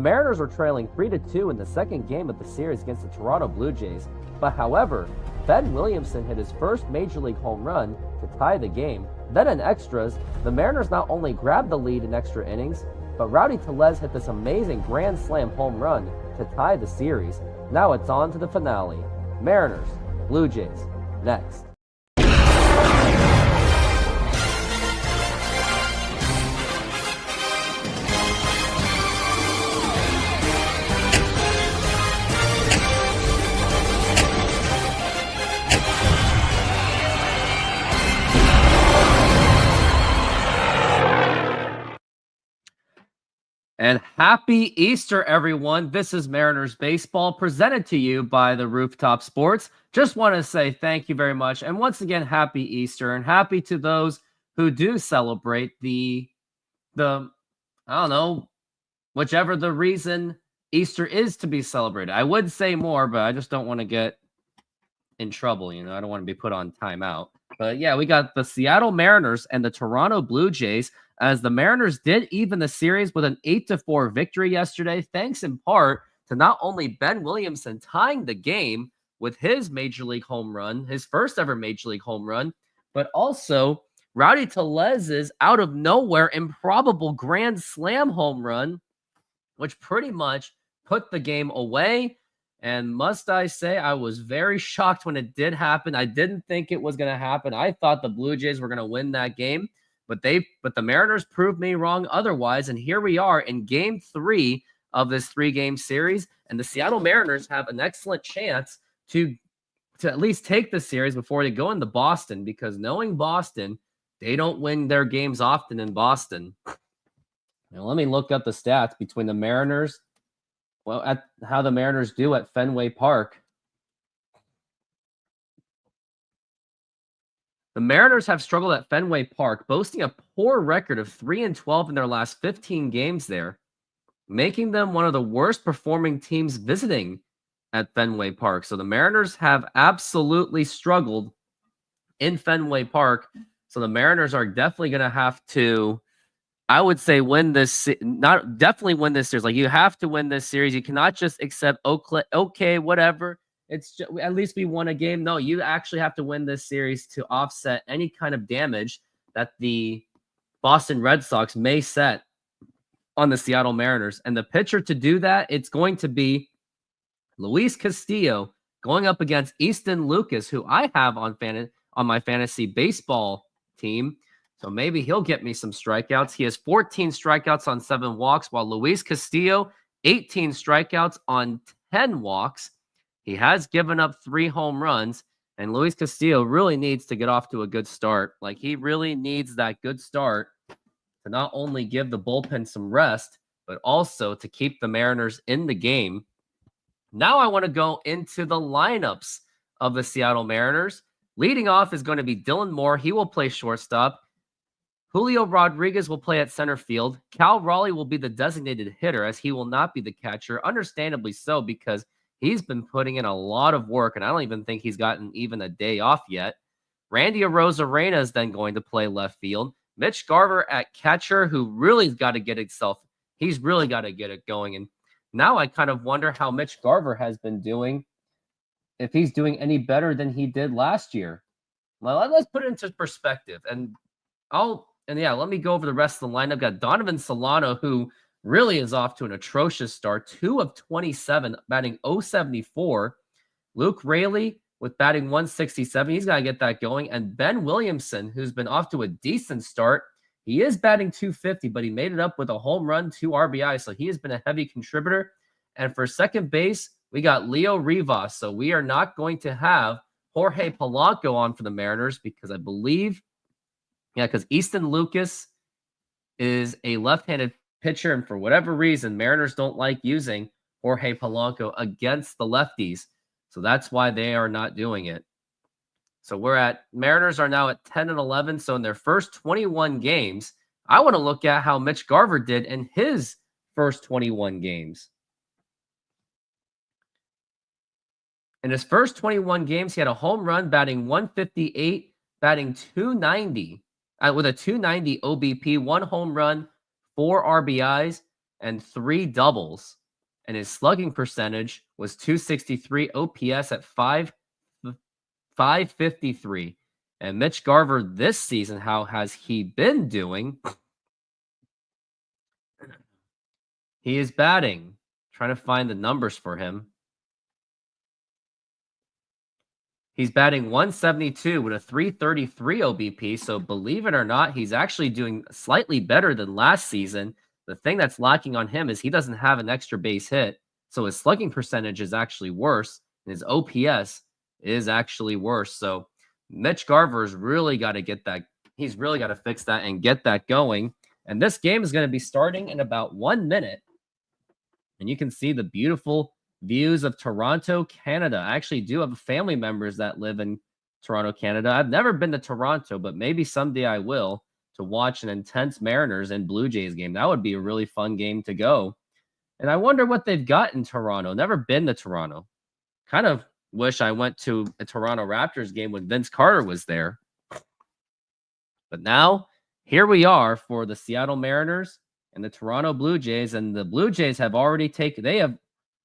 Mariners were trailing 3-2 in the second game of the series against the Toronto Blue Jays, but however, Ben Williamson hit his first Major League home run to tie the game. Then in extras, the Mariners not only grabbed the lead in extra innings, but Rowdy Tellez hit this amazing grand slam home run to tie the series. Now it's on to the finale. Mariners, Blue Jays, next. And happy Easter, everyone. This is Mariners Baseball presented to you by the RoofTopSports. Just want to say thank you very much. And once again, happy Easter and happy to those who do celebrate the I don't know, whichever the reason Easter is to be celebrated. I would say more, but I just don't want to get in trouble. You know, I don't want to be put on timeout. But yeah, we got the Seattle Mariners and the Toronto Blue Jays, as the Mariners did even the series with an 8-4 victory yesterday, thanks in part to not only Ben Williamson tying the game with his Major League home run, his first ever Major League home run, but also Rowdy Tellez's out of nowhere improbable grand slam home run, which pretty much put the game away. And must I say, I was very shocked when it did happen. I didn't think it was going to happen. I thought the Blue Jays were going to win that game, but the Mariners proved me wrong otherwise. And here we are in Game 3 of this 3-game series, and the Seattle Mariners have an excellent chance to at least take the series before they go into Boston, because knowing Boston, they don't win their games often in Boston. Now, let me look up the stats between the Mariners. Well, at how the Mariners do at Fenway Park. The Mariners have struggled at Fenway Park, boasting a poor record of 3-12 in their last 15 games there, making them one of the worst performing teams visiting at Fenway Park. So the Mariners have absolutely struggled in Fenway Park. So the Mariners are definitely going to have to, I would say, win this. Definitely win this series. Like, you have to win this series. You cannot just accept okay, whatever. It's just, at least we won a game. No, you actually have to win this series to offset any kind of damage that the Boston Red Sox may set on the Seattle Mariners. And the pitcher to do that, it's going to be Luis Castillo going up against Easton Lucas, who I have on my fantasy baseball team. So maybe he'll get me some strikeouts. He has 14 strikeouts on 7 walks, while Luis Castillo, 18 strikeouts on 10 walks. He has given up 3 home runs, and Luis Castillo really needs to get off to a good start. Like, he really needs that good start to not only give the bullpen some rest, but also to keep the Mariners in the game. Now I want to go into the lineups of the Seattle Mariners. Leading off is going to be Dylan Moore. He will play shortstop. Julio Rodriguez will play at center field. Cal Raleigh will be the designated hitter, as he will not be the catcher. Understandably so, because he's been putting in a lot of work, and I don't even think he's gotten even a day off yet. Randy Arozarena is then going to play left field. Mitch Garver at catcher, who really's got to get itself. He's really got to get it going. And now I kind of wonder how Mitch Garver has been doing, if he's doing any better than he did last year. Well, let's put it into perspective. And let me go over the rest of the lineup. Got Donovan Solano, who really is off to an atrocious start. 2 of 27, batting .074. Luke Raley with batting .167. He's got to get that going. And Ben Williamson, who's been off to a decent start. He is batting .250, but he made it up with a home run, 2 RBI. So he has been a heavy contributor. And for second base, we got Leo Rivas. So we are not going to have Jorge Polanco on for the Mariners, because I believe, because Easton Lucas is a left-handed pitcher, and for whatever reason, Mariners don't like using Jorge Polanco against the lefties. So that's why they are not doing it. So Mariners are now at 10-11. So in their first 21 games, I want to look at how Mitch Garver did in his first 21 games. In his first 21 games, he had a home run, batting .158, batting .290, with a .290 OBP, 1 home run, 4 RBIs. and 3 doubles. And his slugging percentage was 263, OPS at 553. And Mitch Garver this season, how has he been doing? He is batting. Trying to find the numbers for him. He's batting 172 with a 333 OBP. So believe it or not, he's actually doing slightly better than last season. The thing that's lacking on him is he doesn't have an extra base hit. So his slugging percentage is actually worse. And his OPS is actually worse. So Mitch Garver's really got to get that. He's really got to fix that and get that going. And this game is going to be starting in about 1 minute. And you can see the beautiful views of Toronto, Canada. I actually do have family members that live in Toronto, Canada. I've never been to Toronto, but maybe someday I will, to watch an intense Mariners and Blue Jays game. That would be a really fun game to go. And I wonder what they've got in Toronto. Never been to Toronto. Kind of wish I went to a Toronto Raptors game when Vince Carter was there. But now, here we are for the Seattle Mariners and the Toronto Blue Jays. And the Blue Jays have already they have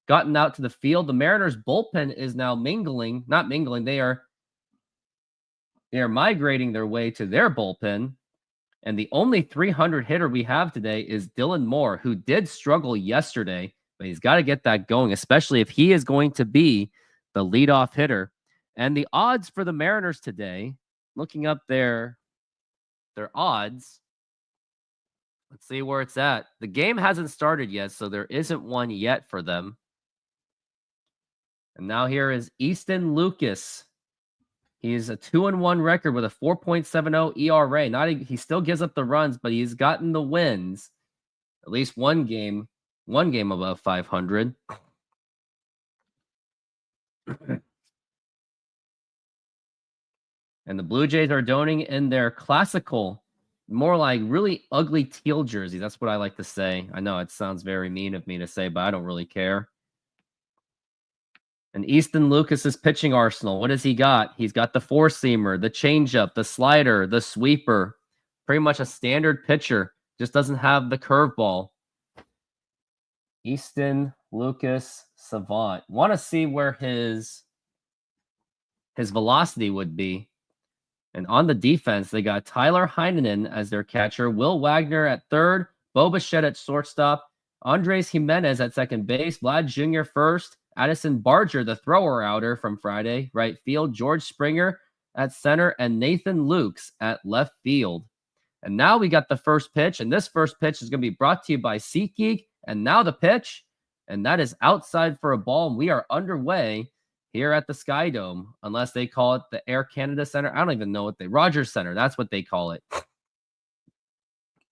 gotten out to the field. The Mariners bullpen is now not mingling. They are migrating their way to their bullpen. And the only 300 hitter we have today is Dylan Moore, who did struggle yesterday, but he's got to get that going, especially if he is going to be the leadoff hitter. And the odds for the Mariners today, looking up their odds, let's see where it's at. The game hasn't started yet, so there isn't one yet for them. And now here is Easton Lucas. He's a 2-1 record with a 4.70 ERA. He still gives up the runs, but he's gotten the wins. At least one game above 500. And the Blue Jays are donning in their classical, more like really ugly teal jersey. That's what I like to say. I know it sounds very mean of me to say, but I don't really care. And Easton Lucas's pitching arsenal, what has he got? He's got the four-seamer, the changeup, the slider, the sweeper. Pretty much a standard pitcher. Just doesn't have the curveball. Easton Lucas Savant. Want to see where his velocity would be. And on the defense, they got Tyler Heineman as their catcher, Will Wagner at third, Bo Bichette at shortstop, Andres Jimenez at second base, Vlad Jr. first, Addison Barger, the thrower-outer from Friday, right field, George Springer at center, and Nathan Lukes at left field. And now we got the first pitch, and this first pitch is going to be brought to you by SeatGeek. And now the pitch, and that is outside for a ball, and we are underway here at the Sky Dome, unless they call it the Air Canada Center. I don't even know Rogers Center, that's what they call it.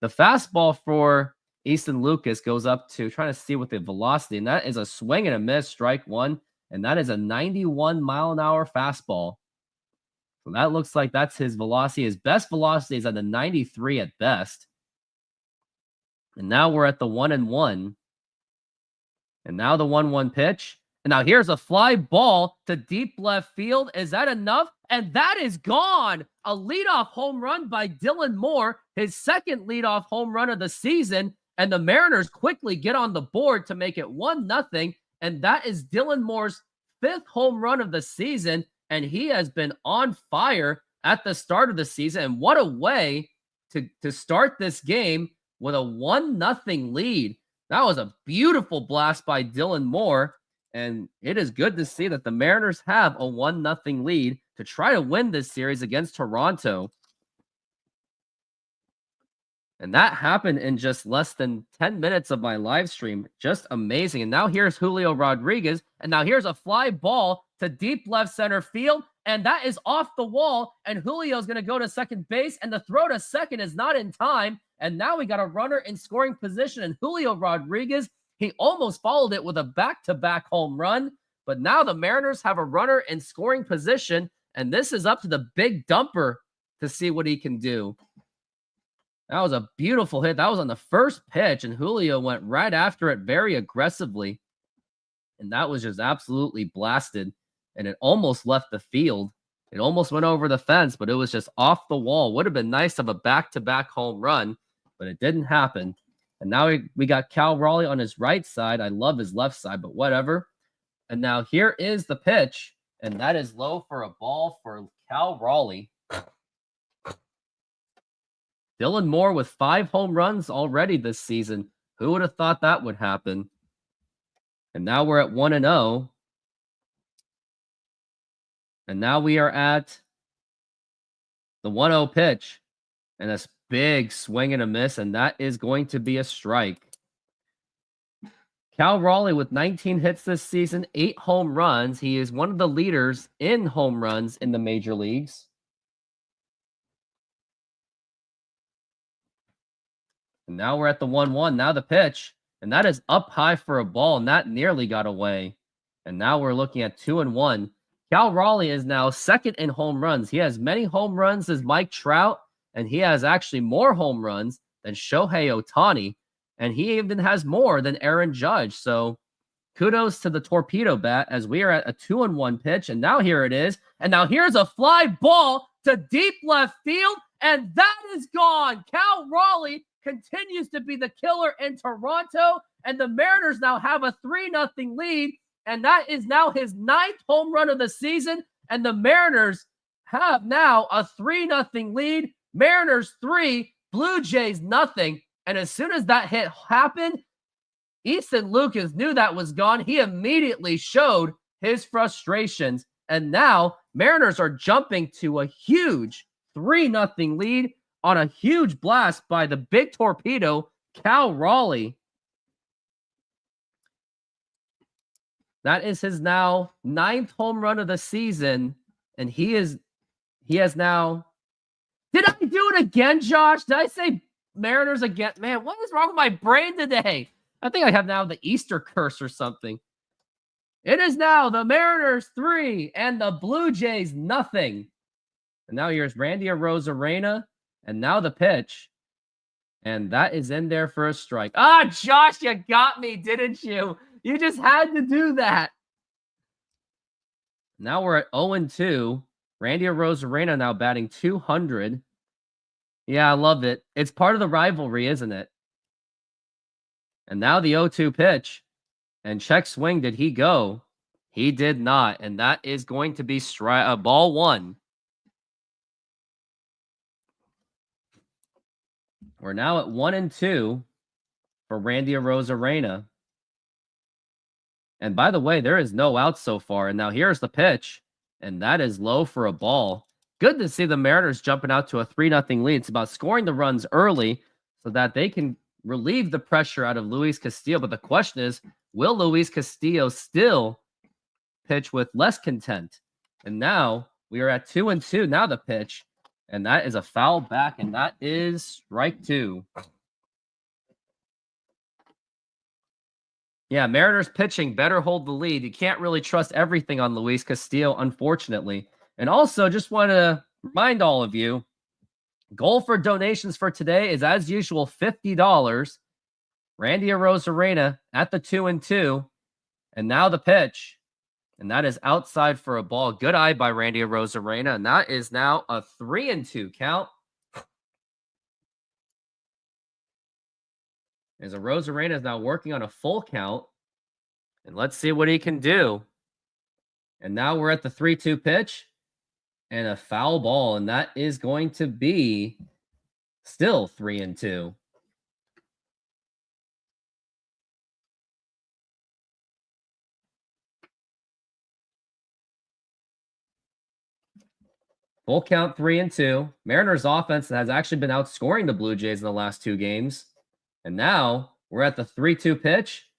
The fastball for Easton Lucas goes up to, trying to see what the velocity, and that is a swing and a miss, strike one, and that is a 91-mile-an-hour fastball. So that looks like that's his velocity. His best velocity is at the 93 at best. And now we're at the 1-1. And now the 1-1 pitch. And now here's a fly ball to deep left field. Is that enough? And that is gone. A leadoff home run by Dylan Moore, his second leadoff home run of the season. And the Mariners quickly get on the board to make it 1-0. And that is Dylan Moore's fifth home run of the season. And he has been on fire at the start of the season. And what a way to start this game with a 1-0 lead. That was a beautiful blast by Dylan Moore. And it is good to see that the Mariners have a 1-0 lead to try to win this series against Toronto. And that happened in just less than 10 minutes of my live stream. Just amazing. And now here's Julio Rodriguez. And now here's a fly ball to deep left center field. And that is off the wall. And Julio's going to go to second base. And the throw to second is not in time. And now we got a runner in scoring position. And Julio Rodriguez, he almost followed it with a back-to-back home run. But now the Mariners have a runner in scoring position. And this is up to the big dumper to see what he can do. That was a beautiful hit. That was on the first pitch, and Julio went right after it very aggressively. And that was just absolutely blasted, and it almost left the field. It almost went over the fence, but it was just off the wall. Would have been nice to have a back-to-back home run, but it didn't happen. And now we got Cal Raleigh on his right side. I love his left side, but whatever. And now here is the pitch, and that is low for a ball for Cal Raleigh. Dylan Moore with 5 home runs already this season. Who would have thought that would happen? And now we're at 1-0. And now we are at the 1-0 pitch. And a big swing and a miss, and that is going to be a strike. Cal Raleigh with 19 hits this season, 8 home runs. He is one of the leaders in home runs in the major leagues. And now we're at the 1-1. Now the pitch. And that is up high for a ball, and that nearly got away. And now we're looking at 2-1. Cal Raleigh is now second in home runs. He has many home runs as Mike Trout, and he has actually more home runs than Shohei Ohtani. And he even has more than Aaron Judge. So kudos to the torpedo bat as we are at a 2-1 pitch. And now here it is. And now here's a fly ball to deep left field. And that is gone. Cal Raleigh continues to be the killer in Toronto. And the Mariners now have a 3-0 lead. And that is now his 9th home run of the season. And the Mariners have now a 3-0 lead. Mariners 3, Blue Jays nothing. And as soon as that hit happened, Easton Lucas knew that was gone. He immediately showed his frustrations. And now Mariners are jumping to a huge 3-0 lead on a huge blast by the big torpedo, Cal Raleigh. That is his now 9th home run of the season. And he has now... Did I do it again, Josh? Did I say Mariners again? Man, what is wrong with my brain today? I think I have now the Easter curse or something. It is now the Mariners 3 and the Blue Jays nothing. And now here's Randy Arozarena. And now the pitch. And that is in there for a strike. Ah, Josh, you got me, didn't you? You just had to do that. Now we're at 0-2. Randy Arozarena now batting 200. Yeah, I love it. It's part of the rivalry, isn't it? And now the 0-2 pitch. And check swing, did he go? He did not. And that is going to be ball 1. We're now at 1-2 for Randy Arozarena. And by the way, there is no out so far. And now here's the pitch. And that is low for a ball. Good to see the Mariners jumping out to a 3-0 lead. It's about scoring the runs early so that they can relieve the pressure out of Luis Castillo. But the question is, will Luis Castillo still pitch with less content? And now we are at 2-2. Now the pitch. And that is a foul back. And that is strike 2. Yeah, Mariners pitching better hold the lead. You can't really trust everything on Luis Castillo, unfortunately. And also, just want to remind all of you, goal for donations for today is, as usual, $50. Randy Arozarena at the 2-2. And now the pitch. And that is outside for a ball. Good eye by Randy Arozarena. And that is now a 3-2 count. As Arozarena is now working on a full count. And let's see what he can do. And now we're at the 3-2 pitch. And a foul ball. And that is going to be still 3-2. Full count 3-2. Mariners offense has actually been outscoring the Blue Jays in the last 2 games. And now we're at the 3-2 pitch.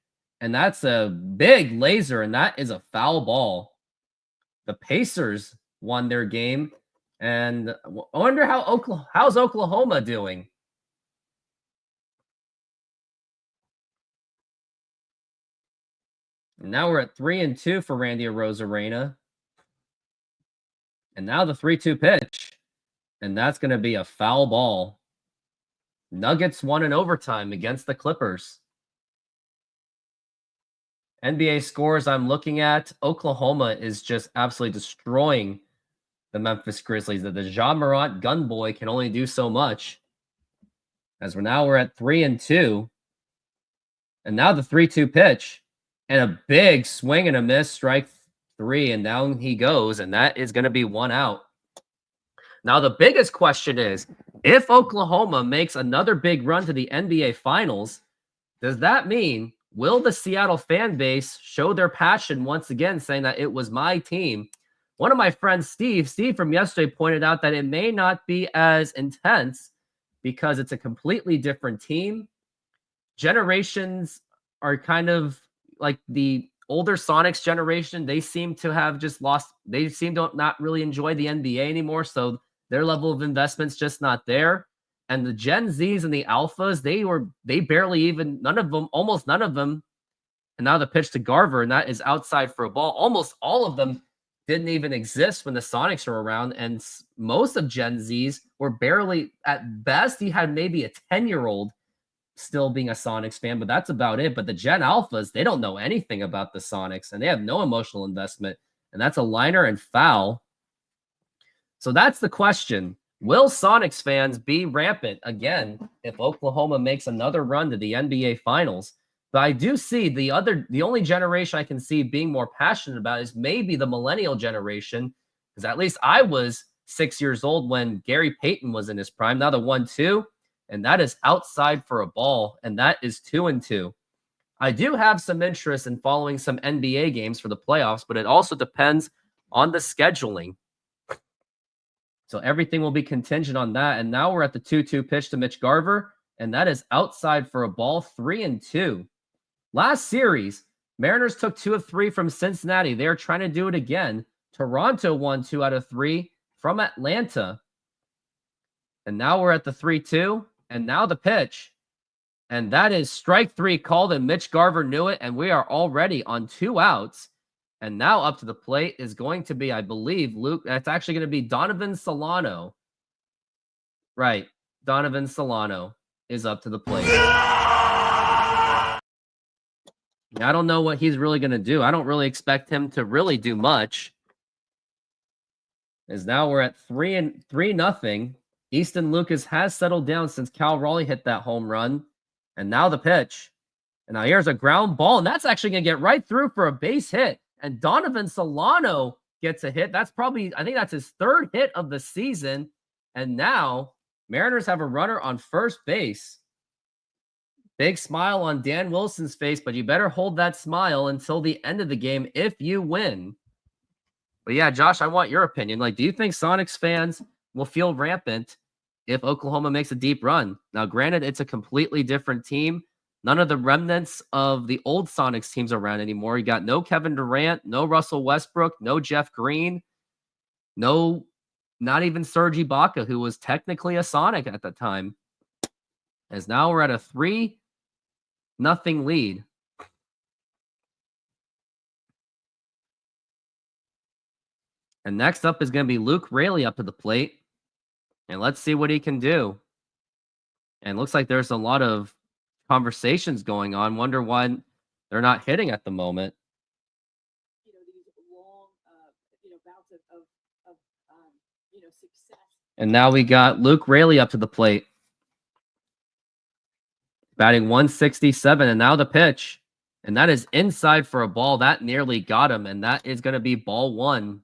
And that's a big laser. And that is a foul ball. The Pacers won their game. And I wonder how's Oklahoma doing? And now we're at 3-2 for Randy Arozarena. And now the 3-2 pitch. And that's going to be a foul ball. Nuggets won in overtime against the Clippers. NBA scores I'm looking at. Oklahoma is just absolutely destroying the Memphis Grizzlies. The Ja Morant gun boy can only do so much. As we're at 3-2. And now the 3-2 pitch. And a big swing and a miss, strike 3. And down he goes. And that is going to be 1 out. Now, the biggest question is, if Oklahoma makes another big run to the NBA Finals, does that mean, will the Seattle fan base show their passion once again, saying that it was my team? One of my friends, Steve from yesterday, pointed out that it may not be as intense because it's a completely different team. Generations are kind of like the older Sonics generation. They seem to have just lost. They seem to not really enjoy the NBA anymore. So their level of investment's just not there. And the Gen Zs and the Alphas, they barely even, almost none of them. And now the pitch to Garver, and that is outside for a ball. Almost all of them didn't even exist when the Sonics were around. And most of Gen Zs were barely, at best, you had maybe a 10-year-old still being a Sonics fan, but that's about it. But the Gen Alphas, they don't know anything about the Sonics, and they have no emotional investment. And that's a liner and foul. So that's the question. Will Sonics fans be rampant again if Oklahoma makes another run to the NBA Finals? But I do see the only generation I can see being more passionate about is maybe the millennial generation, because at least I was 6 years old when Gary Payton was in his prime. Now the 1-2, and that is outside for a ball, and that is 2-2. I do have some interest in following some NBA games for the playoffs, but it also depends on the scheduling. So everything will be contingent on that. And now we're at the 2-2 pitch to Mitch Garver, and that is outside for a ball, 3-2. Last series, Mariners took 2 of 3 from Cincinnati. They're trying to do it again. Toronto won 2 out of 3 from Atlanta. And now we're at the 3-2, and now the pitch. And that is strike 3 called, and Mitch Garver knew it, and we are already on 2 outs. And now up to the plate is going to be, I believe, Luke. That's actually going to be Donovan Solano. Right. Donovan Solano is up to the plate. I don't know what he's really going to do. I don't really expect him to really do much. As now we're at 3-0. Easton Lucas has settled down since Cal Raleigh hit that home run. And now the pitch. And now here's a ground ball, and that's actually going to get right through for a base hit. And Donovan Solano gets a hit. That's probably, I think that's his 3rd hit of the season. And now Mariners have a runner on first base. Big smile on Dan Wilson's face, but you better hold that smile until the end of the game if you win. But yeah, Josh, I want your opinion. Like, do you think Sonics fans will feel rampant if Oklahoma makes a deep run? Now, granted, it's a completely different team. None of the remnants of the old Sonics teams around anymore. You got no Kevin Durant, no Russell Westbrook, no Jeff Green, not even Serge Ibaka, who was technically a Sonic at the time. As now we're at a 3-0 lead. And next up is going to be Luke Raley up to the plate. And let's see what he can do. And it looks like there's a lot of conversations going on. Wonder why they're not hitting at the moment. These long, bouts of success. And now we got Luke Raley up to the plate, batting 167, and now the pitch, and that is inside for a ball. That nearly got him, and that is going to be ball 1.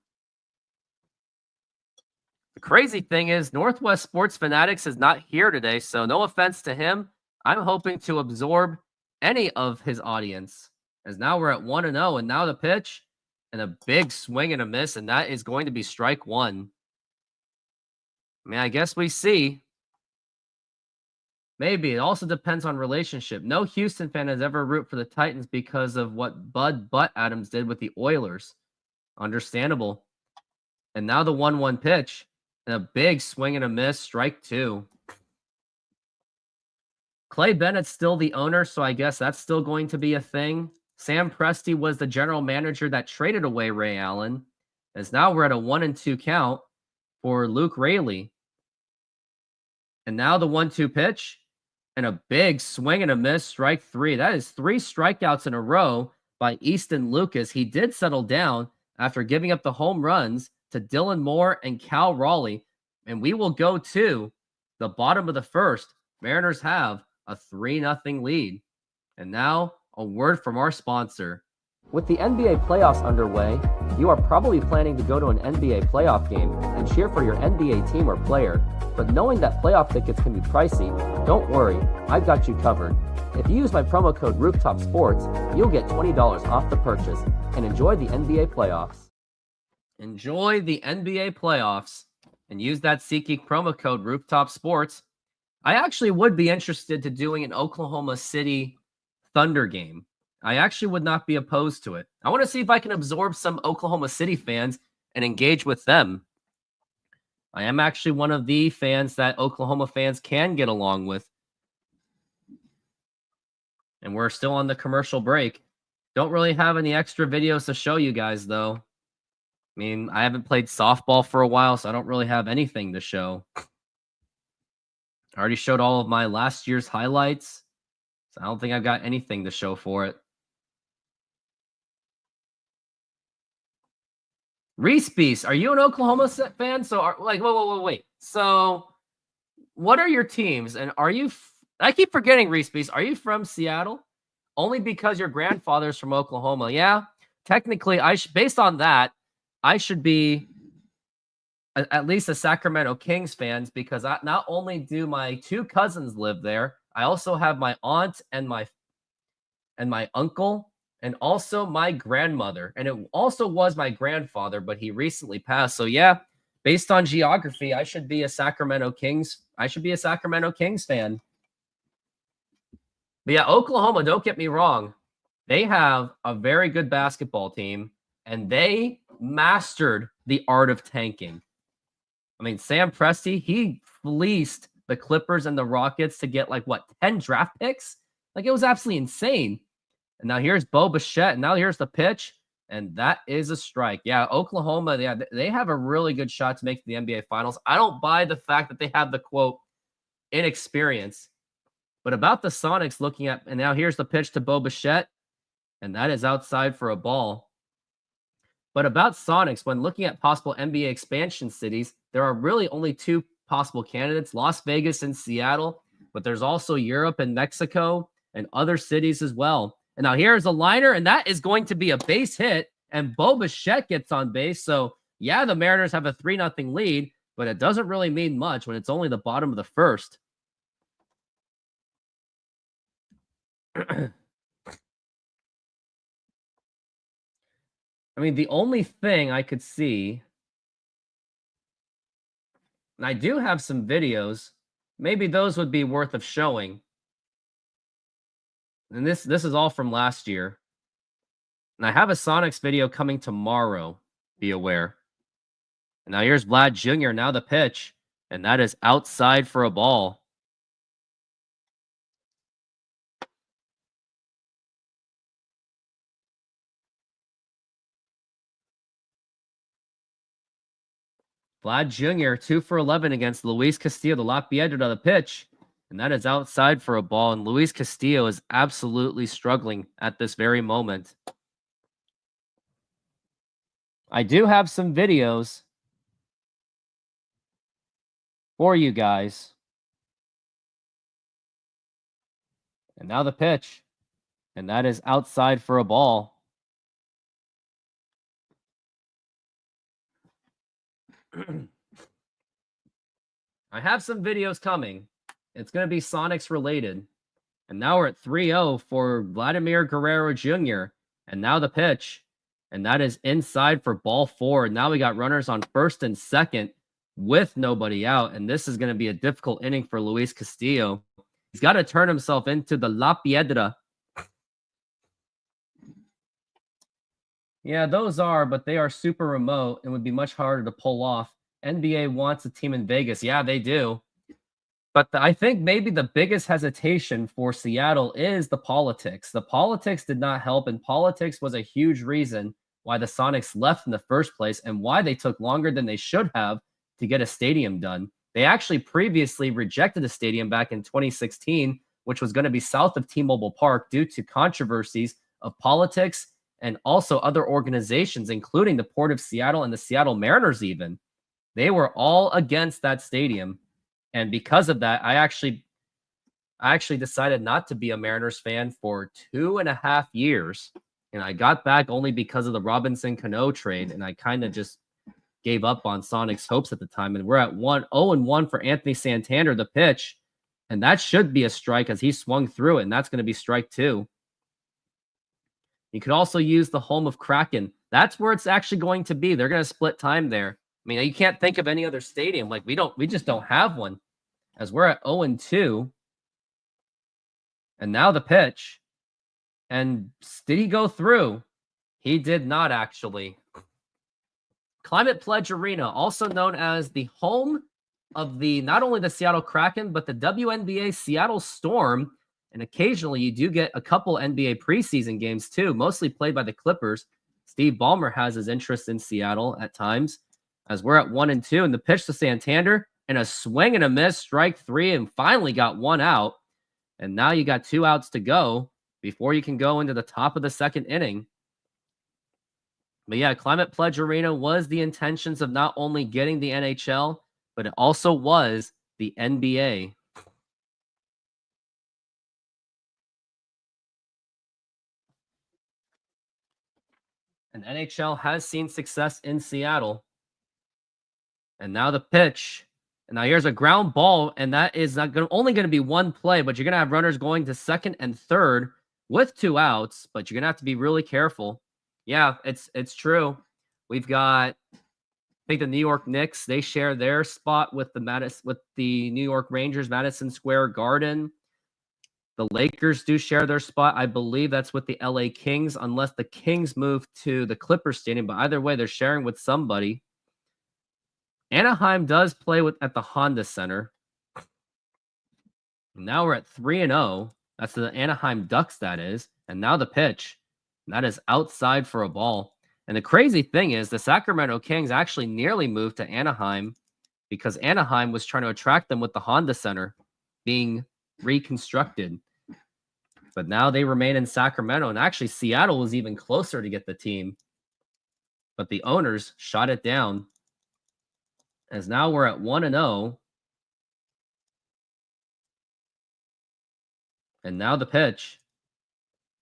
The crazy thing is Northwest Sports Fanatics is not here today, so no offense to him. I'm hoping to absorb any of his audience. As now we're at 1-0, and now the pitch, and a big swing and a miss, and that is going to be strike 1. I mean, I guess we see. Maybe. It also depends on relationship. No Houston fan has ever root for the Titans because of what Bud Butt Adams did with the Oilers. Understandable. And now the 1-1 pitch, and a big swing and a miss, strike 2. Clay Bennett's still the owner, so I guess that's still going to be a thing. Sam Presti was the general manager that traded away Ray Allen. As now we're at a 1-2 count for Luke Raley. And now the 1-2 pitch, and a big swing and a miss, strike 3. That is 3 strikeouts in a row by Easton Lucas. He did settle down after giving up the home runs to Dylan Moore and Cal Raleigh. And we will go to the bottom of the first. Mariners have a 3-0 lead. And now, a word from our sponsor. With the NBA playoffs underway, you are probably planning to go to an NBA playoff game and cheer for your NBA team or player, but knowing that playoff tickets can be pricey, don't worry, I've got you covered. If you use my promo code RoofTopSports, you'll get $20 off the purchase and enjoy the NBA playoffs. Enjoy the NBA playoffs and use that SeatGeek promo code RoofTopSports. I actually would be interested to doing an Oklahoma City Thunder game. I actually would not be opposed to it. I want to see if I can absorb some Oklahoma City fans and engage with them. I am actually one of the fans that Oklahoma fans can get along with. And we're still on the commercial break. Don't really have any extra videos to show you guys, though. I mean, I haven't played softball for a while, so I don't really have anything to show. I already showed all of my last year's highlights, so I don't think I've got anything to show for it. Reese Beast, are you an Oklahoma fan? So, wait. So, what are your teams? And are you? I keep forgetting, Reese Beast. Are you from Seattle? Only because your grandfather's from Oklahoma. Yeah, technically, based on that, I should be at least a Sacramento Kings fans because not only do my two cousins live there, I also have my aunt and my uncle. And also my grandmother. And it also was my grandfather, but he recently passed. So yeah, based on geography, I should be a Sacramento Kings fan. But yeah, Oklahoma, don't get me wrong. They have a very good basketball team, and they mastered the art of tanking. I mean, Sam Presti, he fleeced the Clippers and the Rockets to get 10 draft picks? It was absolutely insane. And now here's Bo Bichette. And now here's the pitch. And that is a strike. Yeah, Oklahoma, they have a really good shot to make the NBA Finals. I don't buy the fact that they have the, quote, inexperience. But about the Sonics looking at, and now here's the pitch to Bo Bichette. And that is outside for a ball. But about Sonics, when looking at possible NBA expansion cities, there are really only two possible candidates, Las Vegas and Seattle. But there's also Europe and Mexico and other cities as well. And now here's a liner, and that is going to be a base hit, and Bo Bichette gets on base. So, yeah, the Mariners have a 3-0 lead, but it doesn't really mean much when it's only the bottom of the first. I mean, the only thing I could see, and I do have some videos, maybe those would be worth of showing. And this is all from last year. And I have a Sonics video coming tomorrow. Be aware. And now here's Vlad Jr. Now the pitch. And that is outside for a ball. Vlad Jr. 2 for 11 against Luis Castillo, the La Piedra, to the pitch. And that is outside for a ball. And Luis Castillo is absolutely struggling at this very moment. I do have some videos for you guys. And now the pitch. And that is outside for a ball. I have some videos coming. It's going to be Sonics related. And now we're at 3-0 for Vladimir Guerrero Jr. And now the pitch. And that is inside for ball 4. And now we got runners on first and second with nobody out. And this is going to be a difficult inning for Luis Castillo. He's got to turn himself into the La Piedra. Yeah, those are, but they are super remote and would be much harder to pull off. NBA wants a team in Vegas. Yeah, they do. But I think maybe the biggest hesitation for Seattle is the politics. The politics did not help, and politics was a huge reason why the Sonics left in the first place and why they took longer than they should have to get a stadium done. They actually previously rejected a stadium back in 2016, which was going to be south of T-Mobile Park due to controversies of politics and also other organizations, including the Port of Seattle and the Seattle Mariners even. They were all against that stadium. And because of that, I actually I actually decided not to be a Mariners fan for 2.5 years. And I got back only because of the Robinson Cano trade. And I kind of just gave up on Sonic's hopes at the time. And we're at 0-1 for Anthony Santander, the pitch. And that should be a strike as he swung through it. And that's going to be strike 2. You could also use the home of Kraken. That's where it's actually going to be. They're going to split time there. I mean, you can't think of any other stadium. Like, we just don't have one. As we're at 0-2. And now the pitch. And did he go through? He did not, actually. Climate Pledge Arena, also known as the home of not only the Seattle Kraken, but the WNBA Seattle Storm. And occasionally you do get a couple NBA preseason games too, mostly played by the Clippers. Steve Ballmer has his interest in Seattle at times, as we're at 1-2. And the pitch to Santander, and a swing and a miss, strike 3, and finally got 1 out. And now you got 2 outs to go before you can go into the top of the 2nd inning. But yeah, Climate Pledge Arena was the intentions of not only getting the NHL, but it also was the NBA. And NHL has seen success in Seattle. And now the pitch. And now here's a ground ball, and that is only going to be 1 play, but you're going to have runners going to 2nd and 3rd with 2 outs, but you're going to have to be really careful. Yeah, it's true. We've got, I think the New York Knicks, they share their spot with the New York Rangers, Madison Square Garden. The Lakers do share their spot. I believe that's with the LA Kings, unless the Kings move to the Clippers Stadium. But either way, they're sharing with somebody. Anaheim does play at the Honda Center. Now we're at 3-0. That's the Anaheim Ducks, that is. And now the pitch. And that is outside for a ball. And the crazy thing is the Sacramento Kings actually nearly moved to Anaheim because Anaheim was trying to attract them with the Honda Center being reconstructed. But now they remain in Sacramento. And actually, Seattle was even closer to get the team. But the owners shot it down. As now we're at 1-0. And now the pitch.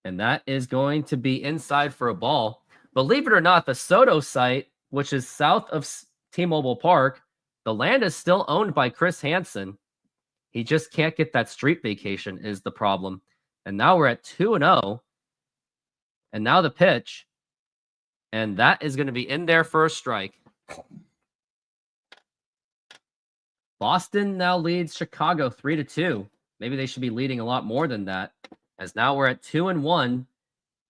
And that is going to be inside for a ball. Believe it or not, the Soto site, which is south of T-Mobile Park, the land is still owned by Chris Hansen. He just can't get that street vacation is the problem. And now we're at 2-0. And now the pitch. And that is going to be in there for a strike. Boston now leads Chicago 3-2. Maybe they should be leading a lot more than that. As now we're at 2-1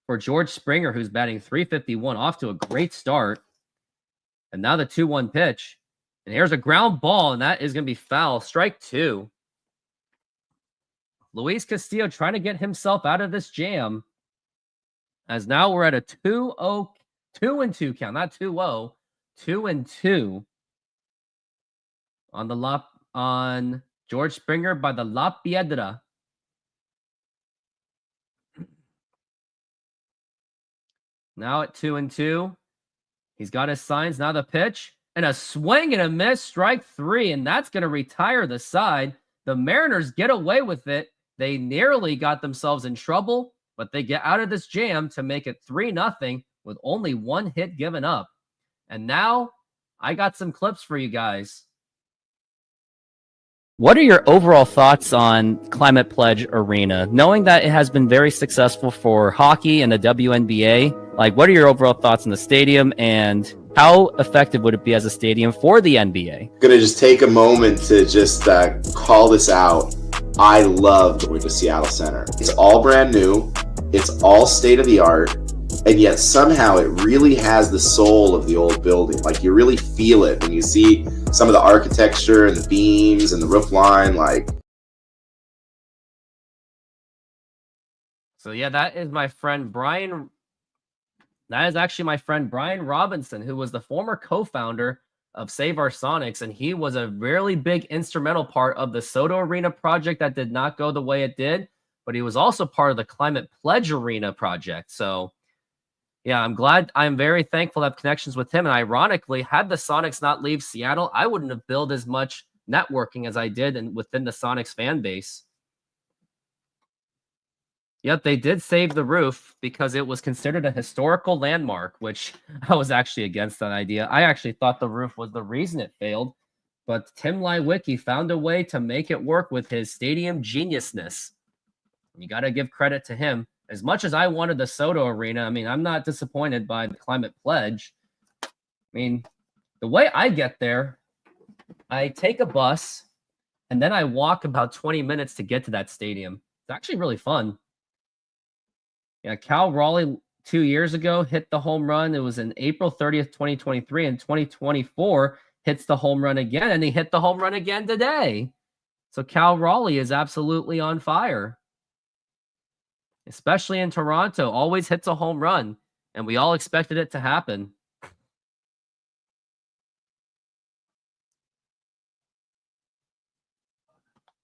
for George Springer, who's batting .351, off to a great start. And now the 2-1 pitch. And here's a ground ball, and that is going to be foul. Strike 2. Luis Castillo trying to get himself out of this jam. As now we're at a 2-2 count, not 2-0, 2-2 on George Springer by the La Piedra. Now at 2-2. He's got his signs. Now the pitch. And a swing and a miss. Strike 3. And that's going to retire the side. The Mariners get away with it. They nearly got themselves in trouble, but they get out of this jam to make it 3-0 with only 1 hit given up. And now I got some clips for you guys. What are your overall thoughts on Climate Pledge Arena? Knowing that it has been very successful for hockey and the WNBA, like, what are your overall thoughts on the stadium, and how effective would it be as a stadium for the NBA? I'm gonna just take a moment to just call this out. I love going to Seattle Center. It's all brand new. It's all state of the art. And yet somehow it really has the soul of the old building. Like, you really feel it when you see some of the architecture and the beams and the roof line. So yeah, that is my friend Brian. That is actually my friend Brian Robinson, who was the former co-founder of Save Our Sonics, and he was a really big instrumental part of the Soto Arena project that did not go the way it did, but he was also part of the Climate Pledge Arena project. So yeah, I'm very thankful to have connections with him. And ironically, had the Sonics not leave Seattle, I wouldn't have built as much networking as I did within the Sonics fan base. Yep, they did save the roof because it was considered a historical landmark, which I was actually against that idea. I actually thought the roof was the reason it failed, but Tim Lywicki found a way to make it work with his stadium geniusness. You got to give credit to him. As much as I wanted the Soto Arena, I mean, I'm not disappointed by the Climate Pledge. I mean, the way I get there, I take a bus, and then I walk about 20 minutes to get to that stadium. It's actually really fun. Yeah, Cal Raleigh 2 years ago hit the home run. It was in April 30th, 2023, and 2024 hits the home run again, and he hit the home run again today. So Cal Raleigh is absolutely on fire. Especially in Toronto, always hits a home run, and we all expected it to happen.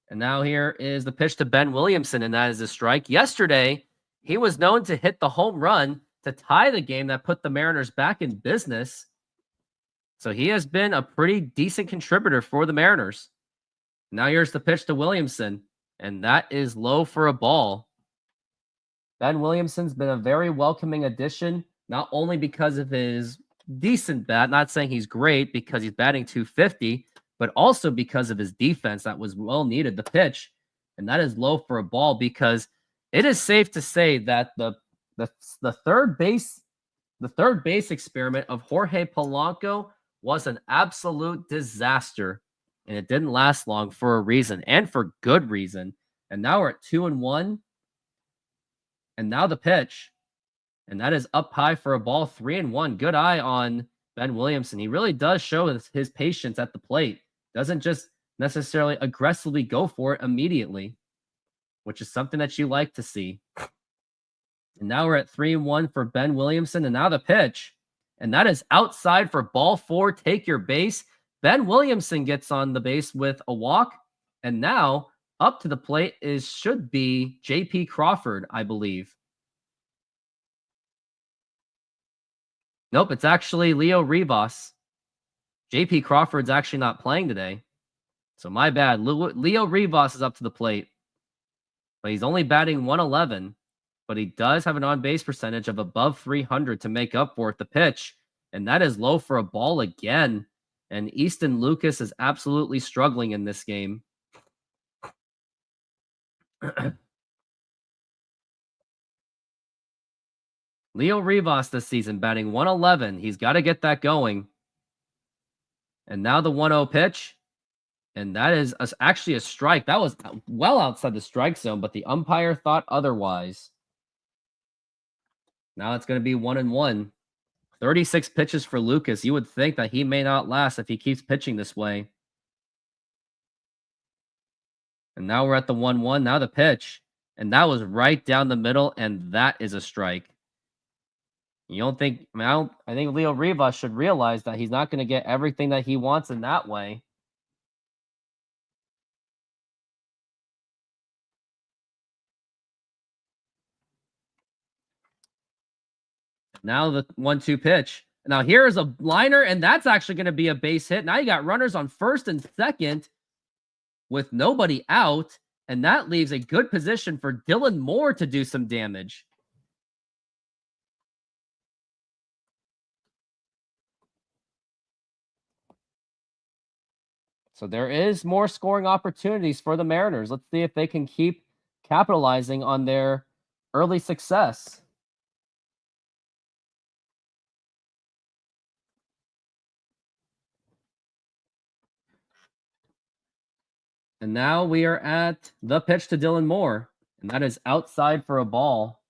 And now here is the pitch to Ben Williamson, and that is a strike. Yesterday, he was known to hit the home run to tie the game that put the Mariners back in business. So he has been a pretty decent contributor for the Mariners. Now here's the pitch to Williamson, and that is low for a ball. Ben Williamson's been a very welcoming addition, not only because of his decent bat, not saying he's great because he's batting .250, but also because of his defense that was well needed. The pitch, and that is low for a ball because it is safe to say that the third base experiment of Jorge Polanco was an absolute disaster, and it didn't last long for a reason and for good reason. And now we're at 2-1. And now the pitch, and that is up high for a ball, 3-1. Good eye on Ben Williamson. He really does show his patience at the plate. Doesn't just necessarily aggressively go for it immediately, which is something that you like to see. And now we're at 3-1 for Ben Williamson, and now the pitch, and that is outside for ball 4. Take your base. Ben Williamson gets on the base with a walk, and now up to the plate should be J.P. Crawford, I believe. Nope, it's actually Leo Rivas. J.P. Crawford's actually not playing today. So my bad. Leo Rivas is up to the plate. But he's only batting .111. But he does have an on-base percentage of above 300 to make up for it. The pitch, and that is low for a ball again. And Easton Lucas is absolutely struggling in this game. Leo Rivas this season batting .111. He's got to get that going. And now the 1-0 pitch. And that is actually a strike. That was well outside the strike zone, but the umpire thought otherwise. Now it's going to be 1-1. 36 pitches for Lucas. You would think that he may not last if he keeps pitching this way. And now we're at the 1-1. Now the pitch. And that was right down the middle, and that is a strike. You don't think, I think Leo Rivas should realize that he's not going to get everything that he wants in that way. Now the 1-2 pitch. Now here is a liner, and that's actually going to be a base hit. Now you got runners on first and second with nobody out, and that leaves a good position for Dylan Moore to do some damage. So there is more scoring opportunities for the Mariners. Let's see if they can keep capitalizing on their early success. And now we are at the pitch to Dylan Moore, and that is outside for a ball.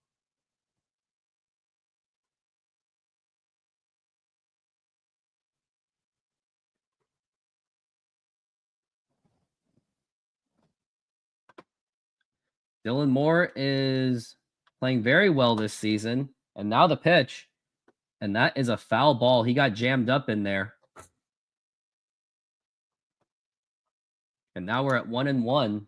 Dylan Moore is playing very well this season. And now the pitch. And that is a foul ball. He got jammed up in there. And now we're at 1-1.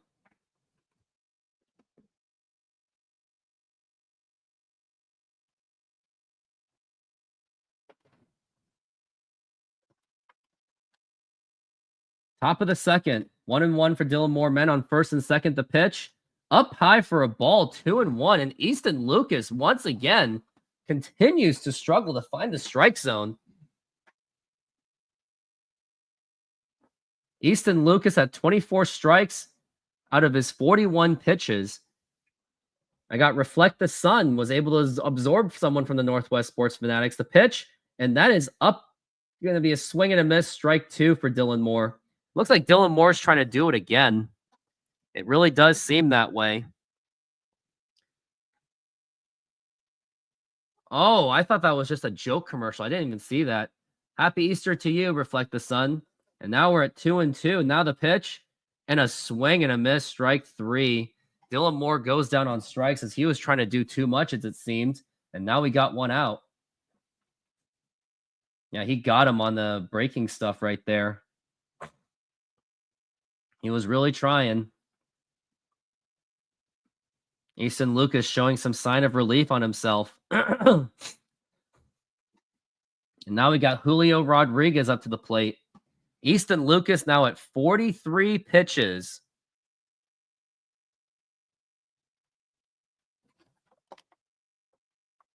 Top of the second. 1-1 for Dylan Moore. Men on first and second. The pitch. up high for a ball, 2-1. And Easton Lucas, once again, continues to struggle to find the strike zone. Easton Lucas had 24 strikes out of his 41 pitches. I got Reflect the Sun, was able to absorb someone from the Northwest Sports Fanatics. The pitch, and that is up. Going to be a swing and a miss, strike 2 for Dylan Moore. Looks like Dylan Moore's trying to do it again. It really does seem that way. Oh, I thought that was just a joke commercial. I didn't even see that. Happy Easter to you, Reflect the Sun. And now we're at 2-2. Now the pitch and a swing and a miss, strike 3. Dylan Moore goes down on strikes as he was trying to do too much, as it seemed. And now we got one out. Yeah, he got him on the breaking stuff right there. He was really trying. Easton Lucas showing some sign of relief on himself. And now we got Julio Rodriguez up to the plate. Easton Lucas now at 43 pitches.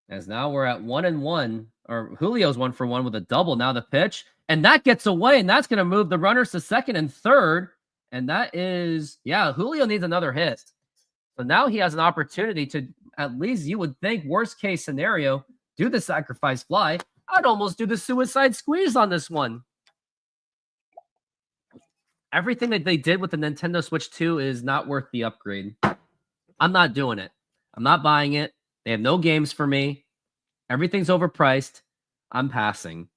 As now we're at 1-1, or Julio's 1-for-1 with a double. Now the pitch, and that gets away, and that's going to move the runners to second and third. And that is, yeah, Julio needs another hit. So now he has an opportunity to, at least you would think, worst case scenario, do the sacrifice fly. I'd almost do the suicide squeeze on this one. Everything that they did with the Nintendo Switch 2 is not worth the upgrade. I'm not doing it. I'm not buying it. They have no games for me. Everything's overpriced. I'm passing.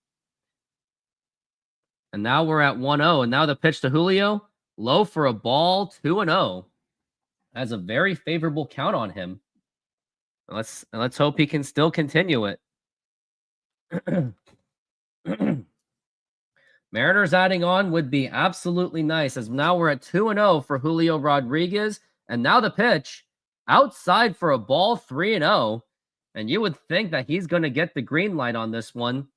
And now we're at 1-0. And now the pitch to Julio. Low for a ball, 2-0. Has a very favorable count on him. Let's hope he can still continue it. Mariners adding on would be absolutely nice, as now we're at 2-0 for Julio Rodriguez. And now the pitch outside for a ball, 3-0. And you would think that he's going to get the green light on this one.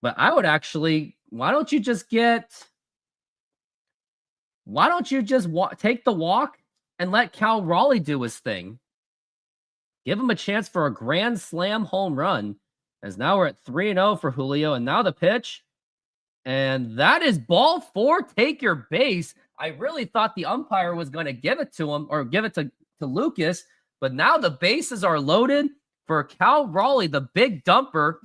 But I would actually, why don't you just take the walk and let Cal Raleigh do his thing? Give him a chance for a grand slam home run. As now we're at 3-0 for Julio. And now the pitch. And that is ball 4. Take your base. I really thought the umpire was going to give it to him, or give it to Lucas. But now the bases are loaded for Cal Raleigh, the big dumper.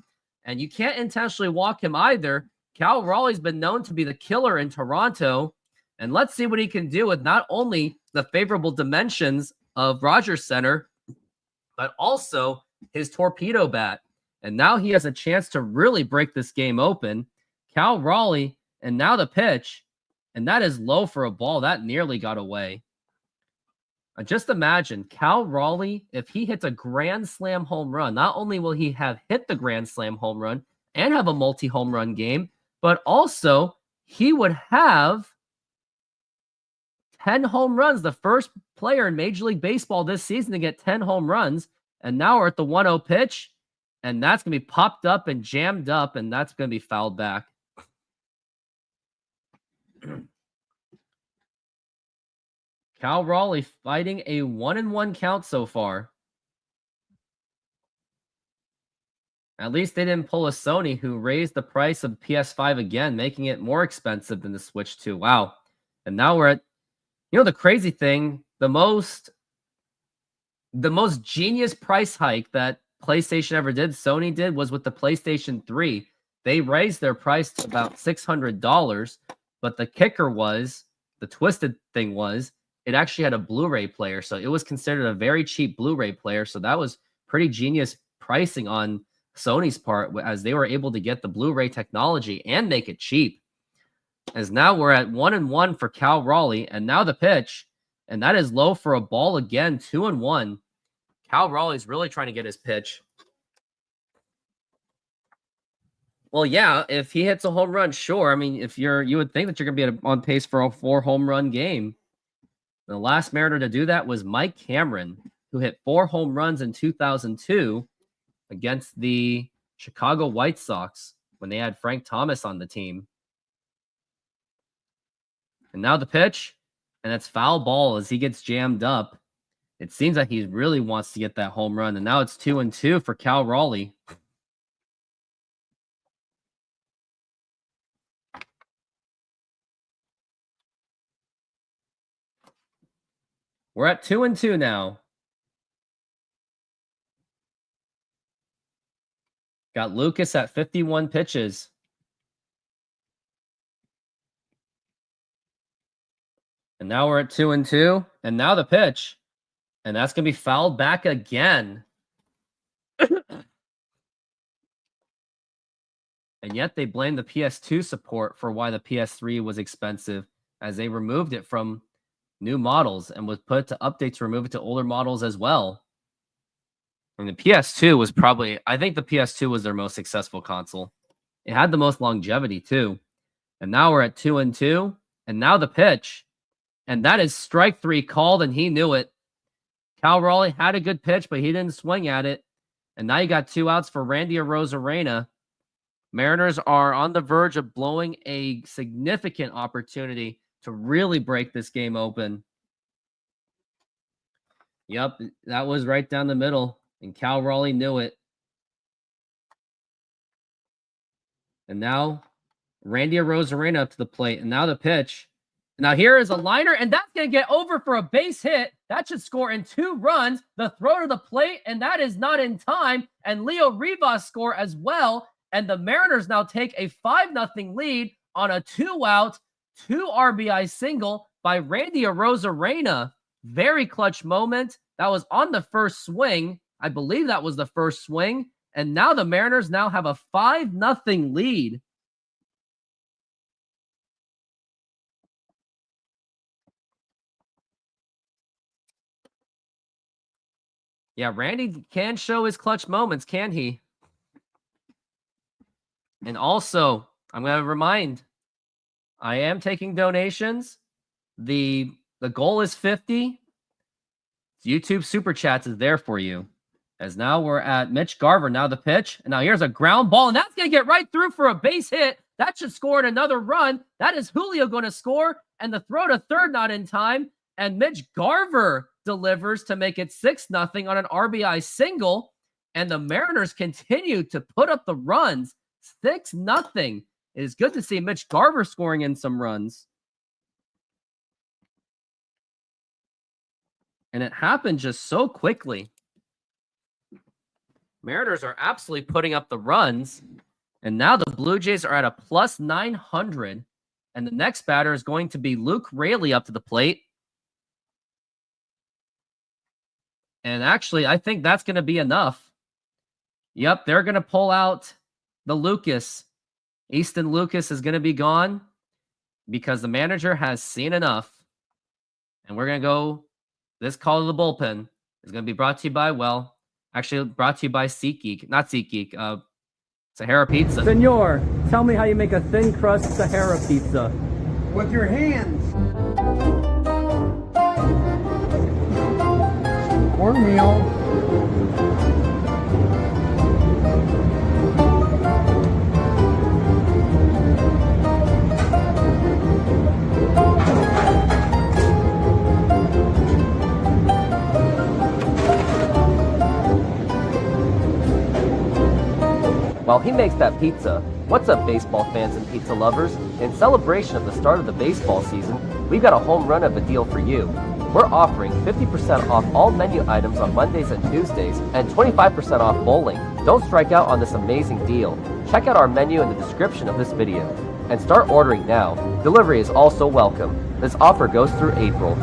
And you can't intentionally walk him either. Cal Raleigh's been known to be the killer in Toronto. And let's see what he can do with not only the favorable dimensions of Rogers Center, but also his torpedo bat. And now he has a chance to really break this game open. Cal Raleigh, and now the pitch, and that is low for a ball. That nearly got away. Just imagine Cal Raleigh, if he hits a grand slam home run, not only will he have hit the grand slam home run and have a multi-home run game, but also he would have 10 home runs, the first player in Major League Baseball this season to get 10 home runs. And now we're at the 1-0 pitch, and that's going to be popped up and jammed up, and that's going to be fouled back. Cal Raleigh fighting a 1-1 count so far. At least they didn't pull a Sony, who raised the price of PS5 again, making it more expensive than the Switch 2. Wow. And now we're at, the crazy thing, the most genius price hike that PlayStation ever did, Sony did, was with the PlayStation 3. They raised their price to about $600, but the kicker was, the twisted thing was, it actually had a Blu-ray player, so it was considered a very cheap Blu-ray player, so that was pretty genius pricing on Sony's part, as they were able to get the Blu-ray technology and make it cheap. As now we're at 1-1 for Cal Raleigh, and now the pitch, and that is low for a ball again, 2-1. Cal Raleigh's really trying to get his pitch. Well, yeah, if he hits a home run, sure. I mean, you would think that you're going to be on pace for a 4 home run game. The last Mariner to do that was Mike Cameron, who hit 4 home runs in 2002 against the Chicago White Sox when they had Frank Thomas on the team. And now the pitch, and it's foul ball as he gets jammed up. It seems like he really wants to get that home run, and now it's 2-2 for Cal Raleigh. We're at 2-2 now. Got Lucas at 51 pitches. And now we're at 2-2. And now the pitch. And that's going to be fouled back again. And yet they blame the PS2 support for why the PS3 was expensive, as they removed it from new models and was put to update to remove it to older models as well. And the PS2 was probably, I think the PS2 was their most successful console. It had the most longevity too. And now we're at 2-2. And now the pitch. And that is strike 3 called, and he knew it. Cal Raleigh had a good pitch, but he didn't swing at it. And now you got 2 outs for Randy Arozarena. Mariners are on the verge of blowing a significant opportunity to really break this game open. Yep, that was right down the middle, and Cal Raleigh knew it. And now Randy Arozarena up to the plate, and now the pitch. Now here is a liner, and that's going to get over for a base hit. That should score in 2 runs. The throw to the plate, and that is not in time. And Leo Rivas score as well. And the Mariners now take a 5-0 lead on a 2-out, 2 RBI single by Randy Arozarena. Very clutch moment. That was on the first swing. I believe that was the first swing. And now the Mariners now have a 5-0 lead. Yeah, Randy can show his clutch moments, can he? And also, I'm going to remind, I am taking donations. The goal is 50. YouTube Super Chats is there for you. As now we're at Mitch Garver. Now the pitch. And now here's a ground ball, and that's going to get right through for a base hit. That should score in another run. That is Julio going to score, and the throw to third not in time. And Mitch Garver delivers to make it 6-0 on an RBI single. And the Mariners continue to put up the runs. 6-0. It is good to see Mitch Garver scoring in some runs. And it happened just so quickly. Mariners are absolutely putting up the runs. And now the Blue Jays are at a plus 900. And the next batter is going to be Luke Raley up to the plate. And actually, I think that's going to be enough. Yep, they're going to pull out the Lucas. Easton Lucas is going to be gone because the manager has seen enough. And we're going to go, this call to the bullpen is going to be brought to you by, well, actually brought to you by SeatGeek. Not SeatGeek, Sahara Pizza. Senor, tell me how you make a thin crust Sahara Pizza. With your hands. Cornmeal. While he makes that pizza, what's up baseball fans and pizza lovers? In celebration of the start of the baseball season, we've got a home run of a deal for you. We're offering 50% off all menu items on Mondays and Tuesdays and 25% off bowling. Don't strike out on this amazing deal. Check out our menu in the description of this video and start ordering now. Delivery is also welcome. This offer goes through April.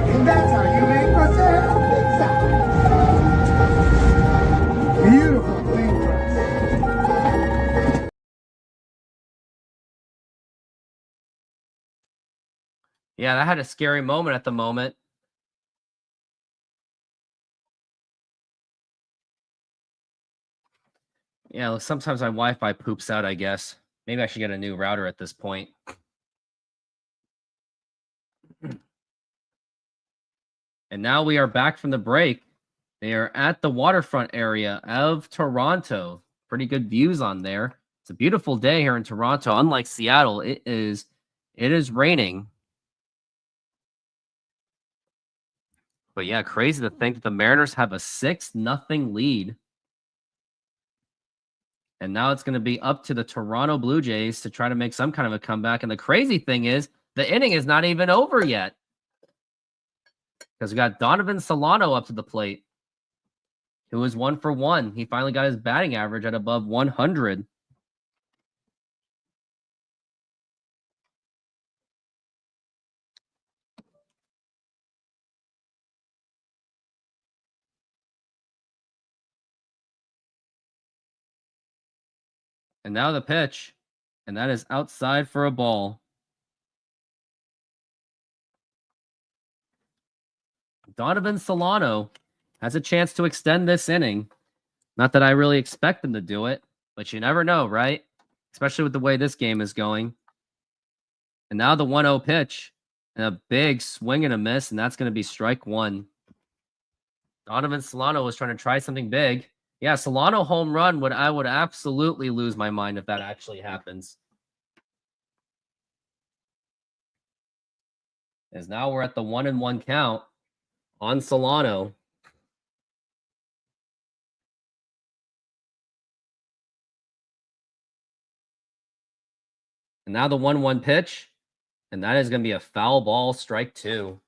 And that's how you make a Sahara pizza. Beautiful thing. Yeah, that had a scary moment at the moment. Yeah, sometimes my Wi-Fi poops out, I guess. Maybe I should get a new router at this point. And now we are back from the break. They are at the waterfront area of Toronto. Pretty good views on there. It's a beautiful day here in Toronto. Unlike Seattle, it is raining. But yeah, crazy to think that the Mariners have a 6-0 lead. And now it's going to be up to the Toronto Blue Jays to try to make some kind of a comeback. And the crazy thing is, the inning is not even over yet. Because we got Donovan Solano up to the plate, who is 1 for 1. He finally got his batting average at above 100. And now the pitch. And that is outside for a ball. Donovan Solano has a chance to extend this inning. Not that I really expect him to do it, but you never know, right? Especially with the way this game is going. And now the 1-0 pitch. And a big swing and a miss, and that's going to be strike one. Donovan Solano was trying to try something big. Yeah, Solano home run, I would absolutely lose my mind if that actually happens. As now we're at the 1-1 count on Solano. And now the 1-1 pitch. And that is going to be a foul ball, strike two.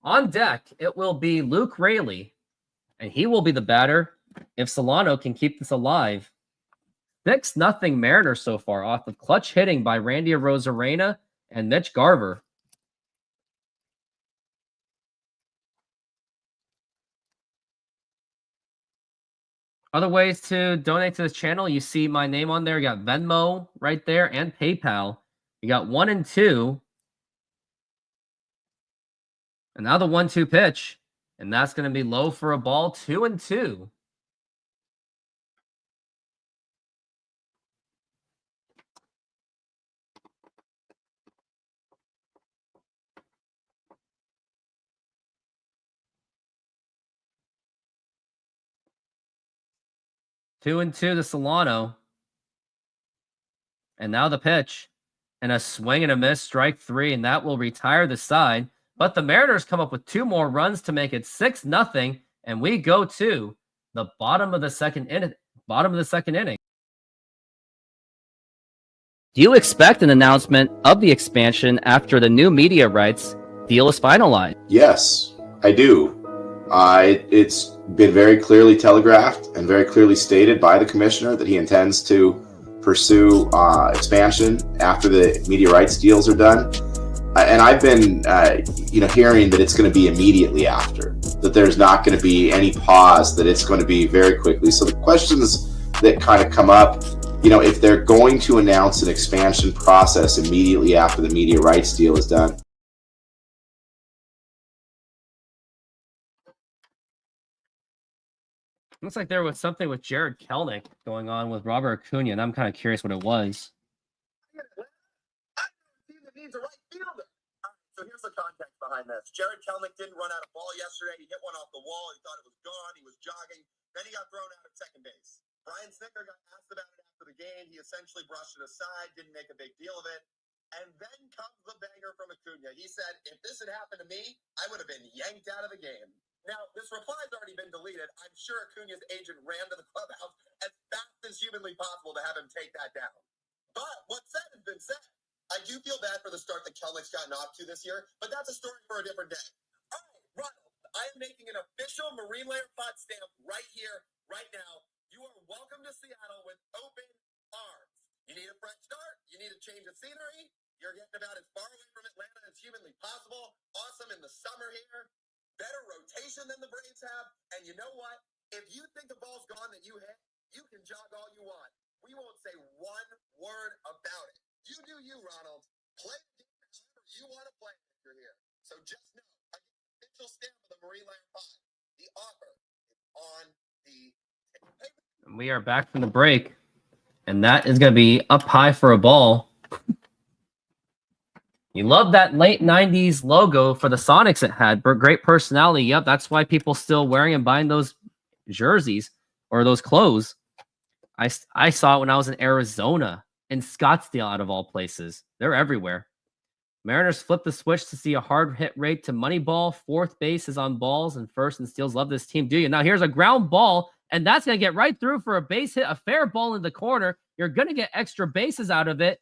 On deck, it will be Luke Raley. And he will be the batter if Solano can keep this alive. 6-0 Mariners so far off of clutch hitting by Randy Arozarena and Mitch Garver. Other ways to donate to this channel, you see my name on there. You got Venmo right there and PayPal. You got 1 and 2. And now the 1-2 pitch. And that's going to be low for a ball, 2 and 2. Two and 2 to Solano. And now the pitch. And a swing and a miss, strike three. And that will retire the side. But the Mariners come up with 2 more runs to make it 6-0, and we go to the bottom of the second inning. Do you expect an announcement of the expansion after the new media rights deal is finalized? Yes, I do. It's been very clearly telegraphed and very clearly stated by the commissioner that he intends to pursue expansion after the media rights deals are done. And I've been, hearing that it's going to be immediately after, that there's not going to be any pause, that it's going to be very quickly. So the questions that kind of come up, if they're going to announce an expansion process immediately after the media rights deal is done. Looks like there was something with Jared Kelnick going on with Robert Acuna, and I'm kind of curious what it was. So here's the context behind this. Jared Kelnick didn't run out a ball yesterday. He hit one off the wall. He thought it was gone. He was jogging. Then he got thrown out at second base. Brian Snitker got asked about it after the game. He essentially brushed it aside, didn't make a big deal of it. And then comes the banger from Acuna. He said, if this had happened to me, I would have been yanked out of the game. Now, this reply's already been deleted. I'm sure Acuna's agent ran to the clubhouse as fast as humanly possible to have him take that down. But what's said has been said. I do feel bad for the start that Kelnick's gotten off to this year, but that's a story for a different day. All right, Ronald, I am making an official Marine Layer Pod stamp right here, right now. You are welcome to Seattle with open arms. You need a fresh start? You need a change of scenery? You're getting about as far away from Atlanta as humanly possible. Awesome in the summer here. Better rotation than the Braves have. And you know what? If you think the ball's gone that you hit, you can jog all you want. We won't say one word about it. You do you, Ronald. Play the game however you want to play it if you're here. So just know, I get the official stamp of the Marine Layer Pod. The offer is on the table. We are back from the break, and that is going to be up high for a ball. You love that late 90s logo for the Sonics it had. Great personality. Yep, that's why people still wearing and buying those jerseys or those clothes. I saw it when I was in Arizona, in Scottsdale, out of all places. They're everywhere. Mariners flip the switch to see a hard hit rate to Moneyball. Fourth base is on balls and first and steals. Love this team, do you? Now here's a ground ball, and that's going to get right through for a base hit, a fair ball in the corner. You're going to get extra bases out of it,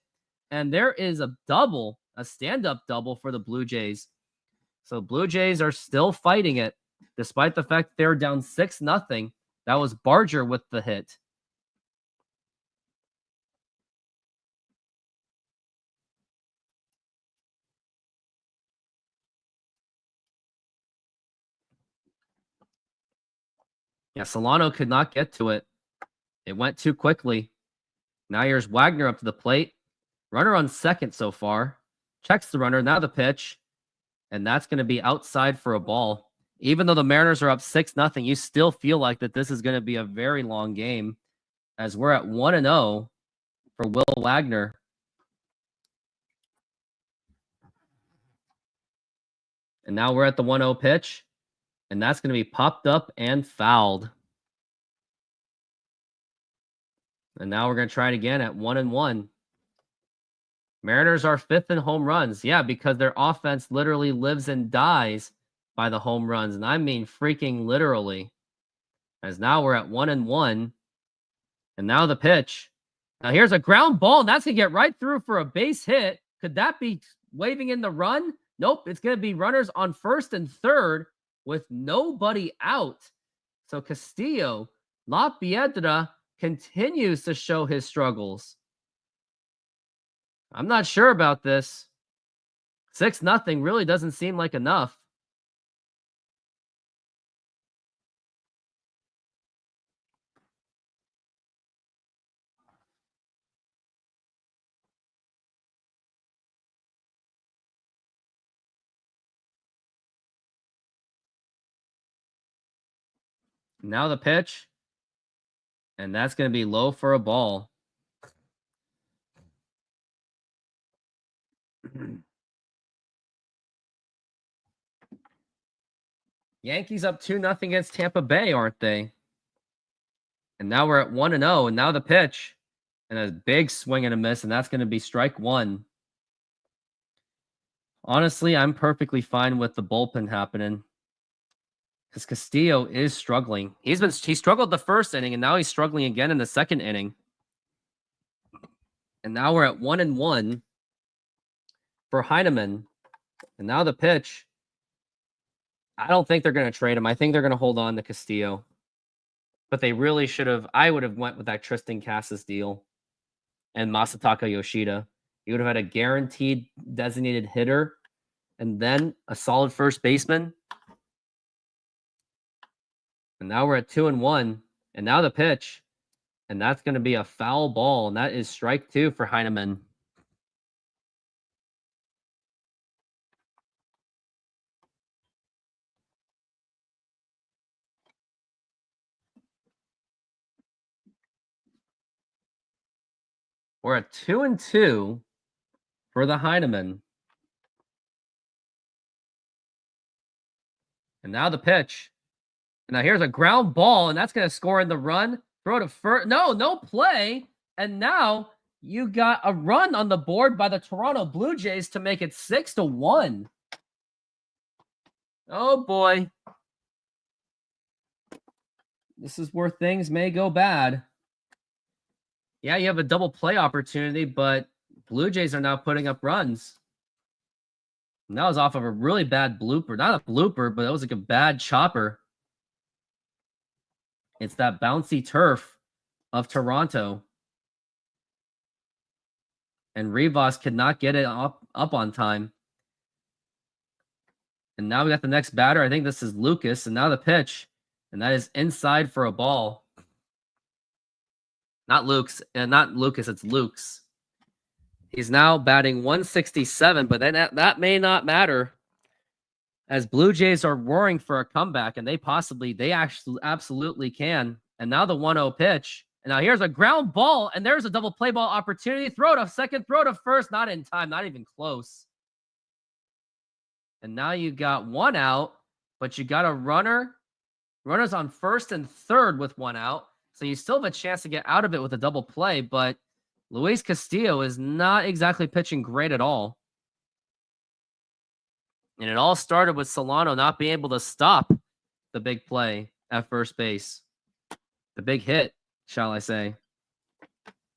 and there is a double, a stand-up double for the Blue Jays. So Blue Jays are still fighting it, despite the fact they're down 6-0. That was Barger with the hit. Yeah, Solano could not get to it. It went too quickly. Now here's Wagner up to the plate. Runner on second so far. Checks the runner. Now the pitch. And that's going to be outside for a ball. Even though the Mariners are up 6-0, you still feel like that this is going to be a very long game, as we're at 1-0 for Will Wagner. And now we're at the 1-0 pitch. And that's going to be popped up and fouled. And now we're going to try it again at 1-1. Mariners are 5th in home runs. Yeah, because their offense literally lives and dies by the home runs. And I mean freaking literally. As now we're at 1-1. And now the pitch. Now here's a ground ball, and that's going to get right through for a base hit. Could that be waving in the run? Nope, it's going to be runners on first and third with nobody out. So Castillo, La Piedra, continues to show his struggles. I'm not sure about this. 6-0 really doesn't seem like enough. Now the pitch. And that's going to be low for a ball. Yankees up 2-0 against Tampa Bay, aren't they? And now we're at 1-0. And now the pitch. And a big swing and a miss. And that's going to be strike one. Honestly, I'm perfectly fine with the bullpen happening. Because Castillo is struggling. He struggled the first inning, and now he's struggling again in the second inning. And now we're at 1-1 for Heineman. And now the pitch. I don't think they're going to trade him. I think they're going to hold on to Castillo. But they really should have. I would have went with that Tristan Casas deal and Masataka Yoshida. You would have had a guaranteed designated hitter and then a solid first baseman. And now we're at 2-1. And now the pitch. And that's going to be a foul ball. And that is strike two for Heineman. We're at 2-2 for the Heineman. And now the pitch. And now here's a ground ball, and that's going to score in the run. Throw to first. No play. And now you got a run on the board by the Toronto Blue Jays to make it 6-1. Oh, boy. This is where things may go bad. Yeah, you have a double play opportunity, but Blue Jays are now putting up runs. And that was off of a really bad blooper. Not a blooper, but it was like a bad chopper. It's that bouncy turf of Toronto. And Rivas could not get it up on time. And now we got the next batter. I think this is Lucas. And now the pitch. And that is inside for a ball. Not Lucas, it's Luke's. He's now batting 167, but then that may not matter, as Blue Jays are roaring for a comeback, and they actually absolutely can. And now the 1-0 pitch. And now here's a ground ball, and there's a double play ball opportunity. Throw to second, throw to first, not in time, not even close. And now you got one out, but you got a runner. Runners on first and third with one out. So you still have a chance to get out of it with a double play, but Luis Castillo is not exactly pitching great at all. And it all started with Solano not being able to stop the big play at first base. The big hit, shall I say.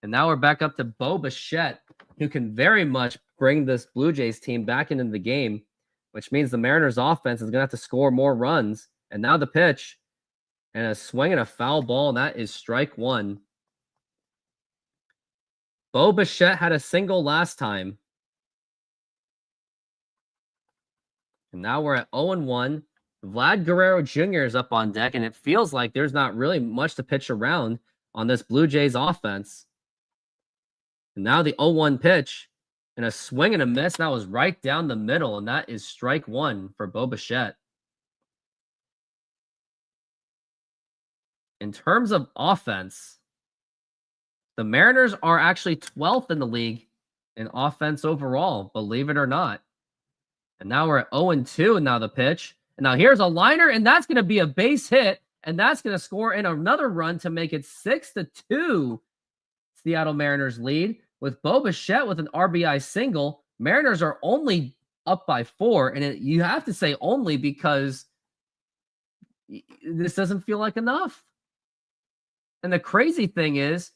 And now we're back up to Bo Bichette, who can very much bring this Blue Jays team back into the game, which means the Mariners offense is going to have to score more runs. And now the pitch, and a swing and a foul ball, and that is strike one. Bo Bichette had a single last time. And now we're at 0-1. Vlad Guerrero Jr. is up on deck, and it feels like there's not really much to pitch around on this Blue Jays offense. And now the 0-1 pitch, and a swing and a miss. That was right down the middle, and that is strike one for Bo Bichette. In terms of offense, the Mariners are actually 12th in the league in offense overall, believe it or not. And now we're at 0-2, and now the pitch. And now here's a liner, and that's going to be a base hit, and that's going to score in another run to make it 6-2. Seattle Mariners lead with Bo Bichette with an RBI single. Mariners are only up by 4, and you have to say only because this doesn't feel like enough. And the crazy thing is,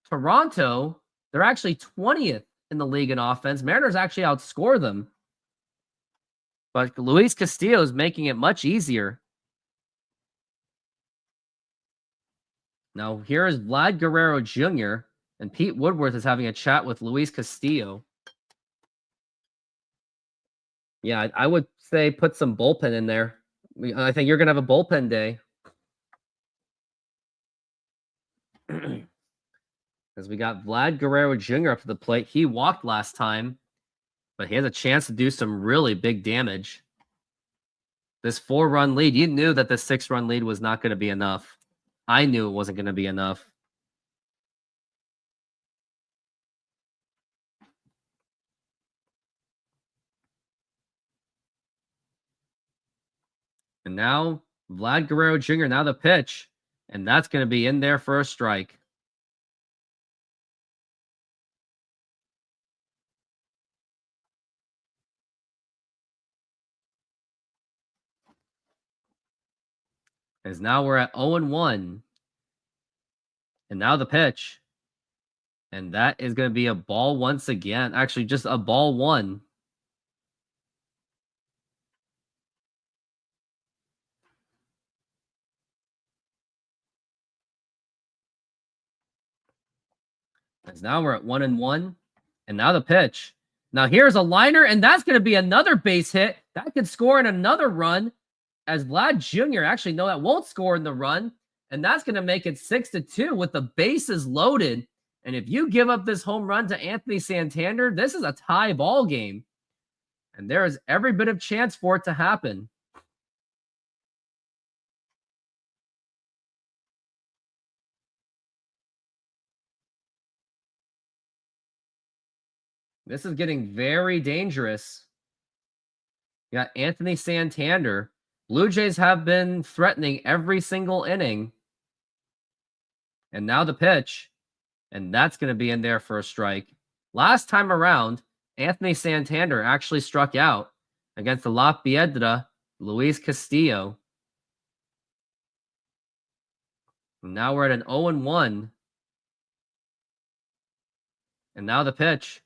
Toronto, they're actually 20th in the league in offense. Mariners actually outscore them. But Luis Castillo is making it much easier. Now, here is Vlad Guerrero Jr., and Pete Woodworth is having a chat with Luis Castillo. Yeah, I would say put some bullpen in there. I think you're going to have a bullpen day. Because we got Vlad Guerrero Jr. up to the plate. He walked last time, but he has a chance to do some really big damage. This 4-run lead, you knew that the 6-run lead was not going to be enough. I knew it wasn't going to be enough. And now, Vlad Guerrero Jr., now the pitch. And that's going to be in there for a strike. As now we're at 0-1. And now the pitch. And that is going to be a ball once again. Actually, just a ball one. As now we're at 1-1. And now the pitch. Now here's a liner, and that's going to be another base hit. That could score in another run. As Vlad Jr. actually, no, that won't score in the run. And that's going to make it 6-2 with the bases loaded. And if you give up this home run to Anthony Santander, this is a tie ball game. And there is every bit of chance for it to happen. This is getting very dangerous. You got Anthony Santander. Blue Jays have been threatening every single inning. And now the pitch. And that's going to be in there for a strike. Last time around, Anthony Santander actually struck out against the La Piedra, Luis Castillo. And now we're at an 0-1. And now the pitch.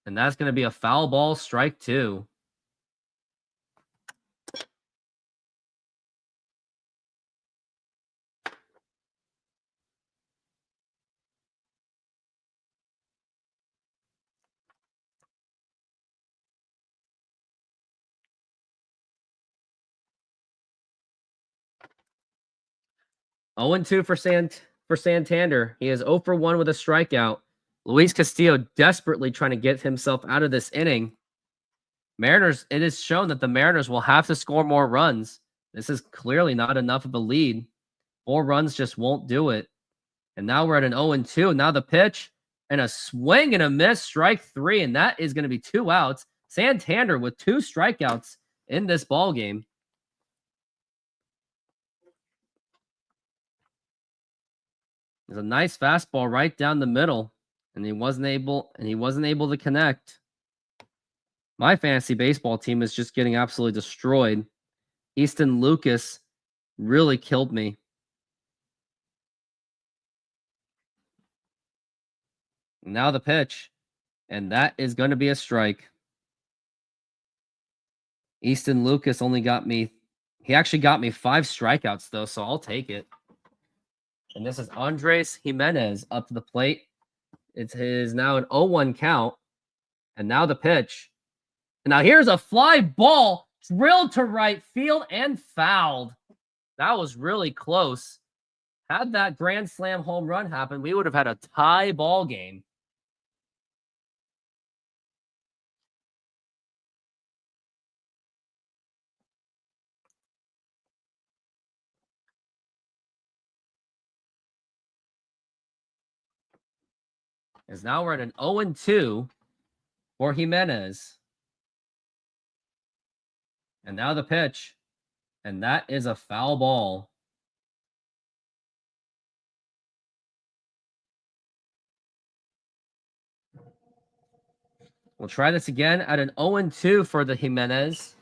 And that's going to be a foul ball, strike two. Oh and 2 for Santander. He is 0 for 1 with a strikeout. Luis Castillo desperately trying to get himself out of this inning. Mariners, it is shown that the Mariners will have to score more runs. This is clearly not enough of a lead. 4 runs just won't do it. And now we're at an 0-2. Now the pitch and a swing and a miss, strike 3, and that is going to be 2 outs. Santander with 2 strikeouts in this ball game. There's a nice fastball right down the middle, and he wasn't able to connect. My fantasy baseball team is just getting absolutely destroyed. Easton Lucas really killed me. Now the pitch, and that is going to be a strike. Easton Lucas only got me, he actually got me 5 strikeouts though, so I'll take it. And this is Andres Jimenez up to the plate. It is now an 0-1 count. And now the pitch. And now here's a fly ball drilled to right field and fouled. That was really close. Had that grand slam home run happen, we would have had a tie ball game. As now we're at an 0-2 for Jimenez. And now the pitch. And that is a foul ball. We'll try this again at an 0-2 for the Jimenez.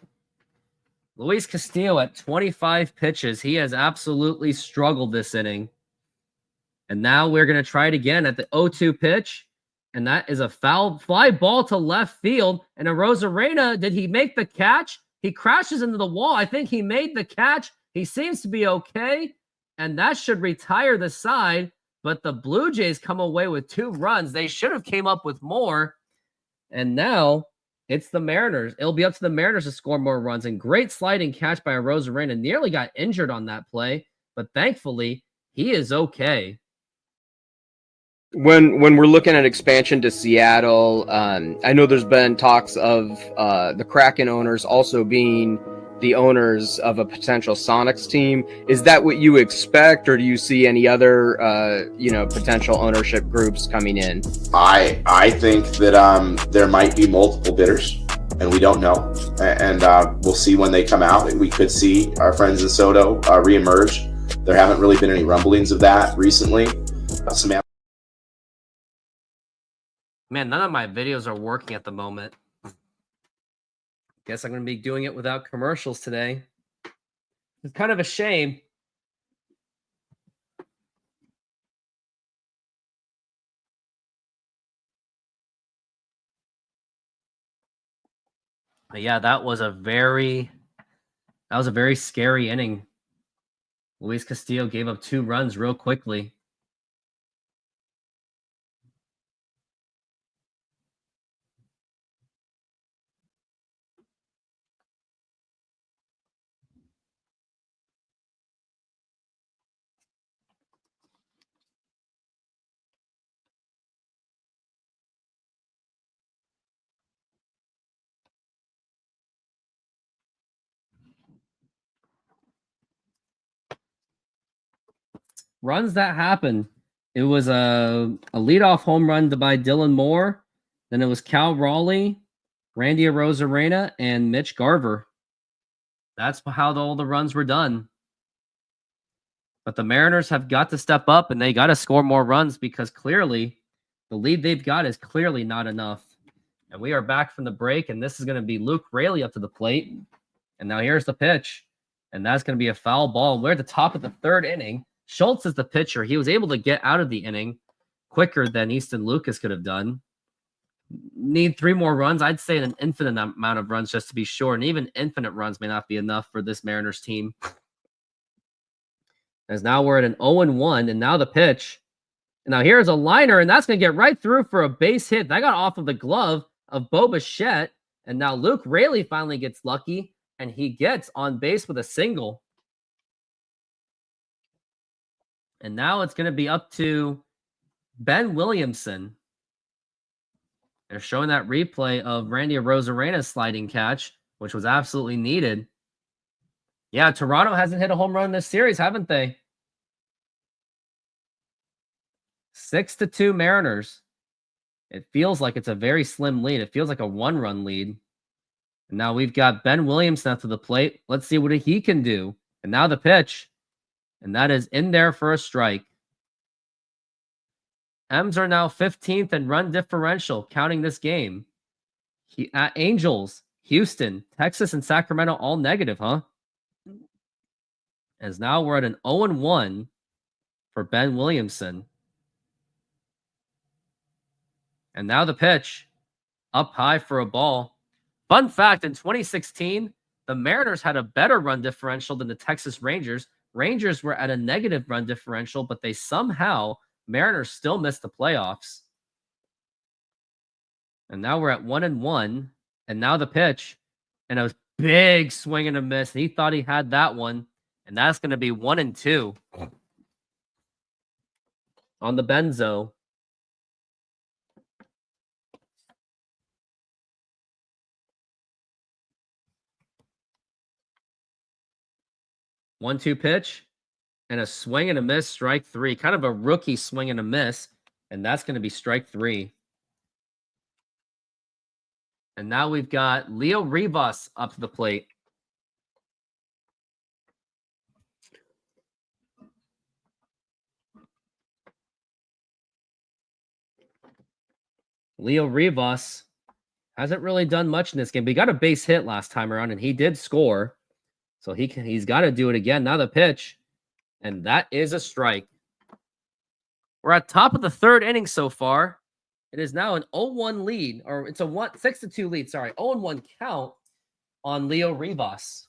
Luis Castillo at 25 pitches. He has absolutely struggled this inning. And now we're going to try it again at the 0-2 pitch. And that is a foul fly ball to left field. And Arozarena, did he make the catch? He crashes into the wall. I think he made the catch. He seems to be okay. And that should retire the side. But the Blue Jays come away with 2 runs. They should have came up with more. And now it's the Mariners. It'll be up to the Mariners to score more runs. And great sliding catch by Arozarena. Nearly got injured on that play. But thankfully, he is okay. When we're looking at expansion to Seattle, I know there's been talks of the Kraken owners also being the owners of a potential Sonics team. Is that what you expect, or do you see any other potential ownership groups coming in? I think that there might be multiple bidders, and we don't know. And we'll see when they come out. We could see our friends in Soto reemerge. There haven't really been any rumblings of that recently. Samantha. Man, none of my videos are working at the moment. Guess I'm going to be doing it without commercials today. It's kind of a shame. But yeah, that was a very scary inning. Luis Castillo gave up 2 runs real quickly. Runs that happened. It was a leadoff home run by Dylan Moore. Then it was Cal Raleigh, Randy Arozarena, and Mitch Garver. That's how all the runs were done. But the Mariners have got to step up, and they got to score more runs because clearly the lead they've got is clearly not enough. And we are back from the break, and this is going to be Luke Raley up to the plate. And now here's the pitch. And that's going to be a foul ball. We're at the top of the 3rd inning. Schultz is the pitcher. He was able to get out of the inning quicker than Easton Lucas could have done. Need 3 more runs. I'd say an infinite amount of runs just to be sure. And even infinite runs may not be enough for this Mariners team. As now we're at an 0-1. And now the pitch. And now here's a liner. And that's going to get right through for a base hit. That got off of the glove of Bo Bichette. And now Luke Raley finally gets lucky. And he gets on base with a single. And now it's going to be up to Ben Williamson. They're showing that replay of Randy Arozarena's sliding catch, which was absolutely needed. Yeah, Toronto hasn't hit a home run this series, haven't they? 6-2 Mariners. It feels like it's a very slim lead. It feels like a 1-run lead. And now we've got Ben Williamson up to the plate. Let's see what he can do. And now the pitch. And that is in there for a strike. M's are now 15th in run differential, counting this game. Angels, Houston, Texas, and Sacramento all negative, huh? As now we're at an 0-1 for Ben Williamson. And now the pitch. Up high for a ball. Fun fact, in 2016, the Mariners had a better run differential than the Texas Rangers. Rangers were at a negative run differential, but they somehow, Mariners still missed the playoffs. And now we're at 1-1. And now the pitch. And a big swing and a miss. He thought he had that one. And that's going to be 1-2 on the Benzo. One-two pitch and a swing and a miss, strike three. Kind of a rookie swing and a miss. And that's going to be strike three. And now we've got Leo Rivas up to the plate. Leo Rivas hasn't really done much in this game, but he got a base hit last time around, and he did score. So he's got to do it again. Now the pitch, and that is a strike. We're at top of the third inning so far. It is now an 0-1 lead, or it's a 6-2 lead. Sorry, 0-1 count on Leo Rivas.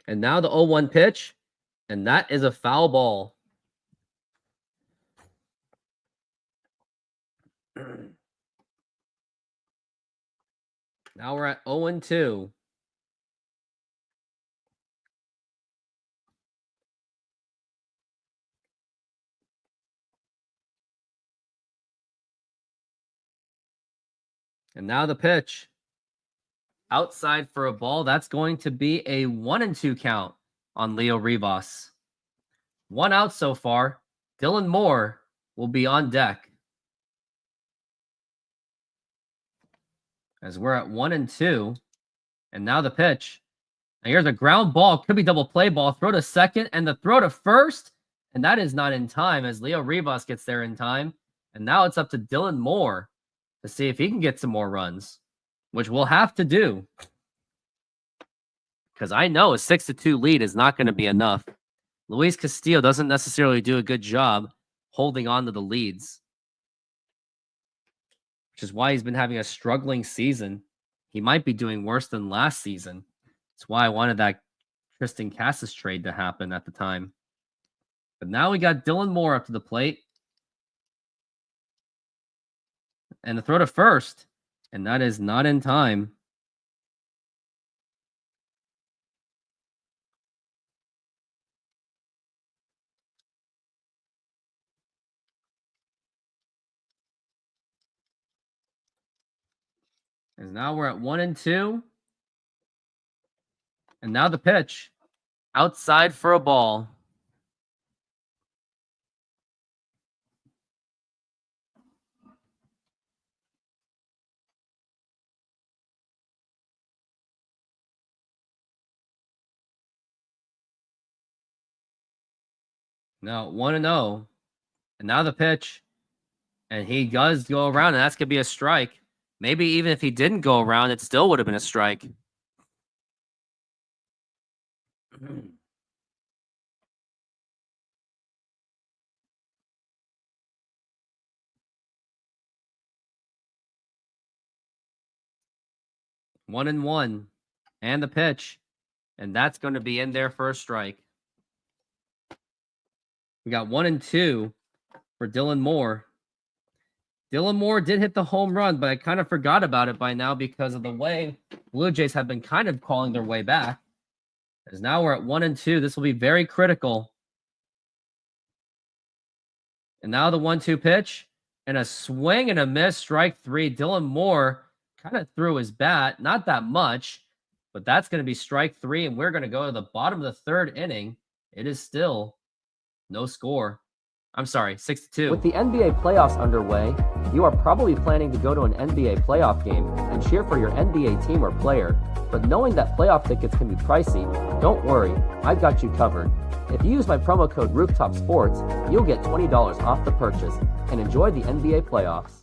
And now the 0-1 pitch, and that is a foul ball. Now we're at 0-2. And now the pitch. Outside for a ball. That's going to be a 1-2 count on Leo Rivas. One out so far. Dylan Moore will be on deck. As we're at 1-2. And now the pitch. And here's a ground ball. Could be double play ball. Throw to second and the throw to first. And that is not in time as Leo Rivas gets there in time. And now it's up to Dylan Moore to see if he can get some more runs, which we'll have to do. Because I know a 6-2 lead is not going to be enough. Luis Castillo doesn't necessarily do a good job holding on to the leads, which is why he's been having a struggling season. He might be doing worse than last season. That's why I wanted that Tristan Casas trade to happen at the time. But now we got Dylan Moore up to the plate. And the throw to first. And that is not in time. And now we're at 1-2. And now the pitch. Outside for a ball. Now 1-0. And now the pitch. And he does go around, and that's going to be a strike. Maybe even if he didn't go around, it still would have been a strike. One and one. And the pitch. And that's going to be in there for a strike. We got 1-2 for Dylan Moore. Dylan Moore did hit the home run, but I kind of forgot about it by now because of the way Blue Jays have been kind of calling their way back. As now we're at 1-2. This will be very critical. And now the 1-2 pitch. And a swing and a miss, strike three. Dylan Moore kind of threw his bat. Not that much, but that's going to be strike three. And we're going to go to the bottom of the third inning. It is still no score. I'm sorry, 6-2. With the NBA playoffs underway, you are probably planning to go to an NBA playoff game and cheer for your NBA team or player. But knowing that playoff tickets can be pricey, don't worry, I've got you covered. If you use my promo code RoofTopSports, you'll get $20 off the purchase and enjoy the NBA playoffs.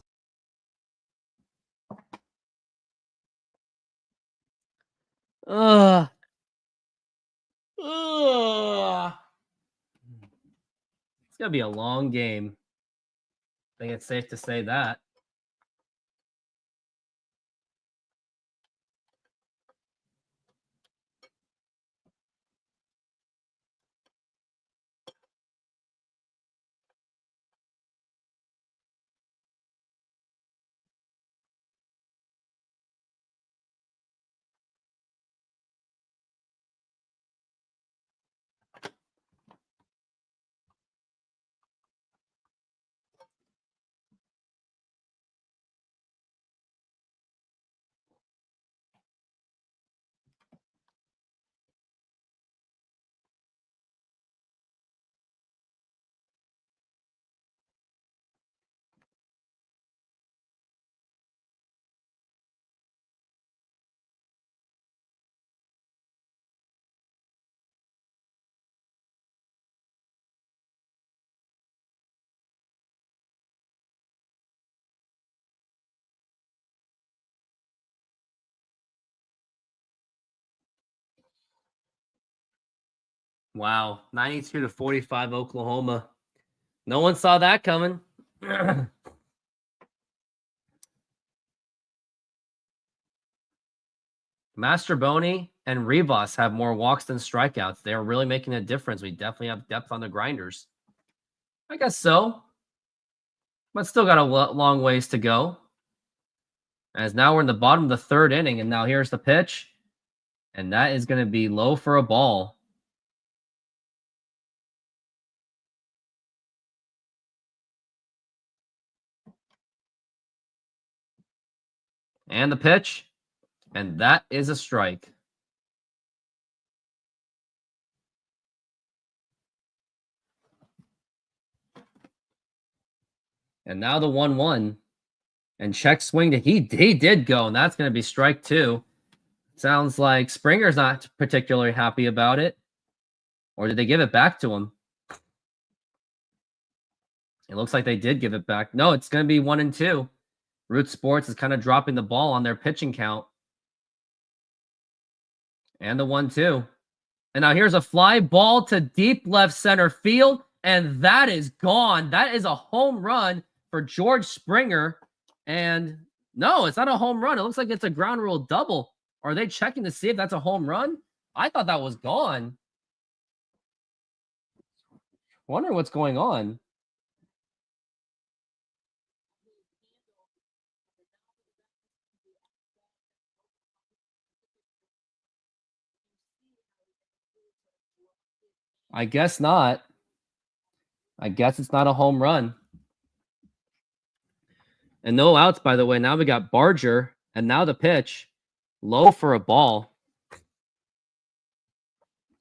Ugh. Ugh. It's going to be a long game. I think it's safe to say that. Wow, 92-45 Oklahoma. No one saw that coming. Masterboni and Rivas have more walks than strikeouts. They're really making a difference. We definitely have depth on the grinders. I guess so. But still got a long ways to go. As now we're in the bottom of the third inning, and now here's the pitch. And that is going to be low for a ball. And the pitch. And that is a strike. And now the 1-1. And check swing to he did go, and that's going to be strike 2. Sounds like Springer's not particularly happy about it. Or did they give it back to him? It looks like they did give it back. No, it's going to be 1-2. RoofTopSports is kind of dropping the ball on their pitching count. And the 1-2. And now here's a fly ball to deep left center field. And that is gone. That is a home run for George Springer. And no, it's not a home run. It looks like it's a ground rule double. Are they checking to see if that's a home run? I thought that was gone. Wondering what's going on. I guess not. I guess it's not a home run. And no outs, by the way. Now we got Barger, and now the pitch. Low for a ball.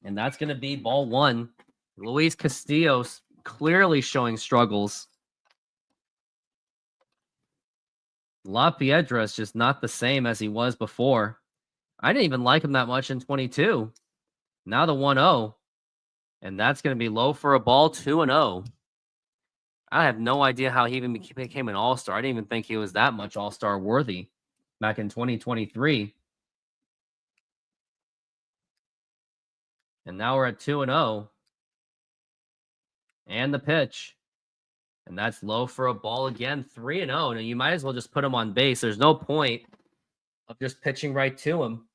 And that's going to be ball 1. Luis Castillo's clearly showing struggles. La Piedra is just not the same as he was before. I didn't even like him that much in 22. Now the 1-0. And that's going to be low for a ball, 2-0. I have no idea how he even became an all-star. I didn't even think he was that much all-star worthy back in 2023. And now we're at 2-0. And the pitch. And that's low for a ball again, 3-0. Now you might as well just put him on base. There's no point of just pitching right to him.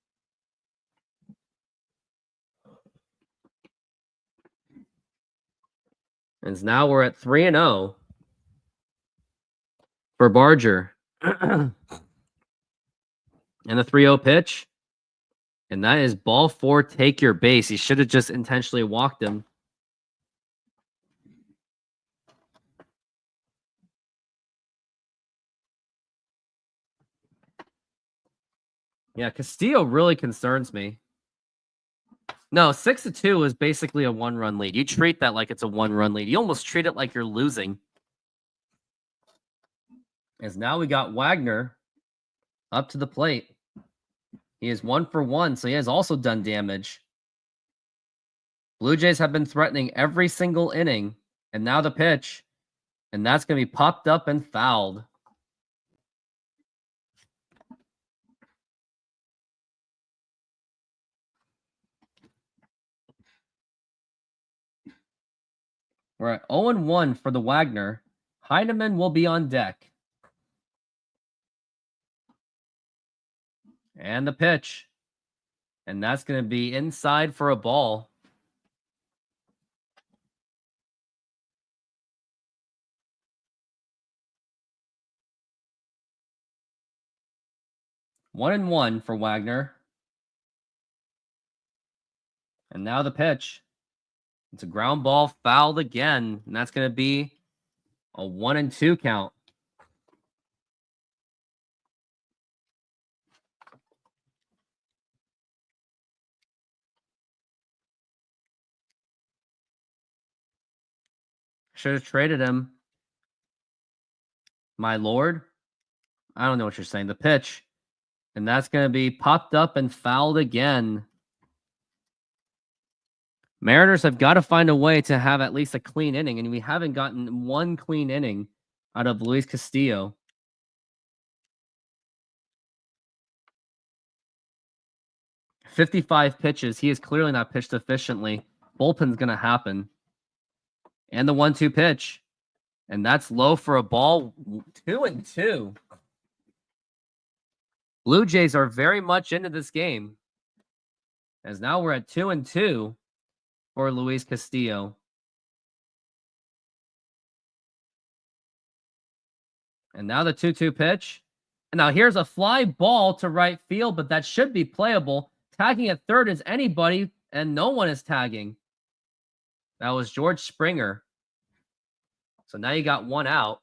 And now we're at 3-0 for Barger. And the 3-0 pitch. And that is ball 4, take your base. He should have just intentionally walked him. Yeah, Castillo really concerns me. No, 6-2 is basically a 1-run lead. You treat that like it's a 1-run lead. You almost treat it like you're losing. As now we got Wagner up to the plate. He is 1 for 1, so he has also done damage. Blue Jays have been threatening every single inning. And now the pitch. And that's going to be popped up and fouled. We're at 0-1 for the Wagner. Heineman will be on deck. And the pitch. And that's going to be inside for a ball. One and one for Wagner. And now the pitch. It's a ground ball fouled again. And that's going to be a 1-2 count. Should have traded him. My lord. I don't know what you're saying. The pitch. And that's going to be popped up and fouled again. Mariners have got to find a way to have at least a clean inning, and we haven't gotten one clean inning out of Luis Castillo. "55 pitches. He is clearly not pitched efficiently. Bullpen's going to happen. And the 1-2 pitch. And that's low for a ball. 2-2. Blue Jays are very much into this game. As now we're at 2-2 for Luis Castillo. And now the 2-2 pitch. And now here's a fly ball to right field, but that should be playable. Tagging at third is anybody, and no one is tagging. That was George Springer. So now you got one out.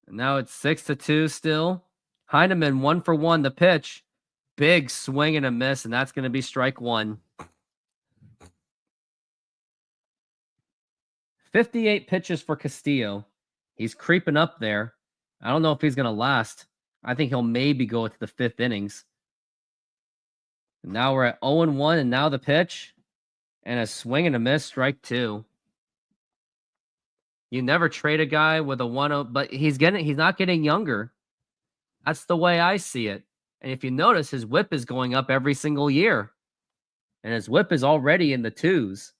And now it's 6-2 still. Heineman 1 for 1. The pitch. Big swing and a miss, and that's going to be strike one. 58 pitches for Castillo. He's creeping up there. I don't know if he's going to last. I think he'll maybe go into the 5th innings. And now we're at 0-1, and now the pitch. And a swing and a miss, strike two. You never trade a guy with a 1-0, but he's not getting younger. That's the way I see it. And if you notice, his whip is going up every single year. And his whip is already in the 2s.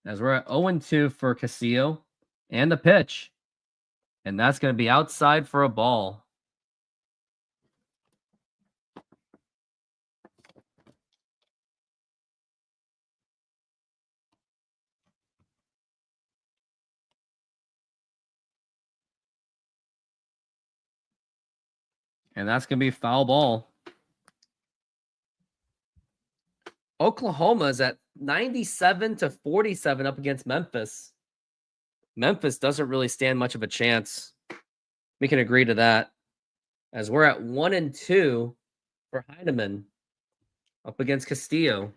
As we're at 0-2 for Castillo. And the pitch. And that's going to be outside for a ball. And that's going to be foul ball. Oklahoma is at 97-47 up against Memphis. Memphis doesn't really stand much of a chance. We can agree to that. As we're at 1-2 for Heineman up against Castillo.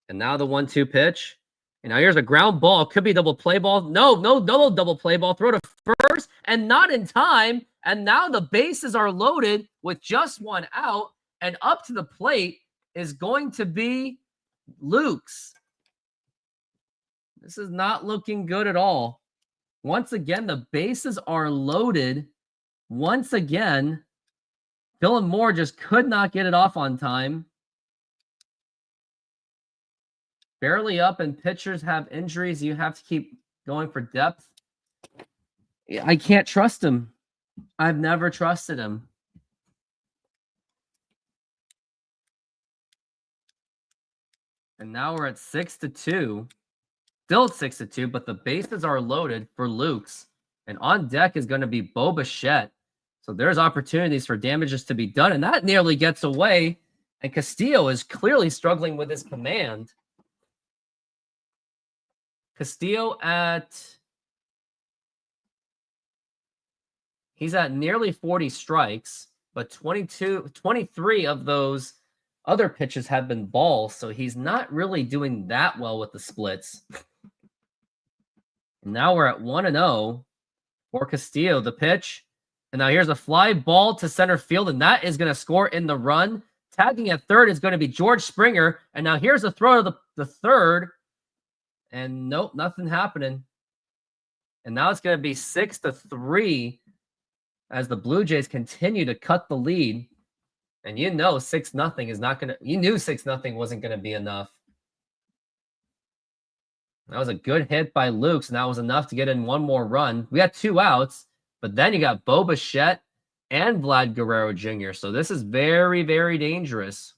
And now the 1-2 pitch. And now here's a ground ball. Could be double play ball. No double play ball. Throw to first and not in time. And now the bases are loaded with just one out. And up to the plate is going to be Luke's. This is not looking good at all. Once again, the bases are loaded. Once again, Dylan Moore just could not get it off on time. Barely up, and pitchers have injuries. You have to keep going for depth. I can't trust him. I've never trusted him. And now we're at 6-2. Still at 6-2, but the bases are loaded for Luke's. And on deck is going to be Bo Bichette. So there's opportunities for damages to be done. And that nearly gets away. And Castillo is clearly struggling with his command. Castillo he's at nearly 40 strikes, but 23 of those other pitches have been balls, so he's not really doing that well with the splits. Now we're at 1-0 for Castillo. The pitch, and now here's a fly ball to center field, and that is going to score in the run. Tagging at third is going to be George Springer, and now here's a throw to the third, and nope, nothing happening. And now it's going to be 6-3 as the Blue Jays continue to cut the lead. And you know 6-0 is not going to, you knew 6-0 wasn't going to be enough. That was a good hit by Lukes, and that was enough to get in one more run. We got 2 outs, but then you got Bo Bichette and Vlad Guerrero Jr. So this is very, very dangerous.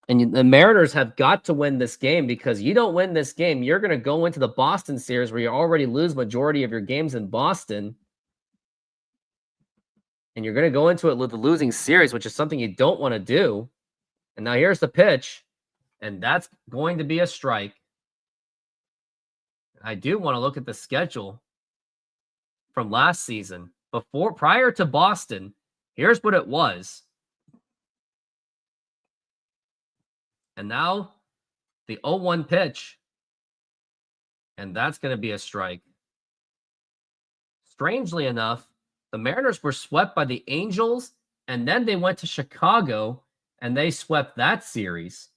And the Mariners have got to win this game, because you don't win this game, you're going to go into the Boston series where you already lose majority of your games in Boston. And you're going to go into it with a losing series, which is something you don't want to do. And now here's the pitch. And that's going to be a strike. I do want to look at the schedule from last season. Prior to Boston, here's what it was. And now the 0-1 pitch. And that's going to be a strike. Strangely enough, the Mariners were swept by the Angels, and then they went to Chicago, and they swept that series.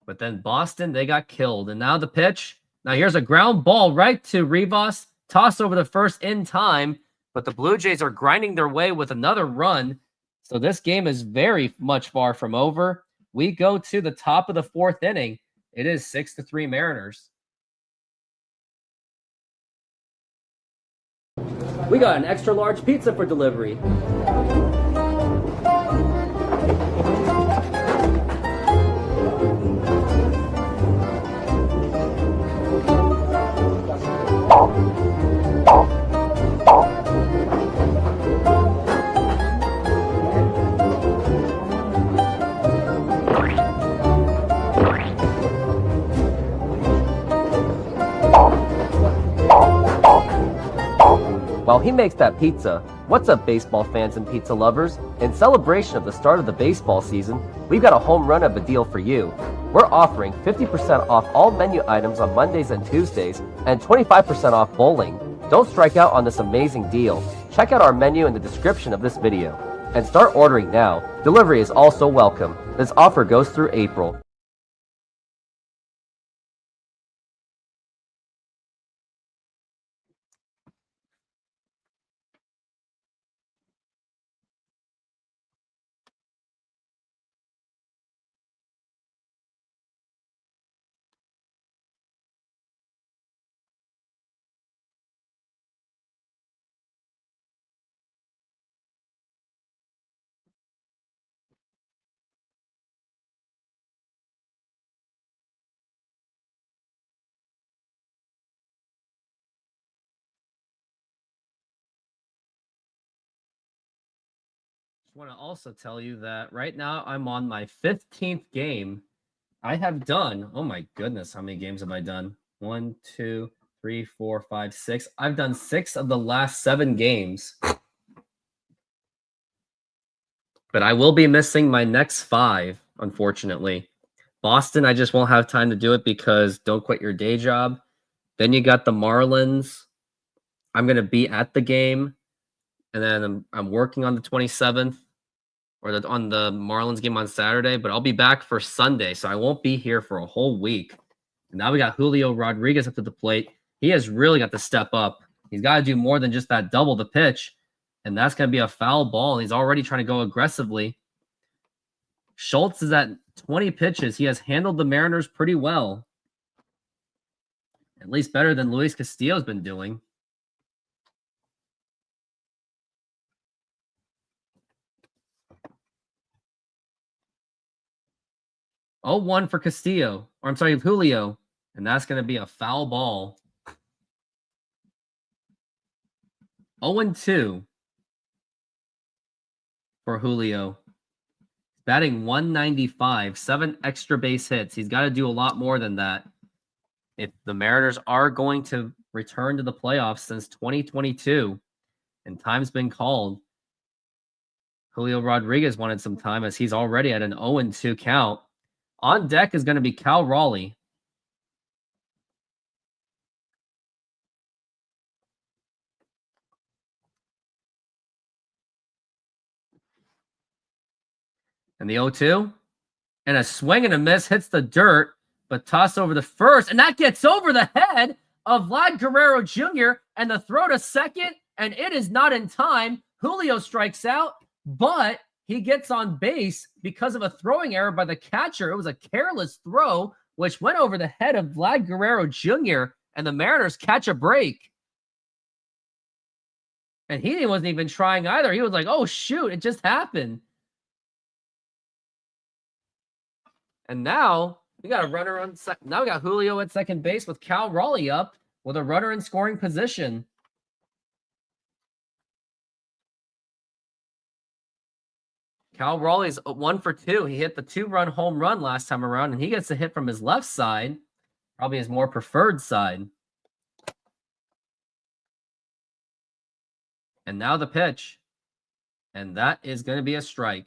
But then Boston, they got killed. And now the pitch. Now here's a ground ball right to Rivas. Toss over the first in time. But the Blue Jays are grinding their way with another run. So this game is very much far from over. We go to the top of the 4th inning. It is 6-3 Mariners. We got an extra large pizza for delivery. While he makes that pizza, what's up, baseball fans and pizza lovers? In celebration of the start of the baseball season, we've got a home run of a deal for you. We're offering 50% off all menu items on Mondays and Tuesdays, and 25% off bowling. Don't strike out on this amazing deal. Check out our menu in the description of this video. And start ordering now. Delivery is also welcome. This offer goes through April. I want to also tell you that right now I'm on my 15th game. I have done, oh my goodness, how many games have I done? 1, 2, 3, 4, 5, 6. I've done 6 of the last 7 games. But I will be missing my next 5, unfortunately. Boston, I just won't have time to do it because don't quit your day job. Then you got the Marlins. I'm going to be at the game. And then I'm working on the 27th, or on the Marlins game on Saturday, but I'll be back for Sunday, so I won't be here for a whole week. And now we got Julio Rodriguez up to the plate. He has really got to step up. He's got to do more than just that double the pitch, and that's going to be a foul ball. He's already trying to go aggressively. Schultz is at 20 pitches. He has handled the Mariners pretty well, at least better than Luis Castillo's been doing. 0-1 for Castillo, or I'm sorry, Julio, and that's going to be a foul ball. 0-2 for Julio. Batting 195, 7 extra base hits. He's got to do a lot more than that if the Mariners are going to return to the playoffs since 2022. And time's been called. Julio Rodriguez wanted some time as he's already at an 0-2 count. On deck is going to be Cal Raleigh. And the 0-2. And a swing and a miss hits the dirt, but toss over the first. And that gets over the head of Vlad Guerrero Jr. And the throw to second. And it is not in time. Julio strikes out, but he gets on base because of a throwing error by the catcher. It was a careless throw, which went over the head of Vlad Guerrero Jr. And the Mariners catch a break. And he wasn't even trying either. He was like, oh, shoot, it just happened. And now we got a runner on second. Now we got Julio at second base with Cal Raleigh up with a runner in scoring position. Cal Raleigh's 1 for 2. He hit the 2-run home run last time around, and he gets a hit from his left side, probably his more preferred side. And now the pitch. And that is going to be a strike.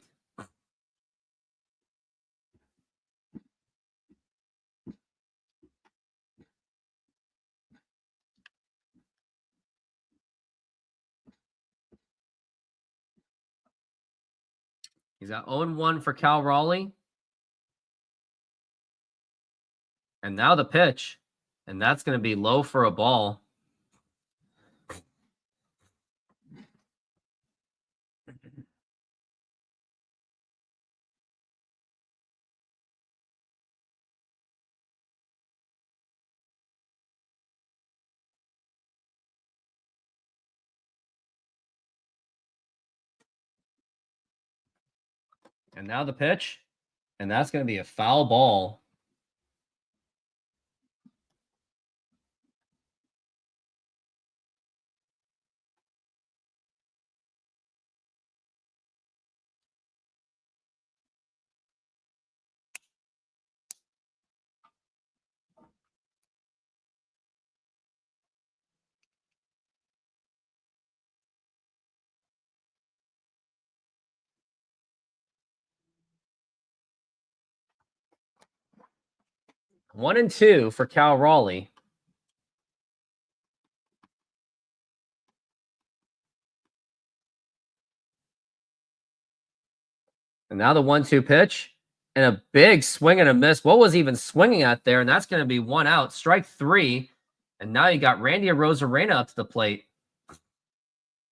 He's got 0-1 for Cal Raleigh. And now the pitch. And that's going to be low for a ball. And now the pitch. And that's going to be a foul ball. One and two for Cal Raleigh. And now the 1-2 pitch. And a big swing and a miss. What was he even swinging at there? And that's going to be 1 out. Strike 3. And now you got Randy Arozarena up to the plate.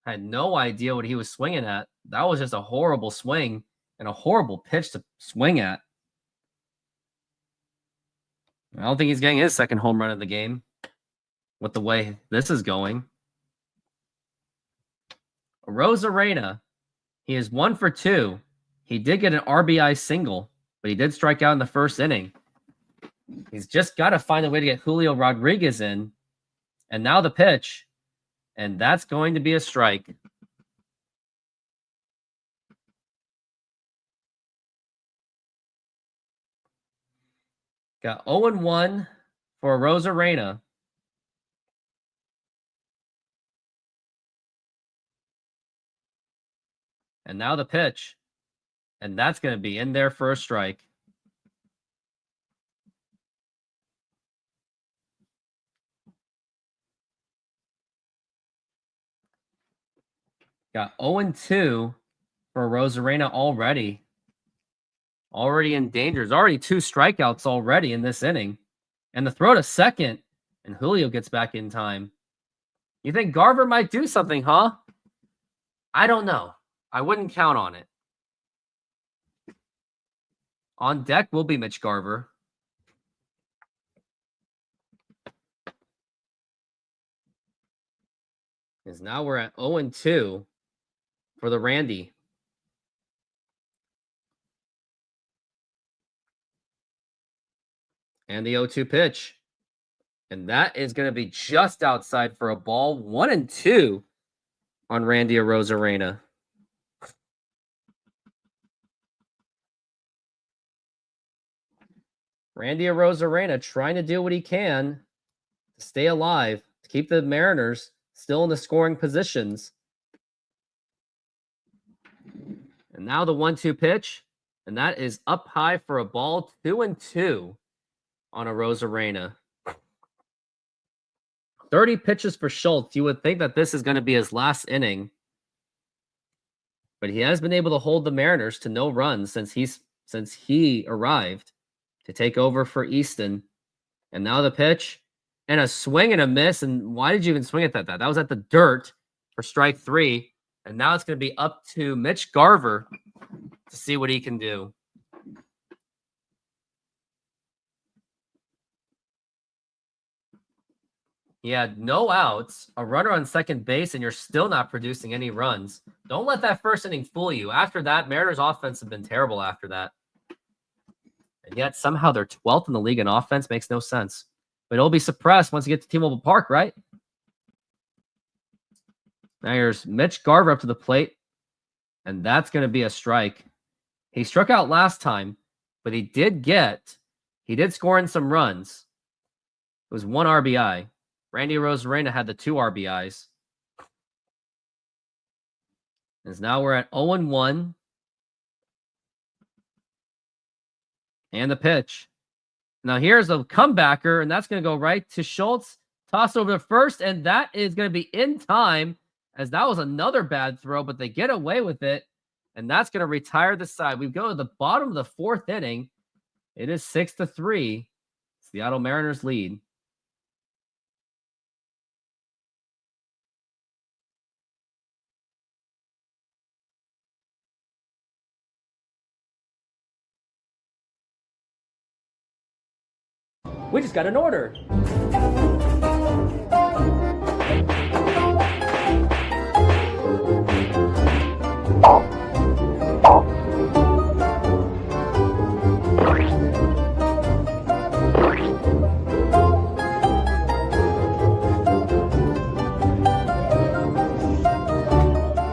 I had no idea what he was swinging at. That was just a horrible swing and a horrible pitch to swing at. I don't think he's getting his second home run of the game with the way this is going. Arozarena, he is 1 for 2. He did get an RBI single, but he did strike out in the first inning. He's just got to find a way to get Julio Rodriguez in. And now the pitch. And that's going to be a strike. Got 0-1 for Arozarena. And now the pitch. And that's going to be in there for a strike. Got 0-2 for Arozarena already. Already in danger. There's already 2 strikeouts already in this inning. And the throw to second. And Julio gets back in time. You think Garver might do something, huh? I don't know. I wouldn't count on it. On deck will be Mitch Garver. Because now we're at 0-2 for the Randy. And the 0-2 pitch. And that is going to be just outside for a ball. 1-2. on Randy Arozarena. Randy Arozarena trying to do what he can to stay alive, to keep the Mariners still in the scoring positions. And now the 1-2 pitch, and that is up high for a ball, 2-2 on Arozarena. 30 pitches for Schultz. You would think that this is going to be his last inning, but he has been able to hold the Mariners to no runs since he arrived to take over for Easton. And now the pitch, and a swing and a miss. And why did you even swing at that? That was at the dirt for strike 3. And now it's going to be up to Mitch Garver to see what he can do. He had no outs, a runner on second base, and you're still not producing any runs. Don't let that first inning fool you. After that, Mariners offense have been terrible after that. And yet somehow they're 12th in the league in offense. Makes no sense. But it'll be suppressed once you get to T-Mobile Park, right? Now here's Mitch Garver up to the plate, and that's going to be a strike. He struck out last time, but he did score in some runs. It was 1 RBI. Randy Arozarena had the 2 RBIs. As now we're at 0-1. And the pitch. Now here's a comebacker, and that's going to go right to Schultz. Toss over to first, and that is going to be in time, as that was another bad throw, but they get away with it, and that's going to retire the side. We go to the bottom of the 4th inning. It is 6-3. Seattle Mariners lead. We just got an order.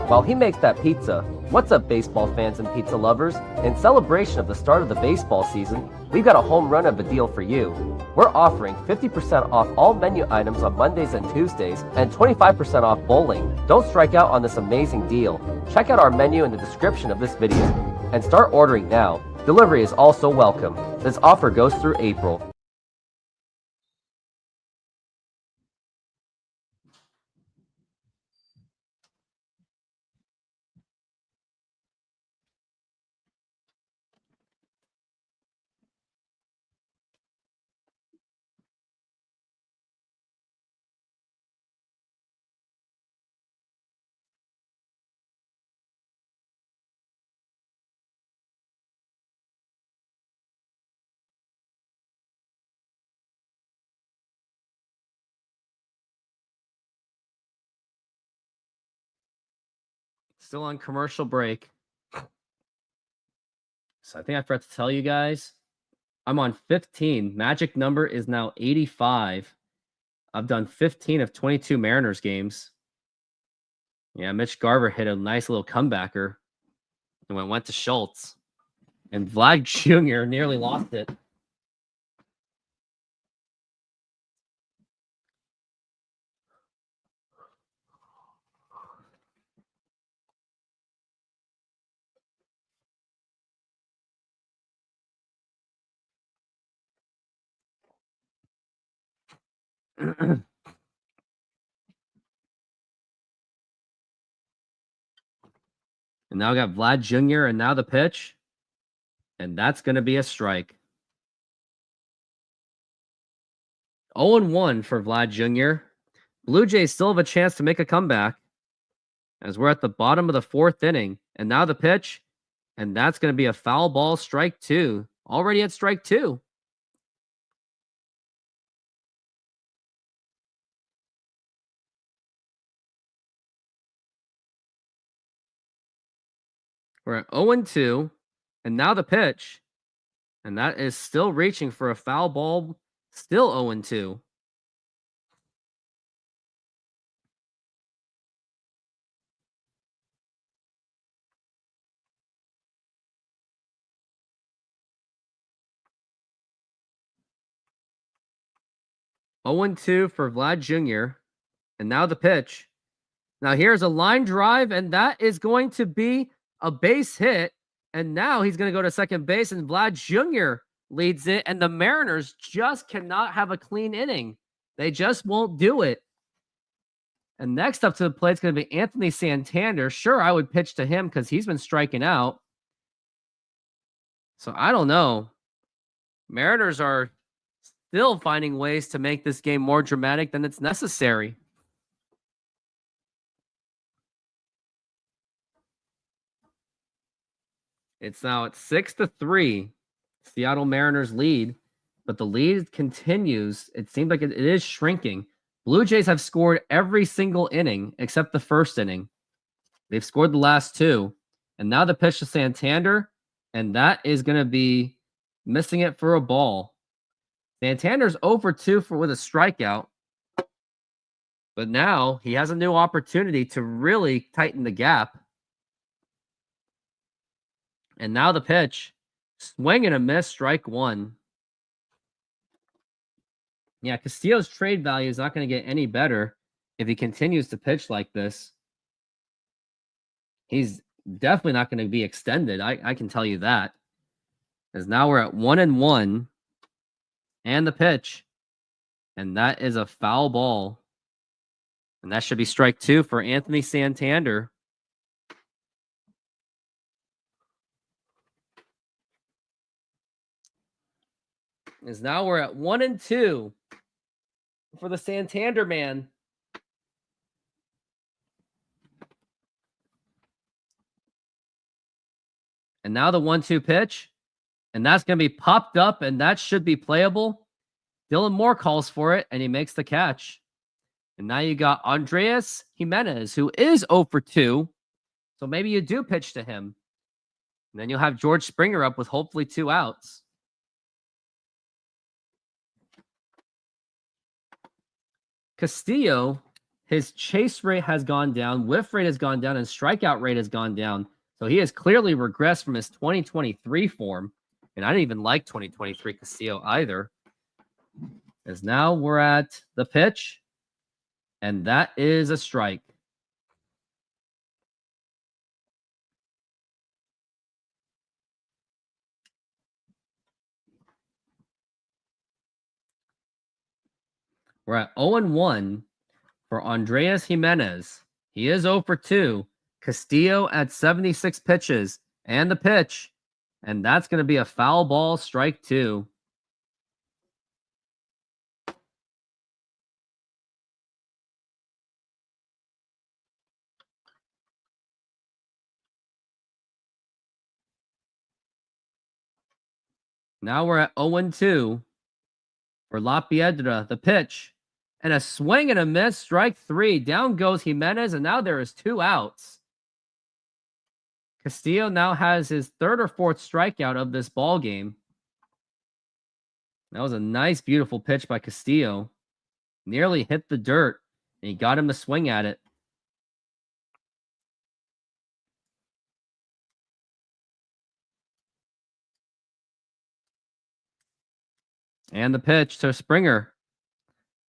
While he makes that pizza, what's up, baseball fans and pizza lovers? In celebration of the start of the baseball season, we've got a home run of a deal for you. We're offering 50% off all menu items on Mondays and Tuesdays and 25% off bowling. Don't strike out on this amazing deal. Check out our menu in the description of this video and start ordering now. Delivery is also welcome. This offer goes through April. Still on commercial break. So I think I forgot to tell you guys, I'm on 15. Magic number is now 85. I've done 15 of 22 Mariners games. Yeah, Mitch Garver hit a nice little comebacker and went to Schultz. And Vlad Jr. nearly lost it. And now we got Vlad Jr. and now the pitch. And that's going to be a strike. 0-1 for Vlad Jr. Blue Jays still have a chance to make a comeback as we're at the bottom of the 4th inning. And now the pitch. And that's going to be a foul ball, strike 2. Already at strike 2. We're at 0-2, and now the pitch, and that is still reaching for a foul ball, still 0-2. 0-2 for Vlad Jr. And now the pitch. Now here's a line drive, and that is going to be a base hit. And now he's going to go to second base, and Vlad Jr. leads it. And the Mariners just cannot have a clean inning. They just won't do it. And next up to the plate is going to be Anthony Santander. Sure, I would pitch to him because he's been striking out. So I don't know. Mariners are still finding ways to make this game more dramatic than it's necessary. It's now at 6-3. Seattle Mariners lead, but the lead continues. It seems like it is shrinking. Blue Jays have scored every single inning except the first inning. They've scored the last two. And now the pitch to Santander, and that is going to be missing it for a ball. Santander's 0-2 with a strikeout. But now he has a new opportunity to really tighten the gap. And now the pitch. Swing and a miss, strike one. Yeah, Castillo's trade value is not going to get any better if he continues to pitch like this. He's definitely not going to be extended. I can tell you that. As now we're at 1-1. And the pitch. And that is a foul ball. And that should be strike two for Anthony Santander. As now we're at 1-2 for the Santander man. And now the 1-2 pitch. And that's going to be popped up, and that should be playable. Dylan Moore calls for it, and he makes the catch. And now you got Andreas Jimenez, who is 0-2. So maybe you do pitch to him. And then you'll have George Springer up with hopefully 2 outs. Castillo, his chase rate has gone down, whiff rate has gone down, and strikeout rate has gone down. So he has clearly regressed from his 2023 form. And I didn't even like 2023 Castillo either. As now we're at the pitch. And that is a strike. We're at 0-1 for Andreas Jimenez. He is 0-2. Castillo at 76 pitches. And the pitch. And that's going to be a foul ball, strike two. Now we're at 0-2 for La Piedra. The pitch. And a swing and a miss, strike three. Down goes Jimenez, and now there is 2 outs. Castillo now has his 3rd or 4th strikeout of this ball game. That was a nice, beautiful pitch by Castillo. Nearly hit the dirt, and he got him to swing at it. And the pitch to Springer.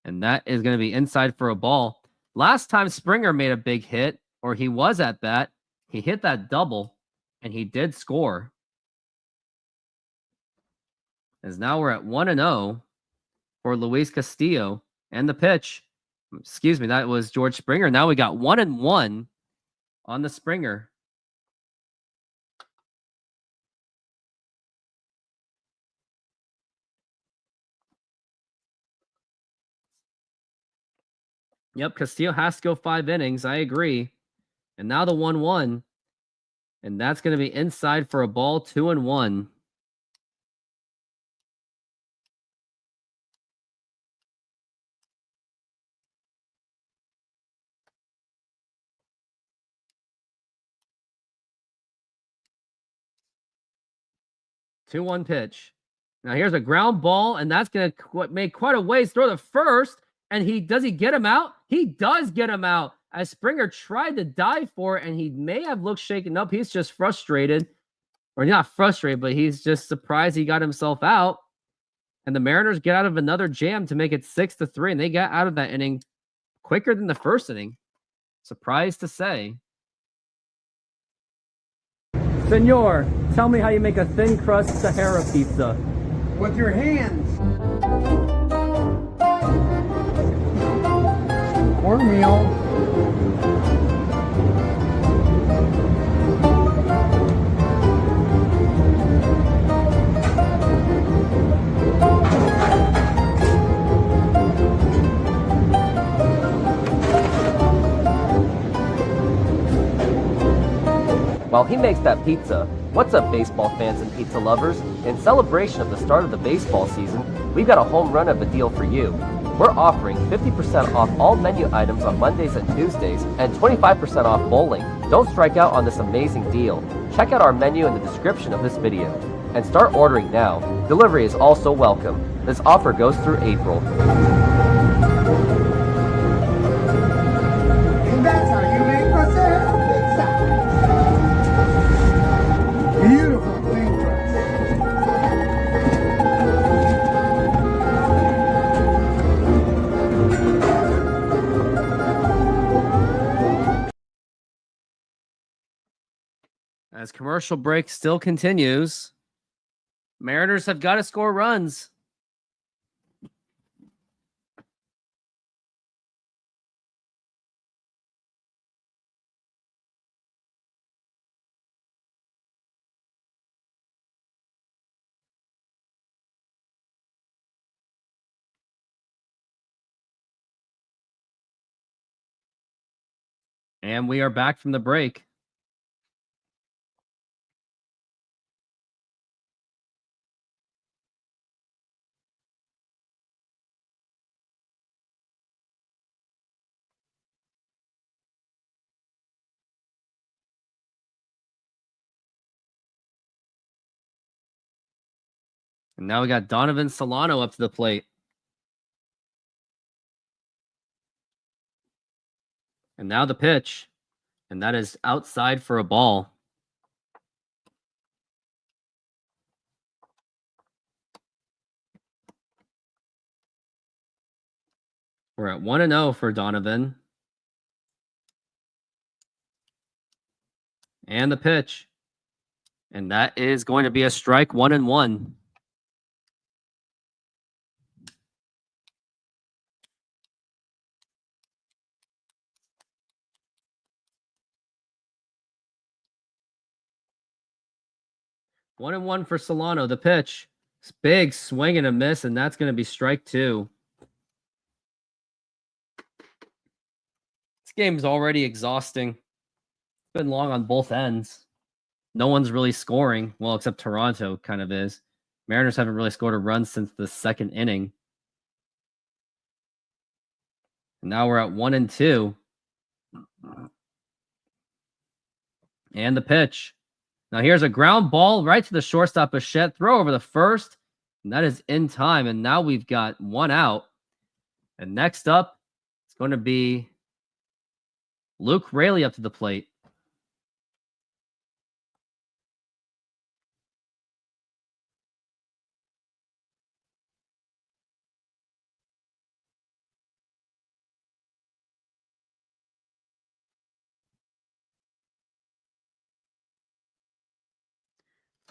And that is going to be inside for a ball. Last time Springer made a big hit, or he was at bat, he hit that double, and he did score. As now we're at 1-0 for Luis Castillo. And the pitch. Excuse me, that was George Springer. Now we got 1-1 on the Springer. Yep, Castillo has to go 5 innings. I agree. And now the 1-1. And that's going to be inside for a ball, 2-1. Two-one pitch. Now here's a ground ball, and that's going to make quite a ways. Throw the first, and does he get him out? He does get him out. As Springer tried to dive for it, and he may have looked shaken up. He's just frustrated. Or not frustrated, but he's just surprised he got himself out. And the Mariners get out of another jam to make it 6-3, and they got out of that inning quicker than the first inning. Surprised to say. Senor, tell me how you make a thin crust Sahara pizza. With your hands. Cornmeal. While he makes that pizza, what's up, baseball fans and pizza lovers? In celebration of the start of the baseball season, we've got a home run of a deal for you. We're offering 50% off all menu items on Mondays and Tuesdays and 25% off bowling. Don't strike out on this amazing deal. Check out our menu in the description of this video and start ordering now. Delivery is also welcome. This offer goes through April. And that's how you make Sahara pizza. Beautiful thin crust. As commercial break still continues, Mariners have got to score runs. And we are back from the break. And now we got Donovan Solano up to the plate. And now the pitch. And that is outside for a ball. We're at 1-0 for Donovan. And the pitch. And that is going to be a strike, 1-1. One and one for Solano. The pitch. It's big swing and a miss, and that's going to be strike 2. This game's already exhausting. It's been long on both ends. No one's really scoring. Well, except Toronto kind of is. Mariners haven't really scored a run since the second inning. And now we're at 1-2. And the pitch. Now here's a ground ball right to the shortstop, Bichette. Throw over the first. And that is in time. And now we've got 1 out. And next up, it's going to be Luke Raley up to the plate.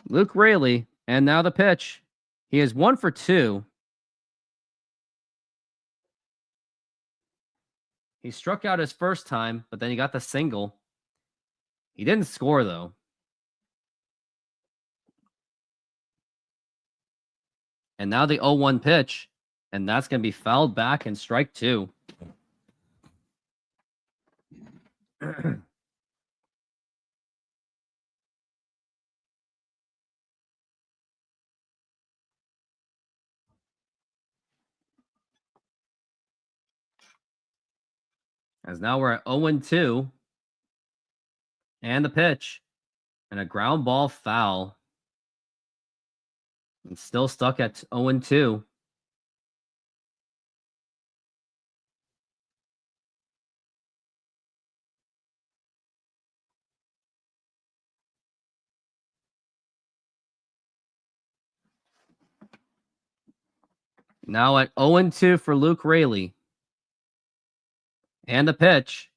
Luke Raley, and now the pitch. He is 1 for 2. He struck out his first time, but then he got the single. He didn't score, though. And now the 0-1 pitch, and that's going to be fouled back and strike 2. As now we're at 0-2. And the pitch. And a ground ball foul. And still stuck at 0-2. Now at 0-2 for Luke Raley. And the pitch.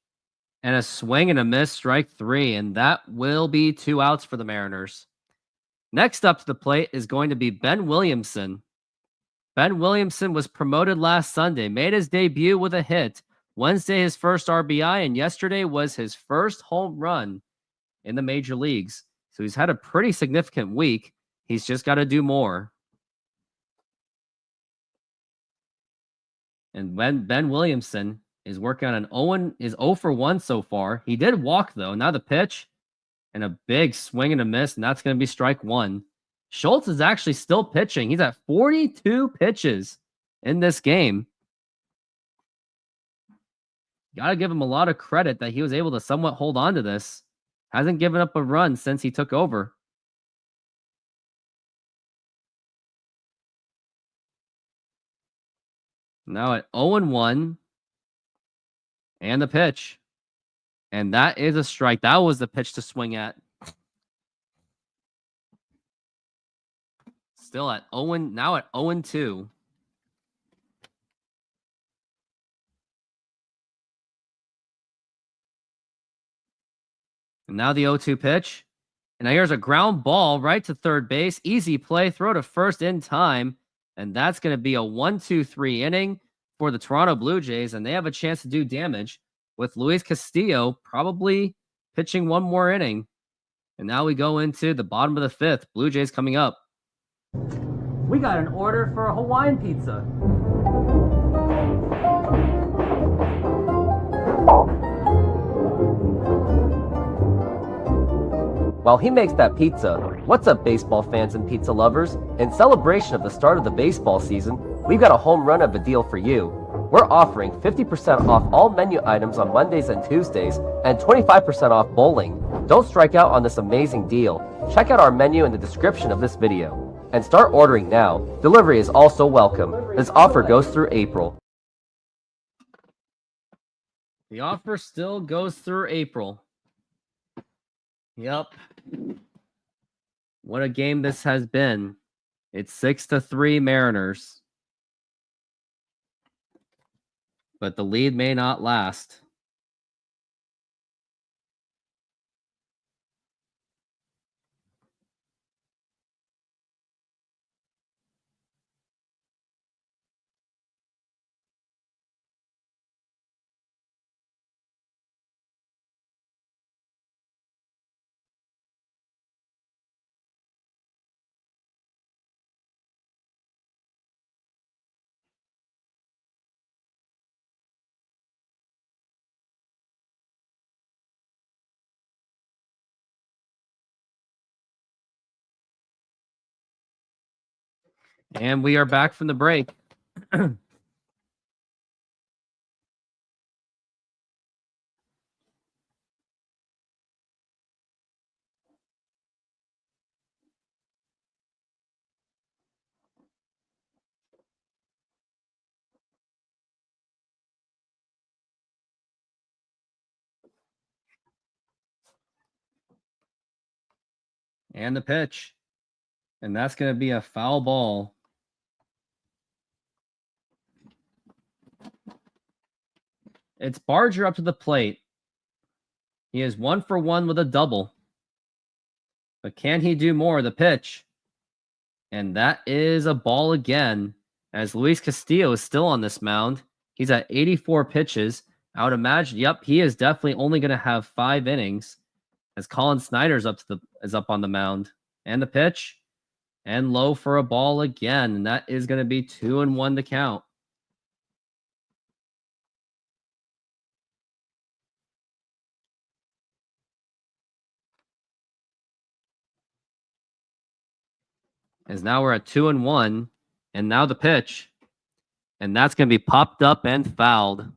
And a swing and a miss, strike 3. And that will be 2 outs for the Mariners. Next up to the plate is going to be Ben Williamson. Ben Williamson was promoted last Sunday, made his debut with a hit. Wednesday, his first RBI, and yesterday was his first home run in the major leagues. So he's had a pretty significant week. He's just got to do more. And Ben Williamson is working on an 0 for 1 so far. He did walk, though. Now the pitch and a big swing and a miss, and that's going to be strike 1. Schultz is actually still pitching. He's at 42 pitches in this game. Got to give him a lot of credit that he was able to somewhat hold on to this. Hasn't given up a run since he took over. Now at 0-1. And the pitch. And that is a strike. That was the pitch to swing at. Still at 0, now at 0-2. And now the 0-2 pitch. And now here's a ground ball right to third base. Easy play. Throw to first in time. And that's going to be a 1-2-3 inning for the Toronto Blue Jays. And they have a chance to do damage with Luis Castillo probably pitching one more inning. And now we go into the bottom of the 5th. Blue Jays coming up. We got an order for a Hawaiian pizza. While he makes that pizza, what's up, baseball fans and pizza lovers? In celebration of the start of the baseball season, we've got a home run of a deal for you. We're offering 50% off all menu items on Mondays and Tuesdays and 25% off bowling. Don't strike out on this amazing deal. Check out our menu in the description of this video. And start ordering now. Delivery is also welcome. This offer goes through April. The offer still goes through April. Yep. What a game this has been. It's 6-3 Mariners. But the lead may not last. And we are back from the break. And the pitch. And that's going to be a foul ball. It's Barger up to the plate. He is 1 for 1 with a double. But can he do more? The pitch. And that is a ball again, as Luis Castillo is still on this mound. He's at 84 pitches. I would imagine, yep, he is definitely only going to have 5 innings, as Colin Snyder's is up on the mound. And the pitch. And low for a ball again. And that is going to be 2-1 to count. As now we're at 2-1. And now the pitch. And that's going to be popped up and fouled.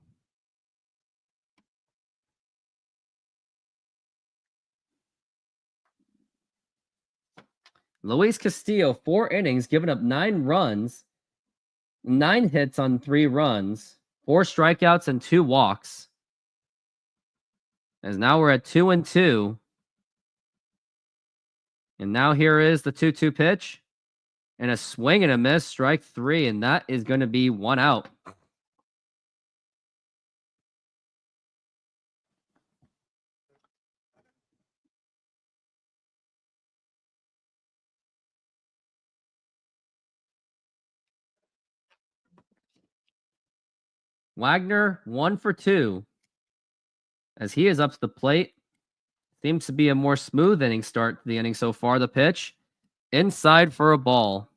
Luis Castillo, 4 innings, giving up 9 runs, 9 hits on 3 runs, 4 strikeouts, and 2 walks. As now we're at 2-2. And now here is the 2-2 pitch. And a swing and a miss, strike 3, and that is going to be 1 out. Wagner 1 for 2 as he is up to the plate. Seems to be a more smooth inning start to the inning so far. The pitch inside for a ball.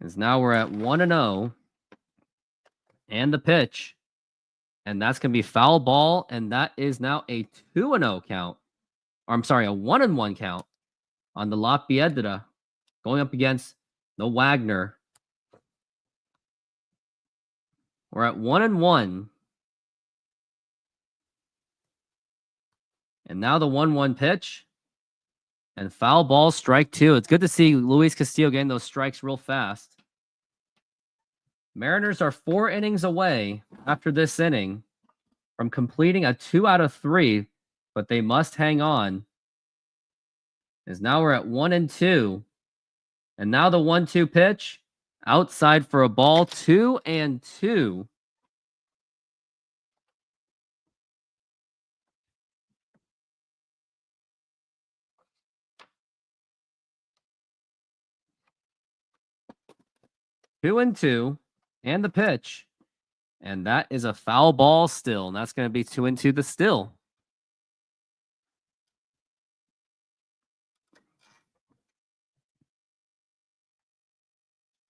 As now we're at 1-0. And the pitch. And that's going to be foul ball. And that is now a 2-0 count. Or I'm sorry, a 1-1 count on the La Piedra going up against the Wagner. We're at 1-1. And now the 1-1 pitch. And foul ball, strike 2. It's good to see Luis Castillo getting those strikes real fast. Mariners are 4 innings away after this inning from completing a 2 out of 3, but they must hang on. As now we're at 1-2. And now the 1-2 pitch. Outside for a ball, 2-2. Two and two, and the pitch. And that is a foul ball still. And that's going to be 2-2 the still.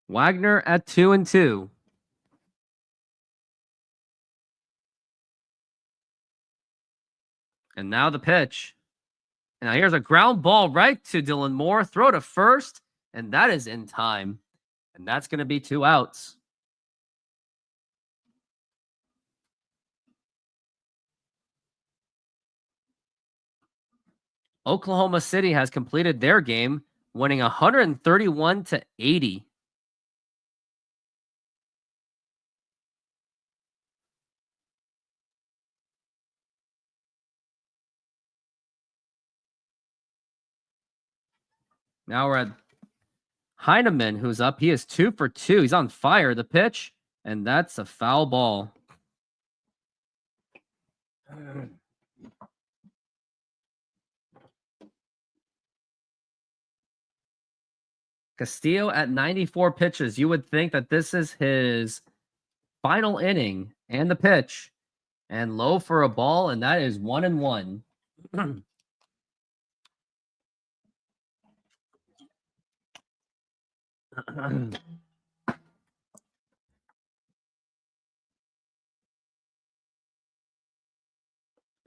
Wagner at 2-2. And now the pitch. And now here's a ground ball right to Dylan Moore. Throw to first. And that is in time. And that's going to be 2 outs. Oklahoma City has completed their game, winning 131-80. Now we're at Heineman, who's up. He is 2 for 2. He's on fire. The pitch, and that's a foul ball. Castillo at 94 pitches. You would think that this is his final inning, and the pitch, and low for a ball, and that is 1-1.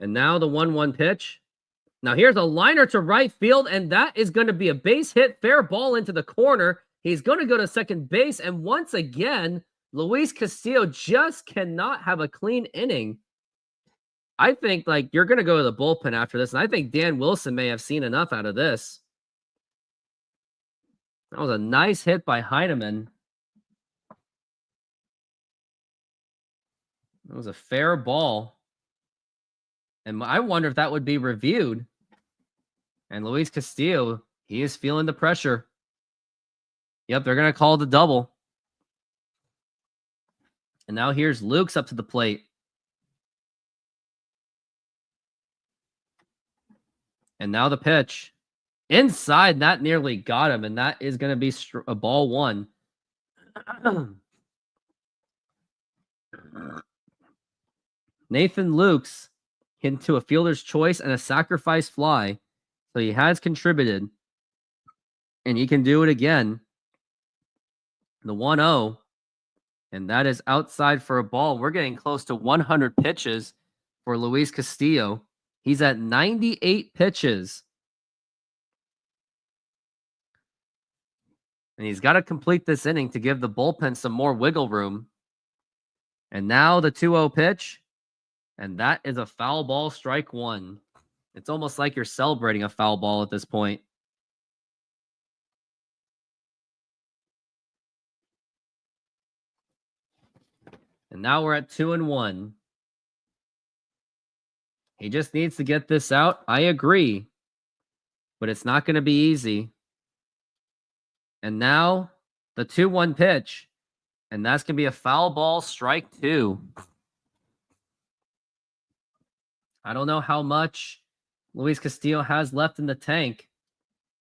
And now the 1-1 pitch. Now here's a liner to right field, and that is going to be a base hit, fair ball into the corner. He's going to go to second base, and once again, Luis Castillo just cannot have a clean inning. I think like you're going to go to the bullpen after this, and I think Dan Wilson may have seen enough out of this. That was a nice hit by Heineman. It was a fair ball. And I wonder if that would be reviewed. And Luis Castillo, he is feeling the pressure. Yep, they're going to call the double. And now here's Luke's up to the plate. And now the pitch. Inside, that nearly got him. And that is going to be a ball 1. Nathan Lukes into a fielder's choice and a sacrifice fly. So he has contributed. And he can do it again. The 1-0. And that is outside for a ball. We're getting close to 100 pitches for Luis Castillo. He's at 98 pitches. And he's got to complete this inning to give the bullpen some more wiggle room. And now the 2-0 pitch. And that is a foul ball, strike 1. It's almost like you're celebrating a foul ball at this point. And now we're at 2-1. He just needs to get this out. I agree. But it's not going to be easy. And now the 2-1 pitch. And that's going to be a foul ball, strike 2. I don't know how much Luis Castillo has left in the tank.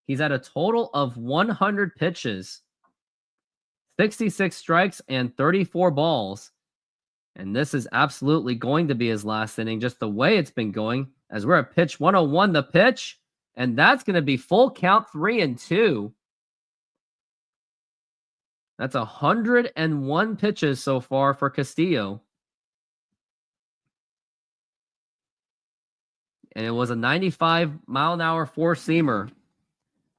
He's at a total of 100 pitches, 66 strikes, and 34 balls. And this is absolutely going to be his last inning, just the way it's been going, as we're at pitch 101, the pitch. And that's going to be full count, 3-2. That's 101 pitches so far for Castillo. And it was a 95-mile-an-hour four-seamer.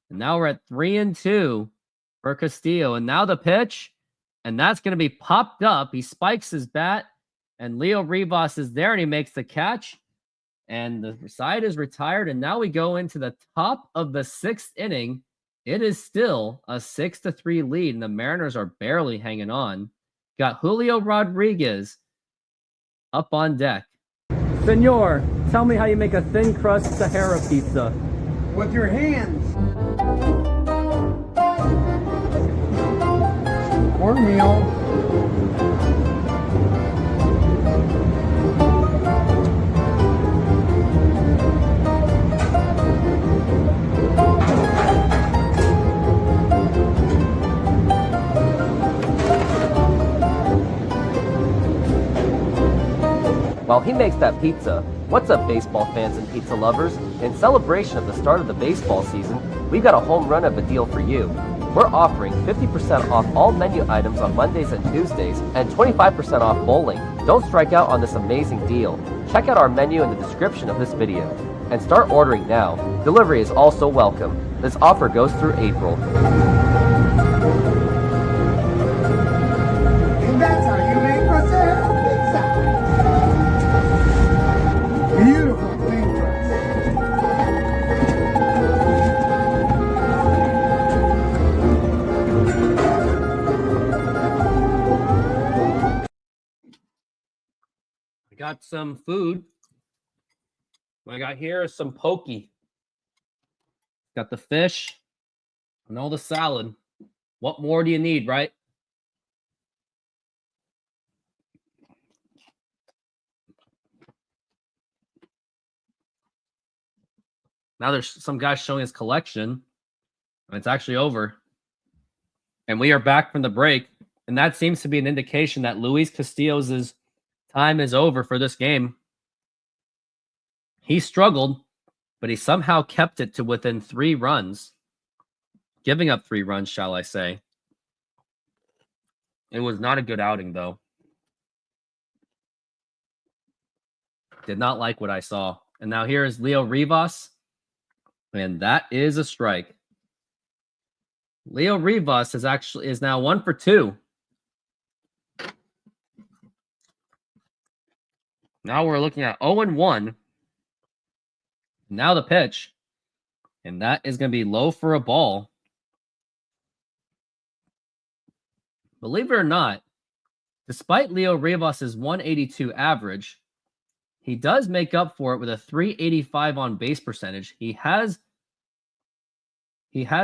And now we're at 3-2 for Castillo. And now the pitch. And that's going to be popped up. He spikes his bat. And Leo Rivas is there, and he makes the catch. And the side is retired. And now we go into the top of the 6th inning. It is still a 6-3 lead. And the Mariners are barely hanging on. Got Julio Rodriguez up on deck. Senor, tell me how you make a thin crust Sahara pizza. With your hands. Cornmeal. While he makes that pizza, what's up, baseball fans and pizza lovers? In celebration of the start of the baseball season, we've got a home run of a deal for you. We're offering 50% off all menu items on Mondays and Tuesdays and 25% off bowling. Don't strike out on this amazing deal. Check out our menu in the description of this video and start ordering now. Delivery is also welcome. This offer goes through April. And that's how you make prosciutto pizza. Beautiful thin crust. I got some food. What I got here is some poke. Got the fish and all the salad. What more do you need, right? Now there's some guy showing his collection. And it's actually over. And we are back from the break. And that seems to be an indication that Luis Castillo's time is over for this game. He struggled, but he somehow kept it to within 3 runs. Giving up 3 runs, shall I say. It was not a good outing, though. Did not like what I saw. And now here is Leo Rivas. And that is a strike. Leo Rivas is now 1 for 2. Now we're looking at 0-1. Now the pitch. And that is going to be low for a ball. Believe it or not, despite Leo Rivas' 182 average, he does make up for it with a 385 on base percentage. He has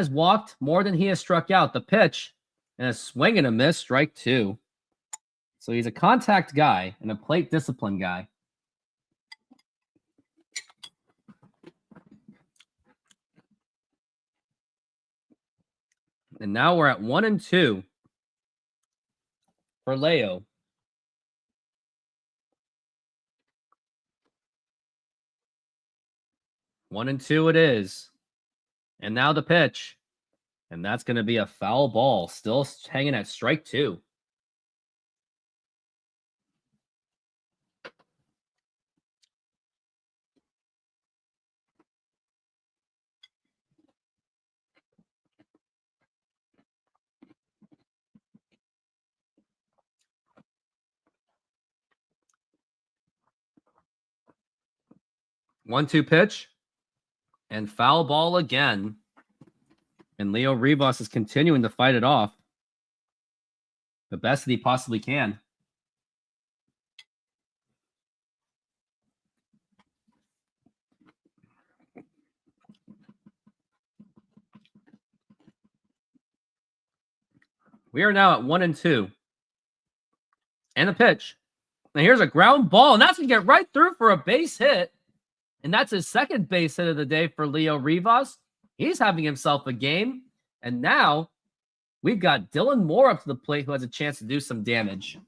walked more than he has struck out. The pitch and a swing and a miss, strike 2. So he's a contact guy and a plate discipline guy. And now we're at 1-2 for Leo. 1-2 it is. And now the pitch. And that's going to be a foul ball. Still hanging at strike 2. One-two pitch. And foul ball again. And Leo Rivas is continuing to fight it off the best that he possibly can. We are now at 1-2. And the pitch. Now here's a ground ball, and that's going to get right through for a base hit. And that's his second base hit of the day for Leo Rivas. He's having himself a game. And now we've got Dylan Moore up to the plate, who has a chance to do some damage.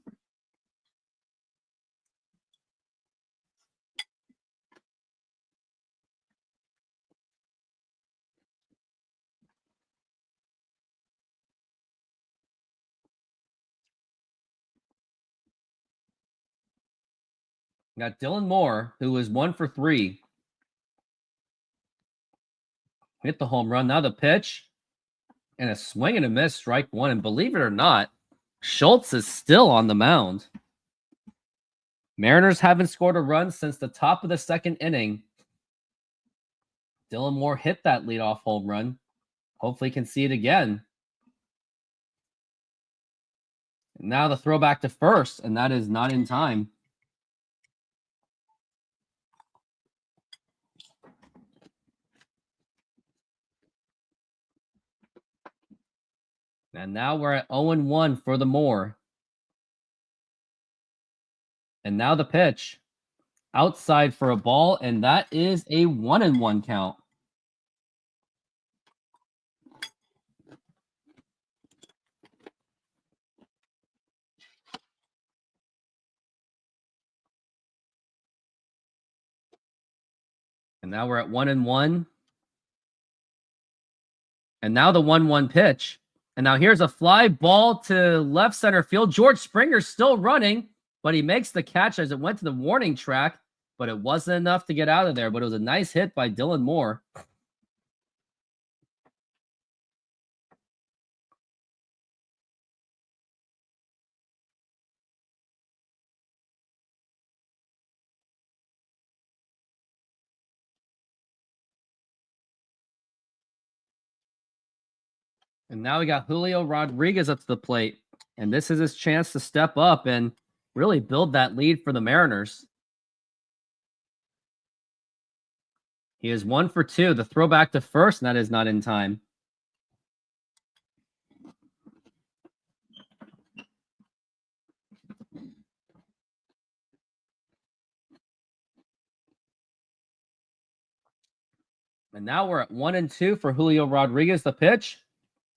Got Dylan Moore, who is 1 for 3. Hit the home run. Now the pitch. And a swing and a miss, strike one. And believe it or not, Schultz is still on the mound. Mariners haven't scored a run since the top of the second inning. Dylan Moore hit that leadoff home run. Hopefully he can see it again. And now the throw back to first, and that is not in time. And now we're at 0-1 for the Moore. And now the pitch. Outside for a ball, and that is a 1-1 count. And now we're at 1-1. And now the 1-1 pitch. And now here's a fly ball to left center field. George Springer's still running, but he makes the catch as it went to the warning track, but it wasn't enough to get out of there. But it was a nice hit by Dylan Moore. And now we got Julio Rodriguez up to the plate. And this is his chance to step up and really build that lead for the Mariners. He is 1 for 2. The throw back to first, and that is not in time. And now we're at 1-2 for Julio Rodriguez. The pitch.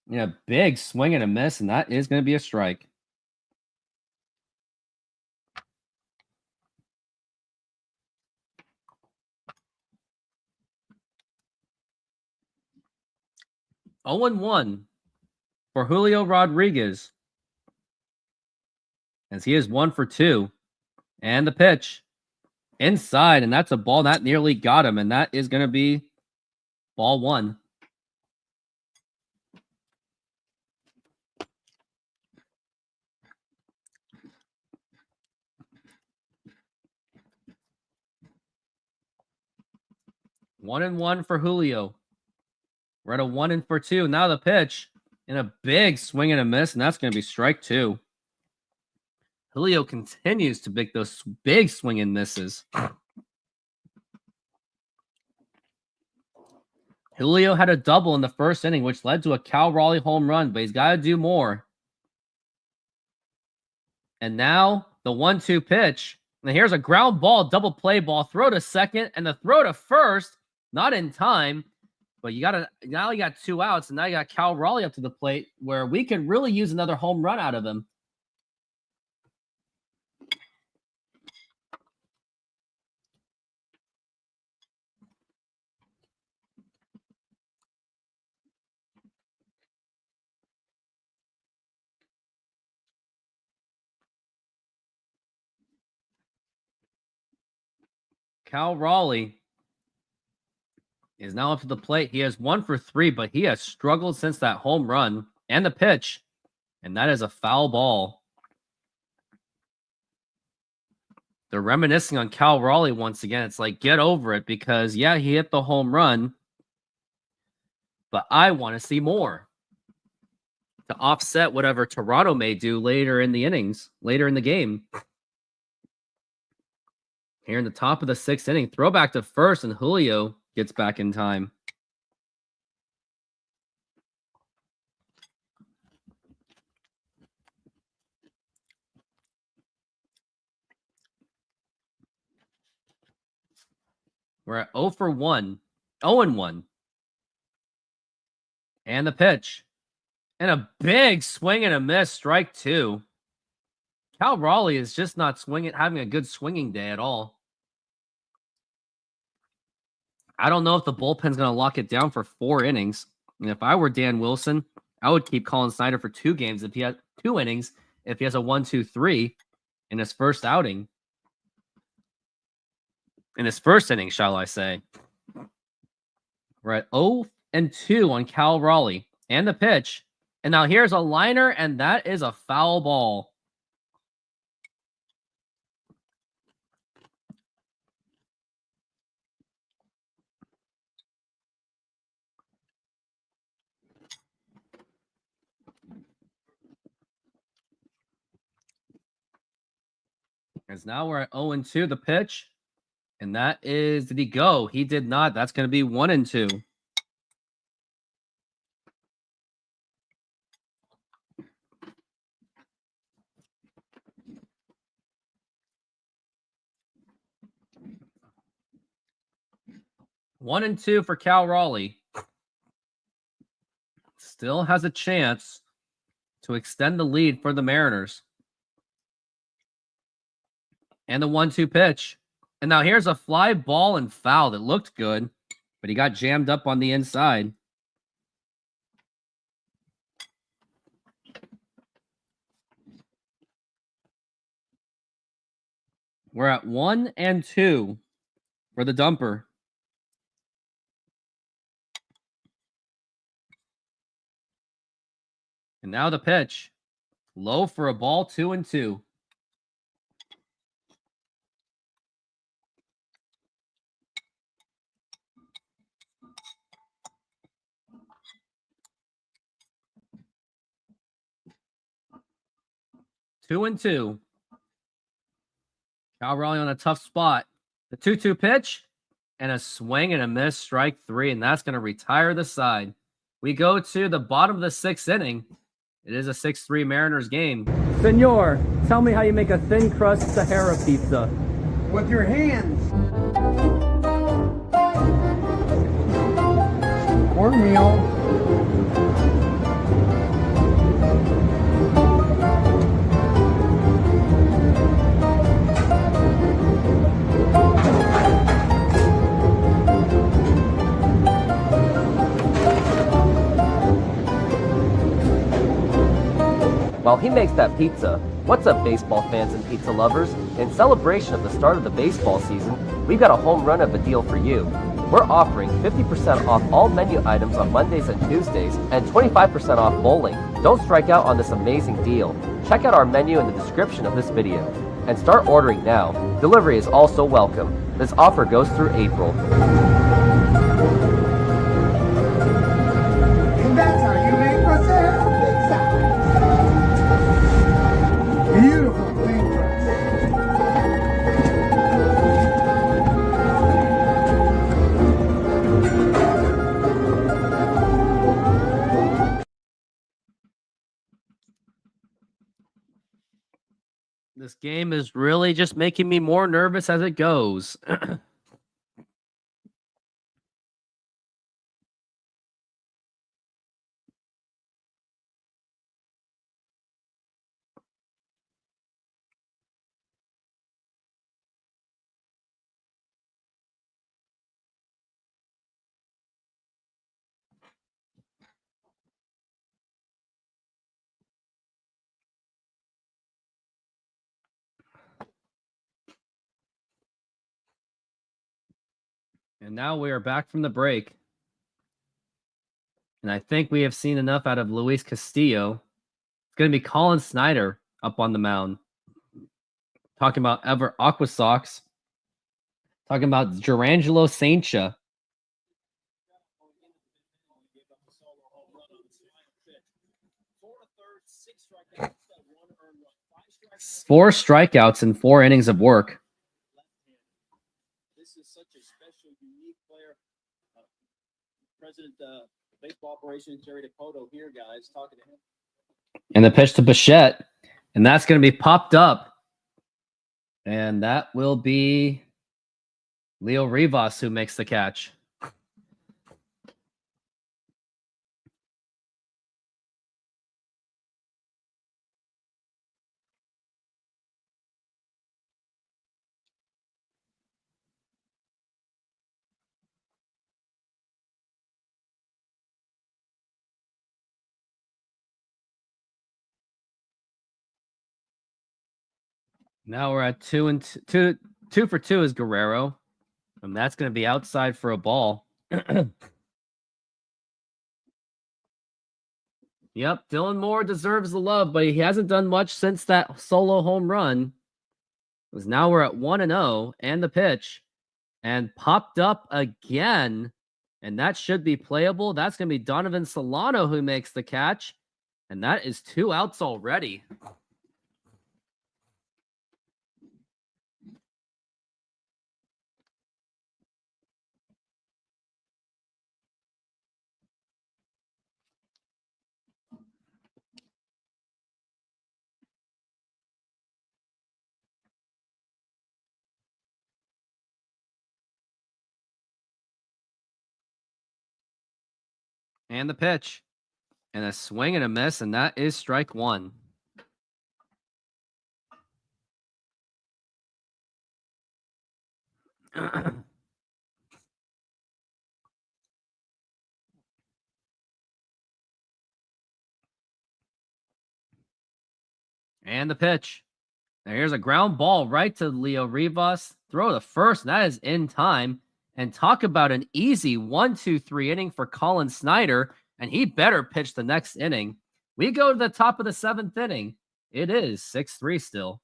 Yeah, big swing and a miss, and that is going to be a strike. Oh, 0-1 for Julio Rodriguez, as he is 1 for 2. And the pitch inside, and that's a ball that nearly got him, and that is going to be ball 1. One and 1 for Julio. We're at a 1 for 2. Now the pitch, and a big swing and a miss, and that's going to be strike 2. Julio continues to make those big swing and misses. Julio had a double in the first inning, which led to a Cal Raleigh home run, but he's got to do more. And now the 1-2 pitch. And here's a ground ball, double play ball, throw to second, and the throw to first, not in time. But now you got 2 outs, and now you got Cal Raleigh up to the plate, where we could really use another home run out of him. Cal Raleigh is now up to the plate. He has 1 for 3, but he has struggled since that home run and the pitch. And that is a foul ball. They're reminiscing on Cal Raleigh once again. It's like, get over it, because, yeah, he hit the home run, but I want to see more to offset whatever Toronto may do later in the innings, later in the game. Here in the top of the 6th inning, throw back to first, and Julio gets back in time. We're at 0 for 1. 0 and 1. And the pitch. And a big swing and a miss. Strike 2. Cal Raleigh is just not having a good swinging day at all. I don't know if the bullpen's going to lock it down for 4 innings. And if I were Dan Wilson, I would keep Colin Snyder for 2 games if he had 2 innings, if he has a 1-2-3 in his first outing. In his first inning, shall I say. We're at 0 and 2 on Cal Raleigh. And the pitch. And now here's a liner, and that is a foul ball. As now we're at 0 and 2, the pitch. And that is, did he go? He did not. That's going to be 1 and 2. One and 2 for Cal Raleigh. Still has a chance to extend the lead for the Mariners. And the 1-2 pitch. And now here's a fly ball and foul that looked good, but he got jammed up on the inside. We're at 1 and 2 for the dumper. And now the pitch. Low for a ball, 2 and 2. Two and 2. Cal Raleigh on a tough spot. The 2-2 pitch and a swing and a miss, strike 3, and that's going to retire the side. We go to the bottom of the 6th inning. It is a 6-3 Mariners game. Senor, tell me how you make a thin crust Sahara pizza. With your hands. Cornmeal. While he makes that pizza, what's up, baseball fans and pizza lovers? In celebration of the start of the baseball season, we've got a home run of a deal for you. We're offering 50% off all menu items on Mondays and Tuesdays and 25% off bowling. Don't strike out on this amazing deal. Check out our menu in the description of this video and start ordering now. Delivery is also welcome. This offer goes through April. And that's how you make Sahara pizza. Beautiful thing. This game is really just making me more nervous as it goes. And now we are back from the break. And I think we have seen enough out of Luis Castillo. It's going to be Colin Snyder up on the mound. Talking about Ever Aqua Sox. Talking about Gerangelo Saincha. Four strikeouts in 4 innings of work. This is such a special, unique player. President Baseball Operations Jerry Dakota here, guys, talking to him. And the pitch to Bichette. And that's going to be popped up. And that will be Leo Rivas who makes the catch. Now we're at 2 for 2 is Guerrero. And that's going to be outside for a ball. Yep, Dylan Moore deserves the love, but he hasn't done much since that solo home run. Because now we're at 1-0 and the pitch. And popped up again. And that should be playable. That's going to be Donovan Solano who makes the catch. And that is 2 outs already. And the pitch. And a swing and a miss, and that is strike 1. And the pitch. Now here's a ground ball right to Leo Rivas. Throw to first, and that is in time. And talk about an easy 1-2-3 inning for Colin Snyder, and he better pitch the next inning. We go to the top of the 7th inning. It is 6-3 still.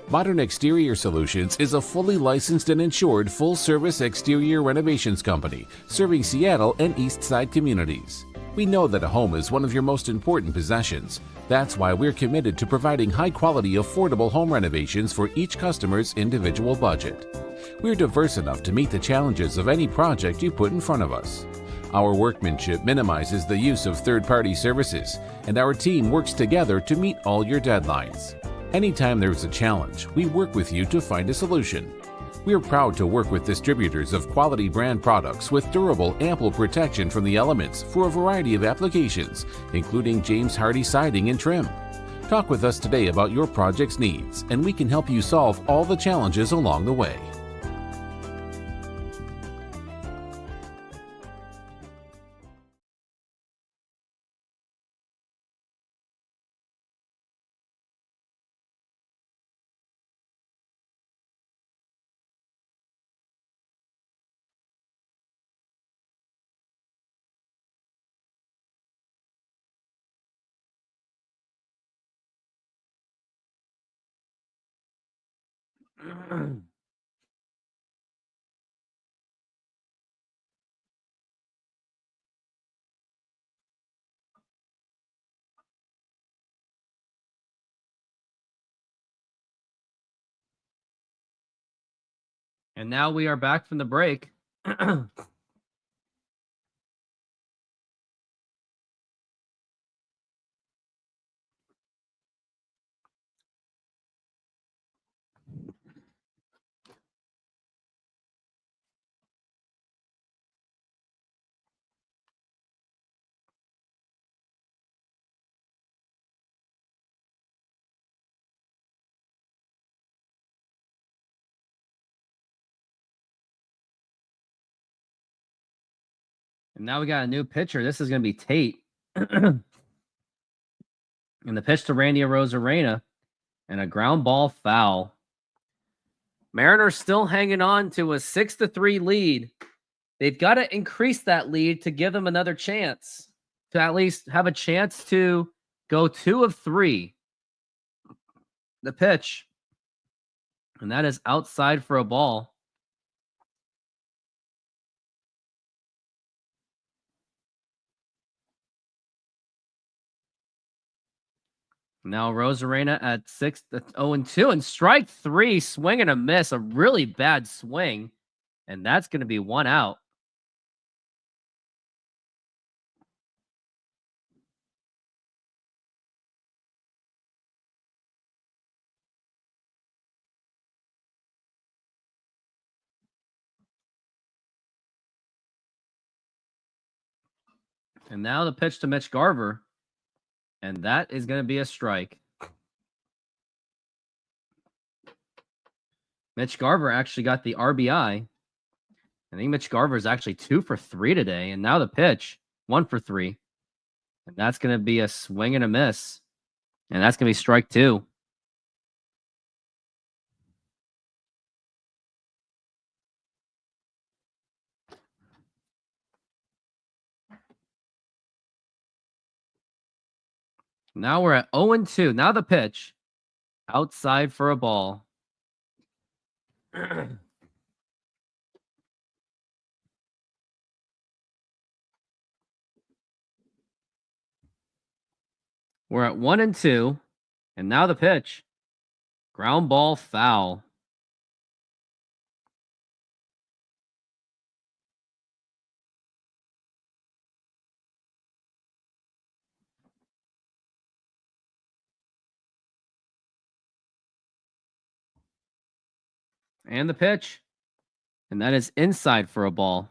Modern Exterior Solutions is a fully licensed and insured full-service exterior renovations company serving Seattle and East Side communities. We know that a home is one of your most important possessions. That's why we're committed to providing high-quality, affordable home renovations for each customer's individual budget. We're diverse enough to meet the challenges of any project you put in front of us. Our workmanship minimizes the use of third-party services, and our team works together to meet all your deadlines. Anytime there's a challenge, we work with you to find a solution. We're proud to work with distributors of quality brand products with durable, ample protection from the elements for a variety of applications, including James Hardie siding and trim. Talk with us today about your project's needs, and we can help you solve all the challenges along the way. And now we are back from the break. And now we got a new pitcher. This is going to be Tate. And the pitch to Randy Arozarena. And a ground ball foul. Mariners still hanging on to a 6-3 lead. They've got to increase that lead to give them another chance. To at least have a chance to go 2 of 3. The pitch. And that is outside for a ball. Now Rosarena at 0-2 and strike 3, swing and a miss, a really bad swing, and that's going to be 1 out. And now the pitch to Mitch Garver. And that is going to be a strike. Mitch Garver actually got the RBI. I think Mitch Garver is actually 2 for 3 today. And now the pitch, 1 for 3. And that's going to be a swing and a miss. And that's going to be strike 2. Now we're at 0-2. Now the pitch. Outside for a ball. We're at 1-2. And now the pitch. Ground ball foul. And the pitch. And that is inside for a ball.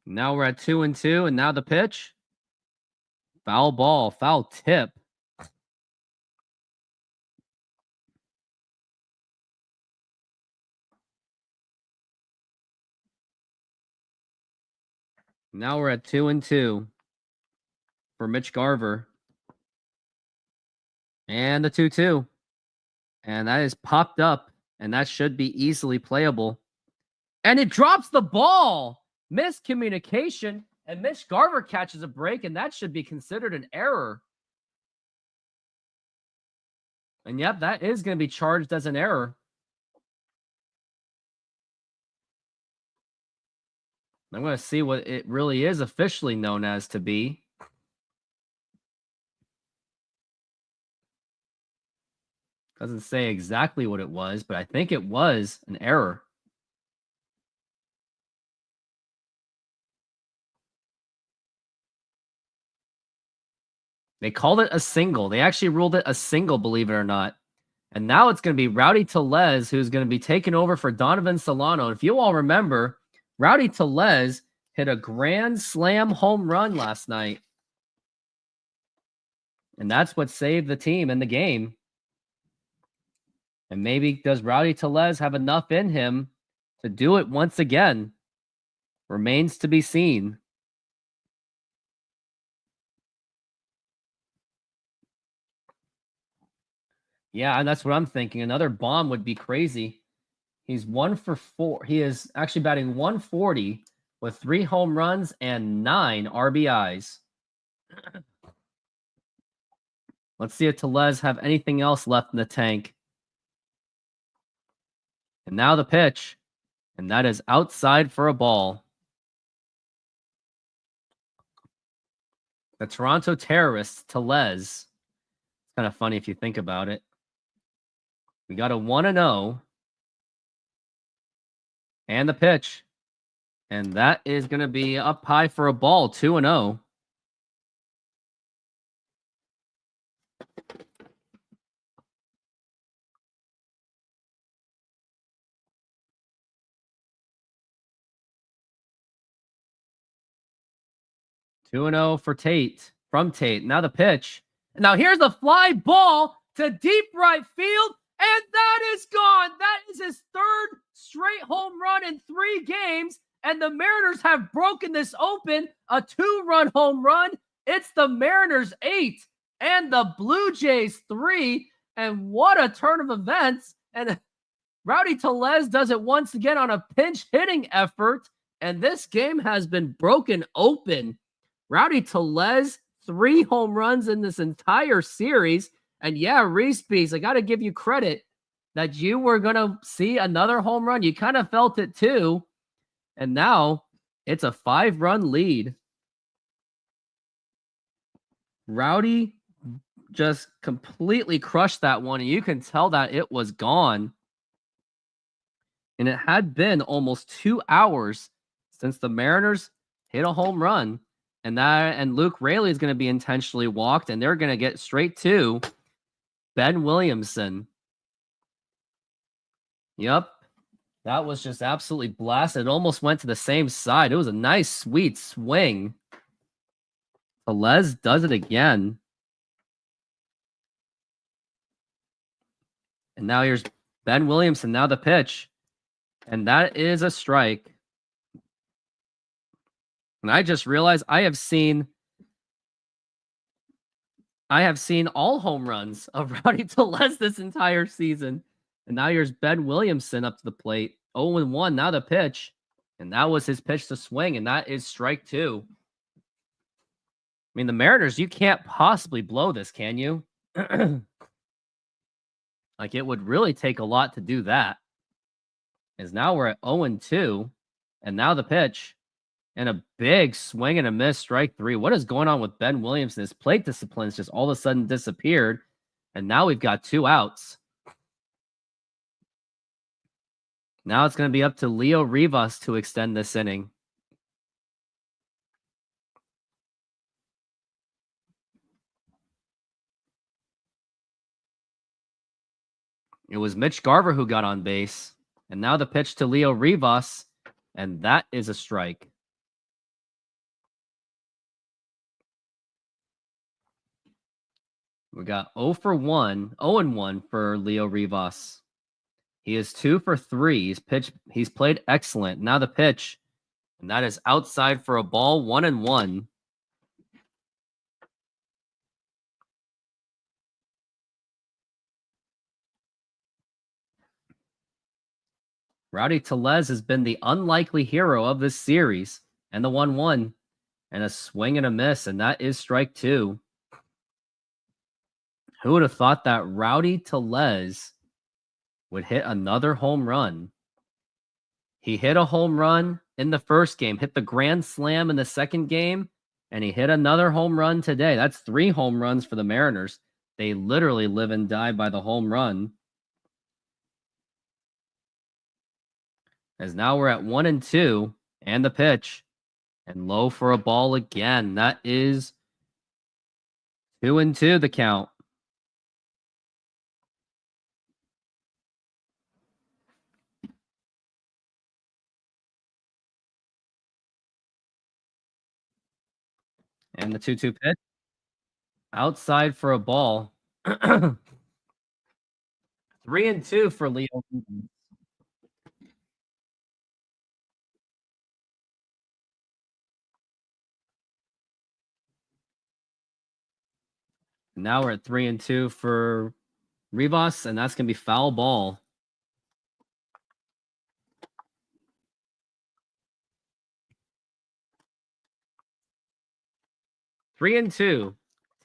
Now we're at 2-2. And now the pitch. Foul ball. Foul tip. Now we're at 2-2 for Mitch Garver. And the 2-2. And that is popped up. And that should be easily playable. And it drops the ball. Miscommunication. And Mitch Garver catches a break. And that should be considered an error. And yep, that is going to be charged as an error. I'm going to see what it really is officially known as to be. Doesn't say exactly what it was, but I think it was an error. They called it a single. They actually ruled it a single, believe it or not. And now it's going to be Rowdy Tellez who's going to be taking over for Donovan Solano. If you all remember, Rowdy Tellez hit a grand slam home run last night. And that's what saved the team in the game. And maybe does Rowdy Tellez have enough in him to do it once again? Remains to be seen. Yeah, and that's what I'm thinking. Another bomb would be crazy. He's 1 for 4. He is actually batting 140 with 3 home runs and 9 RBIs. Let's see if Tellez have anything else left in the tank. And now the pitch. And that is outside for a ball. The Toronto Terrorists, Tellez. It's kind of funny if you think about it. We got a 1-0. And the pitch. And that is going to be up high for a ball, 2-0. For Tate. From Tate. Now the pitch. Now here's a fly ball to deep right field. And that is gone. That is his 3rd straight home run in 3 games. And the Mariners have broken this open. A 2-run home run. It's the Mariners 8 and the Blue Jays 3. And what a turn of events. And Rowdy Tellez does it once again on a pinch hitting effort. And this game has been broken open. Rowdy Tellez, 3 home runs in this entire series. And yeah, Reese Bees, I got to give you credit that you were going to see another home run. You kind of felt it too. And now it's a 5-run lead. Rowdy just completely crushed that one. And you can tell that it was gone. And it had been almost 2 hours since the Mariners hit a home run. And Luke Raley is going to be intentionally walked, and they're going to get straight to Ben Williamson. Yep. That was just absolutely blasted. It almost went to the same side. It was a nice, sweet swing. Velez does it again. And now here's Ben Williamson. Now the pitch. And that is a strike. And I just realized I have seen all home runs of Rowdy Tellez this entire season. And now here's Ben Williamson up to the plate. 0-1. Now the pitch. And that was his pitch to swing. And that is strike 2. I mean, the Mariners, you can't possibly blow this, can you? Like, it would really take a lot to do that. As now we're at 0-2. And now the pitch. And a big swing and a miss, strike 3. What is going on with Ben Williamson? His plate discipline's just all of a sudden disappeared. And now we've got 2 outs. Now it's going to be up to Leo Rivas to extend this inning. It was Mitch Garver who got on base. And now the pitch to Leo Rivas. And that is a strike. We got 0-1 for Leo Rivas. He is 2 for 3. He's played excellent. Now the pitch. And that is outside for a ball, 1-1. Rowdy Tellez has been the unlikely hero of this series. And the 1-1. And a swing and a miss. And that is strike 2. Who would have thought that Rowdy Tellez would hit another home run? He hit a home run in the first game, hit the grand slam in the second game, and he hit another home run today. That's 3 home runs for the Mariners. They literally live and die by the home run. As now we're at 1-2, and the pitch. And low for a ball again. That is 2-2 the count. And the 2-2 pitch. Outside for a ball. 3-2 for Leo. Now we're at 3-2 for Rivas, and that's going to be foul ball. Three and two.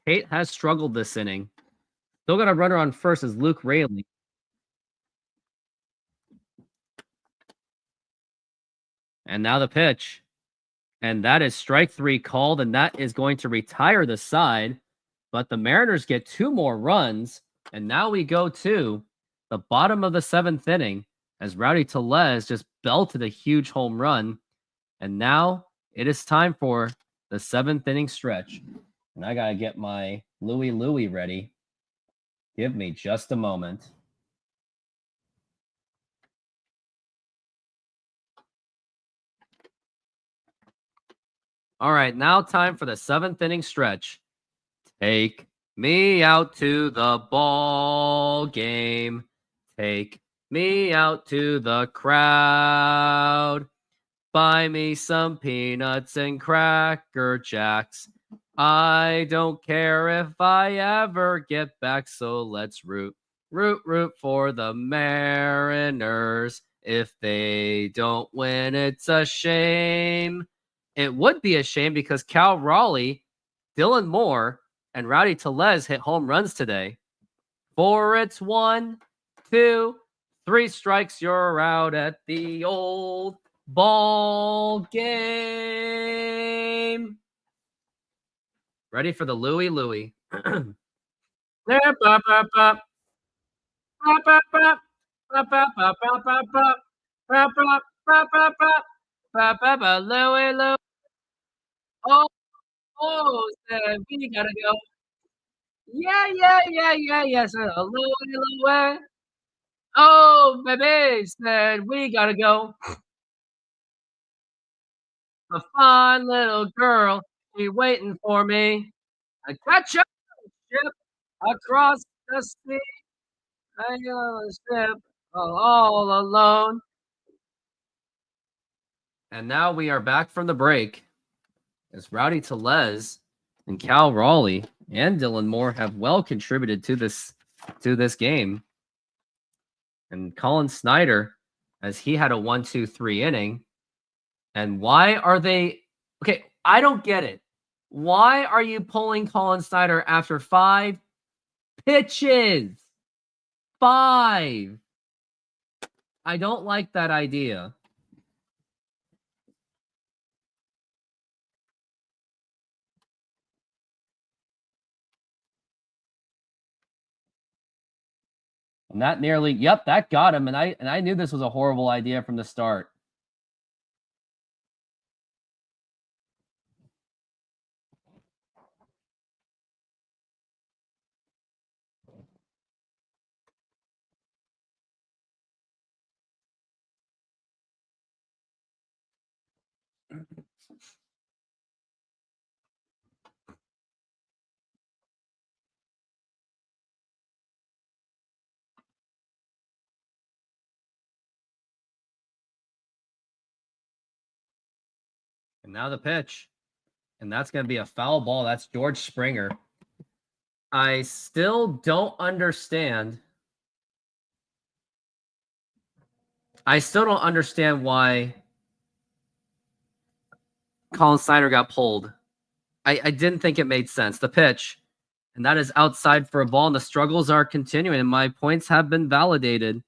Tate has struggled this inning. Still got a runner on first as Luke Rayleigh. And now the pitch. And that is strike 3 called, and that is going to retire the side. But the Mariners get 2 more runs, and now we go to the bottom of the 7th inning as Rowdy Tellez just belted a huge home run. And now it is time for the 7th inning stretch. And I got to get my Louie ready. Give me just a moment. All right, now time for the 7th inning stretch. Take me out to the ball game. Take me out to the crowd. Buy me some peanuts and Cracker Jacks. I don't care if I ever get back, so let's root for the Mariners. If they don't win, it's a shame. It would be a shame because Cal Raleigh, Dylan Moore, and Rowdy Tellez hit home runs today. 4, it's 1, 2, 3 strikes, you're out at the old ball game. Ready for the Louie. Louie. Oh, said we gotta go. Yeah. So, hello. Oh, baby, said we gotta go. A fine little girl, she waiting for me. I catch a ship across the sea. I on a ship all alone. And now we are back from the break as Rowdy Telez and Cal Raleigh and Dylan Moore have well contributed to this game. And Colin Snyder, as he had a 1-2-3 inning. And why are they okay? I don't get it. Why are you pulling Colin Snyder after 5 pitches? 5. I don't like that idea. And that nearly, yep, that got him. And I knew this was a horrible idea from the start. And now the pitch. And that's going to be a foul ball. That's George Springer. I still don't understand. I still don't understand why Colin Snyder got pulled. I didn't think it made sense. The pitch. And that is outside for a ball. And the struggles are continuing. And my points have been validated.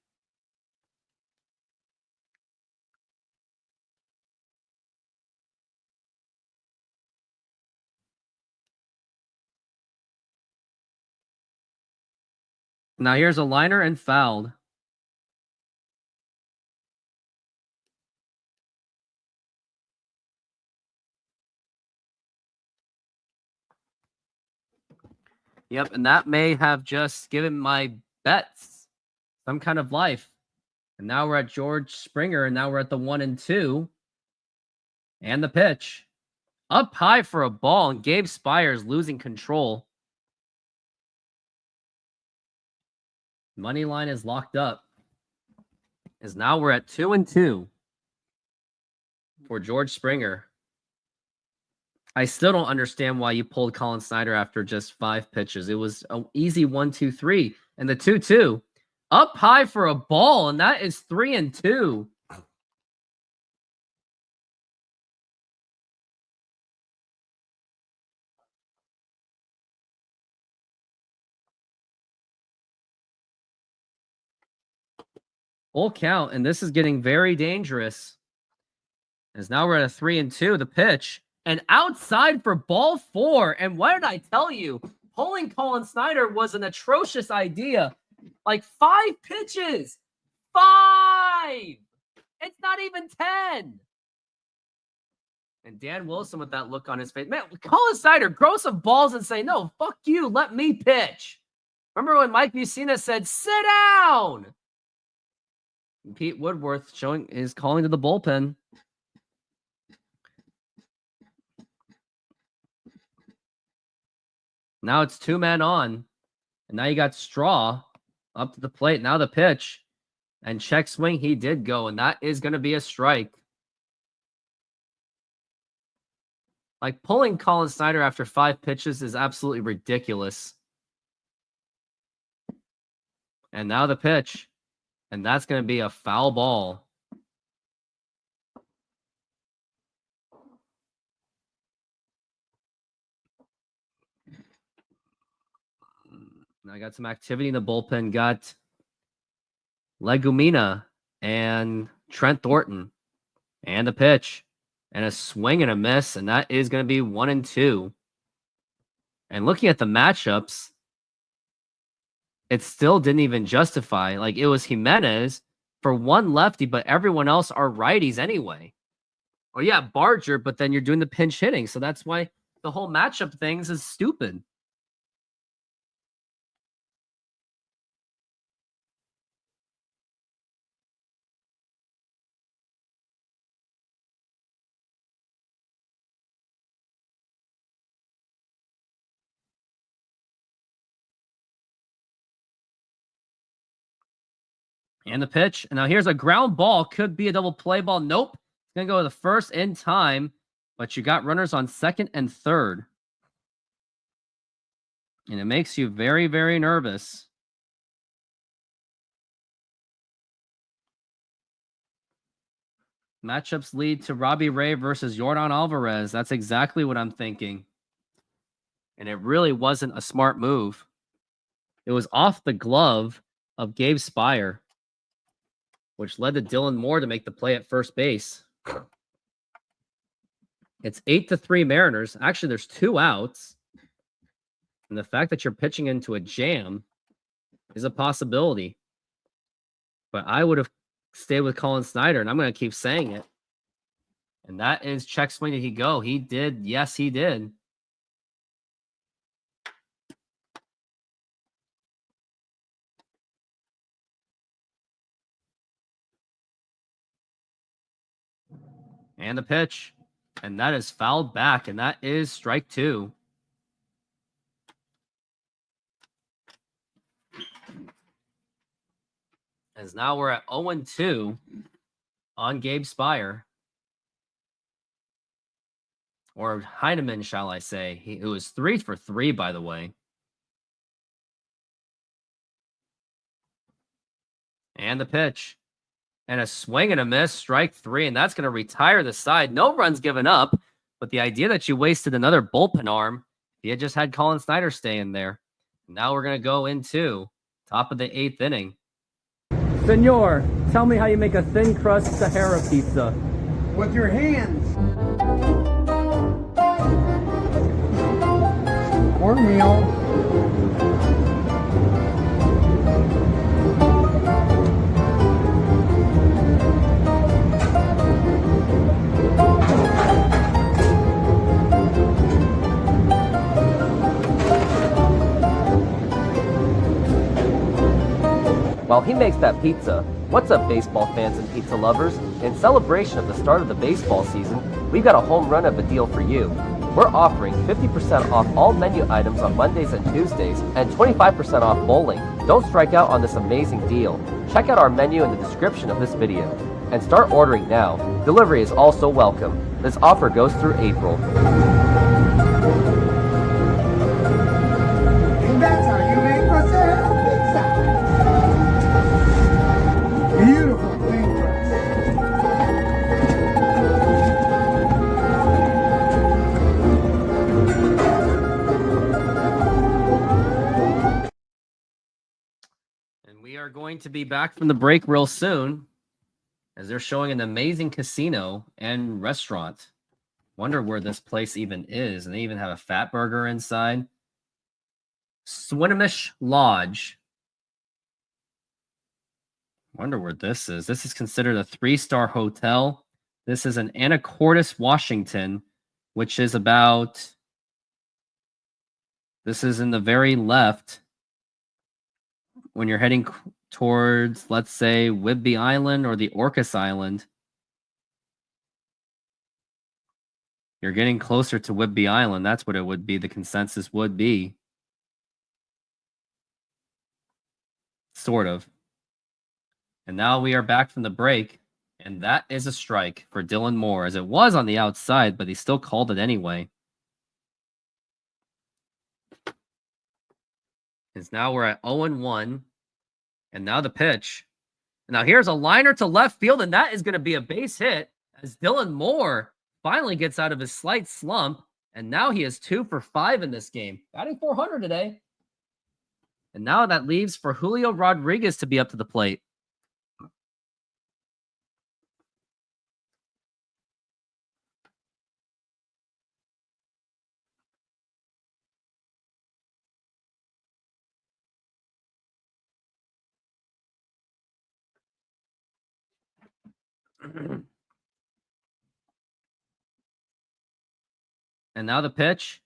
Now here's a liner and fouled. Yep, and that may have just given my bets some kind of life. And now we're at George Springer, and now we're at the 1-2. And the pitch. Up high for a ball, and Gabe Spires losing control. Money line is locked up. As now we're at 2-2 for George Springer. I still don't understand why you pulled Colin Snyder after just 5 pitches. It was an easy 1-2-3. And the 2-2 up high for a ball, and that is 3-2. Full count, and this is getting very dangerous. As now we're at a 3-2, the pitch. And outside for ball 4. And what did I tell you? Pulling Colin Snyder was an atrocious idea. Like 5 pitches. 5! It's not even 10. And Dan Wilson with that look on his face. Man, Colin Snyder, grow some balls and say, no, fuck you, let me pitch. Remember when Mike Mussina said, sit down? And Pete Woodworth is calling to the bullpen. Now it's 2 men on. And now you got Straw up to the plate. Now the pitch. And check swing, he did go. And that is going to be a strike. Like, pulling Colin Snyder after 5 pitches is absolutely ridiculous. And now the pitch. And that's going to be a foul ball. Now I got some activity in the bullpen. Got Legumina and Trent Thornton. And the pitch. And a swing and a miss. And that is going to be 1-2. And looking at the matchups, it still didn't even justify. Like, it was Jimenez for one lefty, but everyone else are righties anyway. Oh, yeah, Barger, but then you're doing the pinch hitting. So that's why the whole matchup things is stupid. And the pitch. And now here's a ground ball. Could be a double play ball. Nope. It's going to go to the first in time. But you got runners on second and third. And it makes you very, very nervous. Matchups lead to Robbie Ray versus Yordan Alvarez. That's exactly what I'm thinking. And it really wasn't a smart move. It was off the glove of Gabe Spire, which led to Dylan Moore to make the play at first base. It's 8-3 Mariners. Actually, there's 2 outs. And the fact that you're pitching into a jam is a possibility. But I would have stayed with Colin Snyder, and I'm going to keep saying it. And that is check swing. Did he go? He did. Yes, he did. And the pitch. And that is fouled back, and that is strike 2. As now we're at 0-2 on Gabe Spire. Or Heineman, shall I say. It was 3 for 3, by the way. And the pitch. And a swing and a miss, strike 3, and that's going to retire the side. No runs given up, but the idea that you wasted another bullpen arm, if you had just had Colin Snyder stay in there. Now we're going to go into top of the 8th inning. Senor, tell me how you make a thin crust Sahara pizza. With your hands. Cornmeal. While he makes that pizza, what's up, baseball fans and pizza lovers? In celebration of the start of the baseball season, we've got a home run of a deal for you. We're offering 50% off all menu items on Mondays and Tuesdays and 25% off bowling. Don't strike out on this amazing deal. Check out our menu in the description of this video and start ordering now. Delivery is also welcome. This offer goes through April. And that's how you make Rosetta pizza. Beautiful thing. And we are going to be back from the break real soon, as they're showing an amazing casino and restaurant. Wonder where this place even is. And they even have a fat burger inside. Swinomish Lodge. Wonder where this is. This is considered a 3-star hotel. This is in Anacortes, Washington, which is about... This is in the very left when you're heading towards, let's say, Whidbey Island or the Orcas Island. You're getting closer to Whidbey Island. That's what it would be. The consensus would be. Sort of. And now we are back from the break. And that is a strike for Dylan Moore, as it was on the outside, but he still called it anyway. Because now we're at 0-1. And now the pitch. And now here's a liner to left field, and that is going to be a base hit as Dylan Moore finally gets out of his slight slump. And now he is 2 for 5 in this game. Batting .400 today. And now that leaves for Julio Rodriguez to be up to the plate. And now the pitch.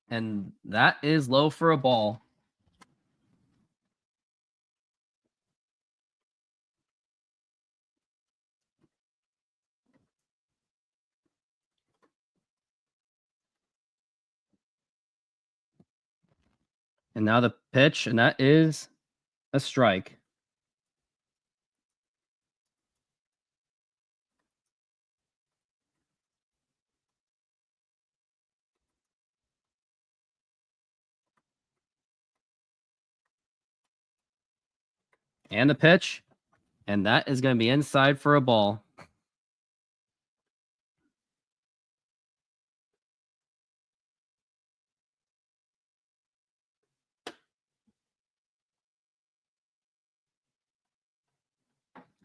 And that is low for a ball. And now the pitch, and that is a strike. And the pitch. And that is going to be inside for a ball.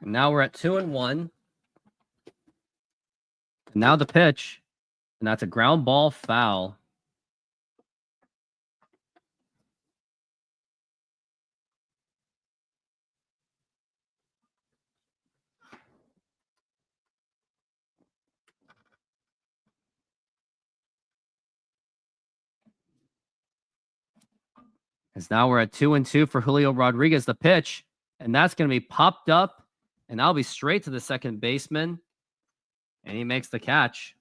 And now we're at 2-1. And now the pitch. And that's a ground ball foul. As now we're at 2-2 for Julio Rodriguez, the pitch. And that's going to be popped up. And that'll be straight to the second baseman. And he makes the catch.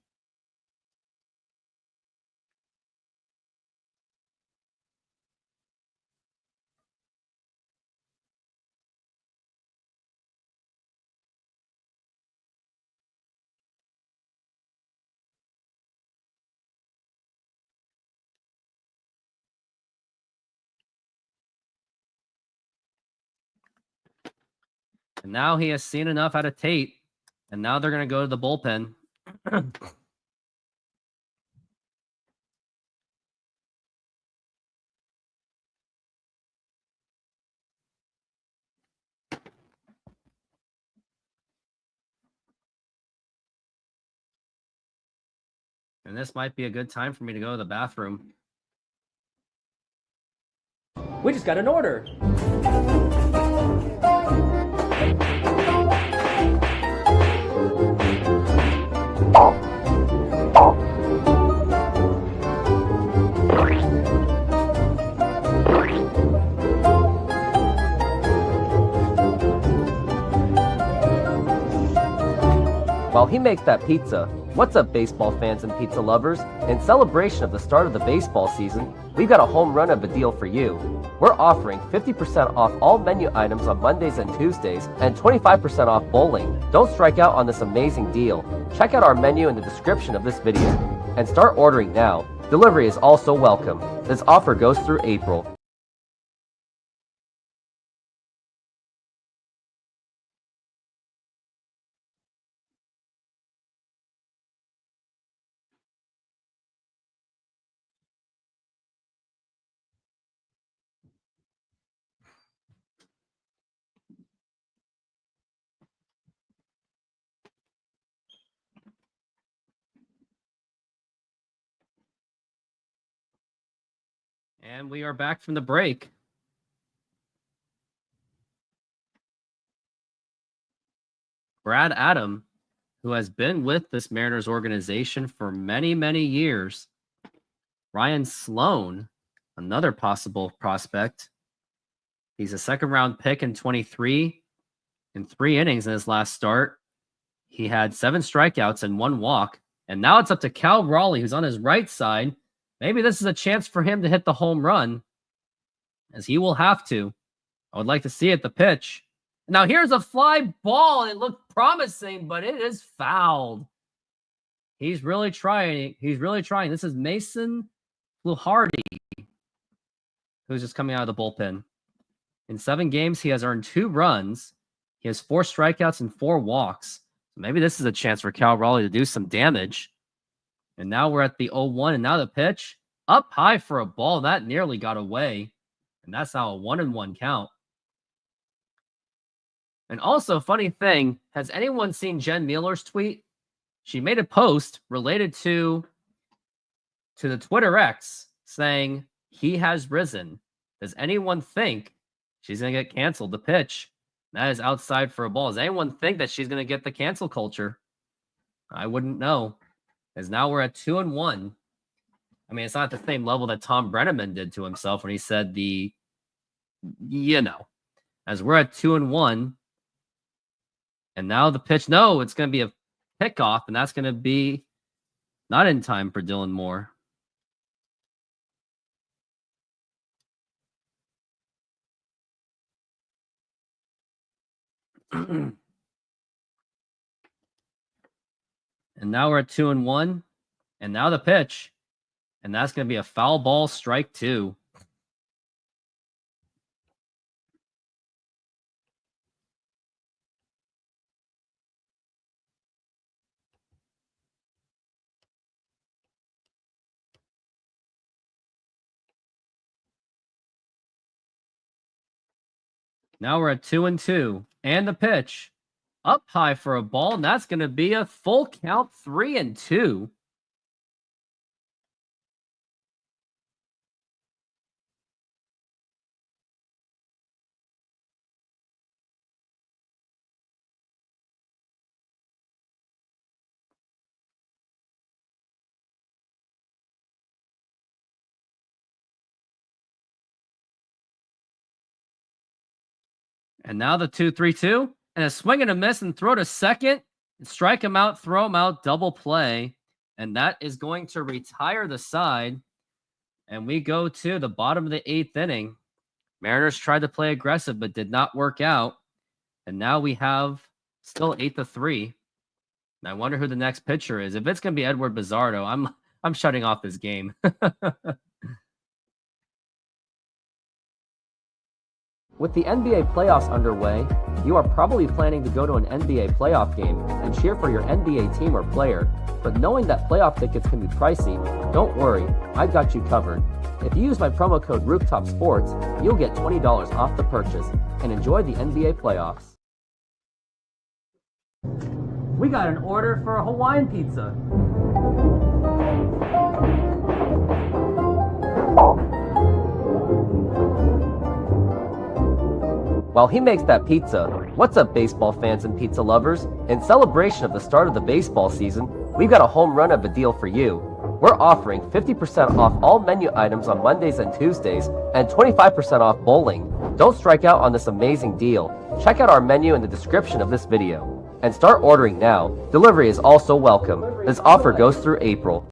And now he has seen enough out of Tate. And now they're going to go to the bullpen. And this might be a good time for me to go to the bathroom. We just got an order. While he makes that pizza, what's up baseball fans and pizza lovers? In celebration of the start of the baseball season, we've got a home run of a deal for you. We're offering 50% off all menu items on Mondays and Tuesdays and 25% off bowling. Don't strike out on this amazing deal. Check out our menu in the description of this video and start ordering now. Delivery is also welcome. This offer goes through April. And we are back from the break. Brad Adam, who has been with this Mariners organization for many, many years. Ryan Sloan, another possible prospect. He's a second-round pick in 23. In 3 innings in his last start, he had 7 strikeouts and 1 walk. And now it's up to Cal Raleigh, who's on his right side. Maybe this is a chance for him to hit the home run, as he will have to. I would like to see it, the pitch. Now here's a fly ball. It looked promising, but it is fouled. He's really trying. He's really trying. This is Mason Fluharty, who's just coming out of the bullpen. In 7 games, he has earned 2 runs. He has 4 strikeouts and 4 walks. So maybe this is a chance for Cal Raleigh to do some damage. And now we're at the 0-1, and now the pitch up high for a ball. That nearly got away. And that's now a 1-1 count. And also, funny thing, has anyone seen Jen Mueller's tweet? She made a post related to the Twitter X saying, he has risen. Does anyone think she's going to get canceled? The pitch, that is outside for a ball. Does anyone think that she's going to get the cancel culture? I wouldn't know. As now we're at 2-1. I mean, it's not the same level that Tom Brenneman did to himself when he said as we're at 2-1. And now the pitch, no, it's going to be a pickoff, and that's going to be not in time for Dylan Moore. And now we're at 2-1. And now the pitch. And that's going to be a foul ball, strike 2. Now we're at 2-2. And the pitch. Up high for a ball, and that's going to be a full count, 3-2. And now the 2-3-2. And a swing and a miss and throw to second. And strike him out, throw him out, double play. And that is going to retire the side. And we go to the bottom of the 8th inning. Mariners tried to play aggressive, but did not work out. And now we have still 8-3. And I wonder who the next pitcher is. If it's going to be Edward Bizzardo, I'm shutting off this game. With the NBA playoffs underway, you are probably planning to go to an NBA playoff game and cheer for your NBA team or player. But knowing that playoff tickets can be pricey, don't worry, I've got you covered. If you use my promo code RoofTopSports, you'll get $20 off the purchase and enjoy the NBA playoffs. We got an order for a Hawaiian pizza. While he makes that pizza, what's up baseball fans and pizza lovers? In celebration of the start of the baseball season, we've got a home run of a deal for you. We're offering 50% off all menu items on Mondays and Tuesdays and 25% off bowling. Don't strike out on this amazing deal. Check out our menu in the description of this video. And start ordering now. Delivery is also welcome. This offer goes through April.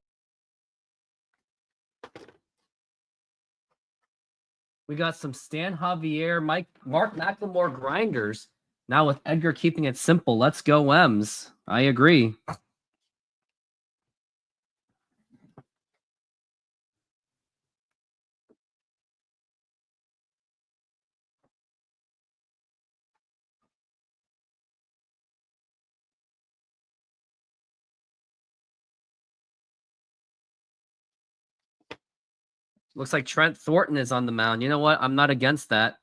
We got some Stan Javier, Mark McLemore grinders. Now with Edgar keeping it simple, let's go M's. I agree. Looks like Trent Thornton is on the mound. You know what? I'm not against that.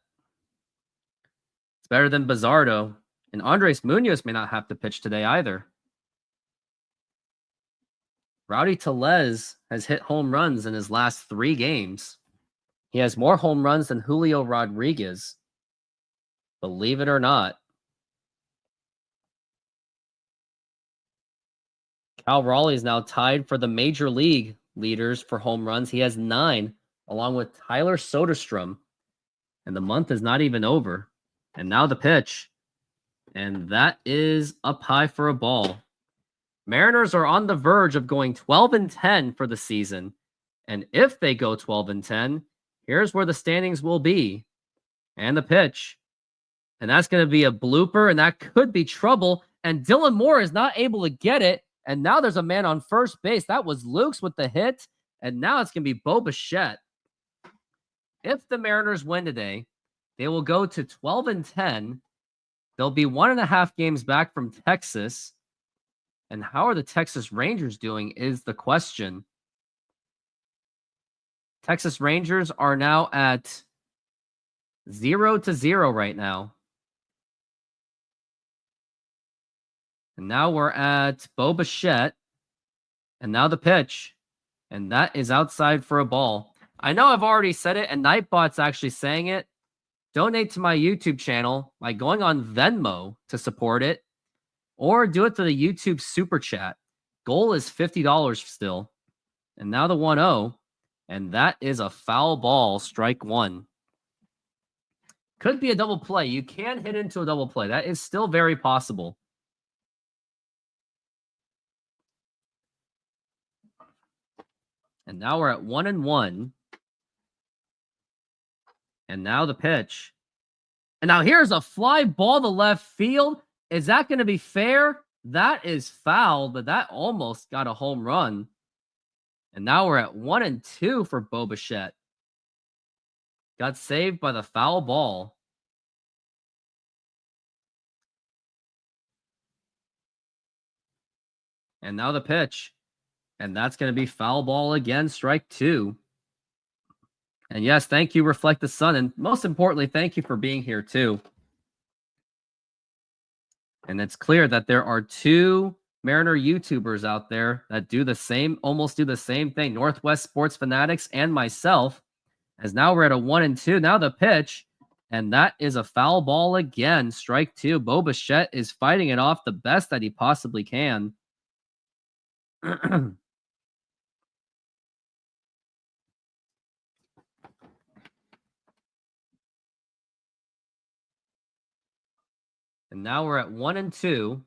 It's better than Bizzardo. And Andres Munoz may not have to pitch today either. Rowdy Tellez has hit home runs in his last 3 games. He has more home runs than Julio Rodriguez. Believe it or not. Cal Raleigh is now tied for the major league leaders for home runs. He has 9, along with Tyler Soderstrom. And the month is not even over. And now the pitch. And that is up high for a ball. Mariners are on the verge of going 12-10 for the season. And if they go 12-10, here's where the standings will be. And the pitch. And that's going to be a blooper, and that could be trouble. And Dylan Moore is not able to get it. And now there's a man on first base. That was Luke's with the hit. And now it's going to be Bo Bichette. If the Mariners win today, they will go to 12-10. They'll be 1.5 games back from Texas. And how are the Texas Rangers doing is the question. Texas Rangers are now at 0-0 right now. And now we're at Bo Bichette. And now the pitch. And that is outside for a ball. I know I've already said it, and Nightbot's actually saying it. Donate to my YouTube channel by going on Venmo to support it. Or do it to the YouTube Super Chat. Goal is $50 still. And now the 1-0. And that is a foul ball, strike 1. Could be a double play. You can hit into a double play. That is still very possible. And now we're at 1-1. And now the pitch. And now here's a fly ball to left field. Is that going to be fair? That is foul, but that almost got a home run. And now we're at 1-2 for Bo Bichette. Got saved by the foul ball. And now the pitch. And that's going to be foul ball again, strike 2. And yes, thank you, Reflect the Sun. And most importantly, thank you for being here too. And it's clear that there are two Mariner YouTubers out there that do the same, almost do the same thing. Northwest Sports Fanatics and myself. As now we're at a 1-2. Now the pitch. And that is a foul ball again. Strike two. Bo Bichette is fighting it off the best that he possibly can. And now we're at 1-2.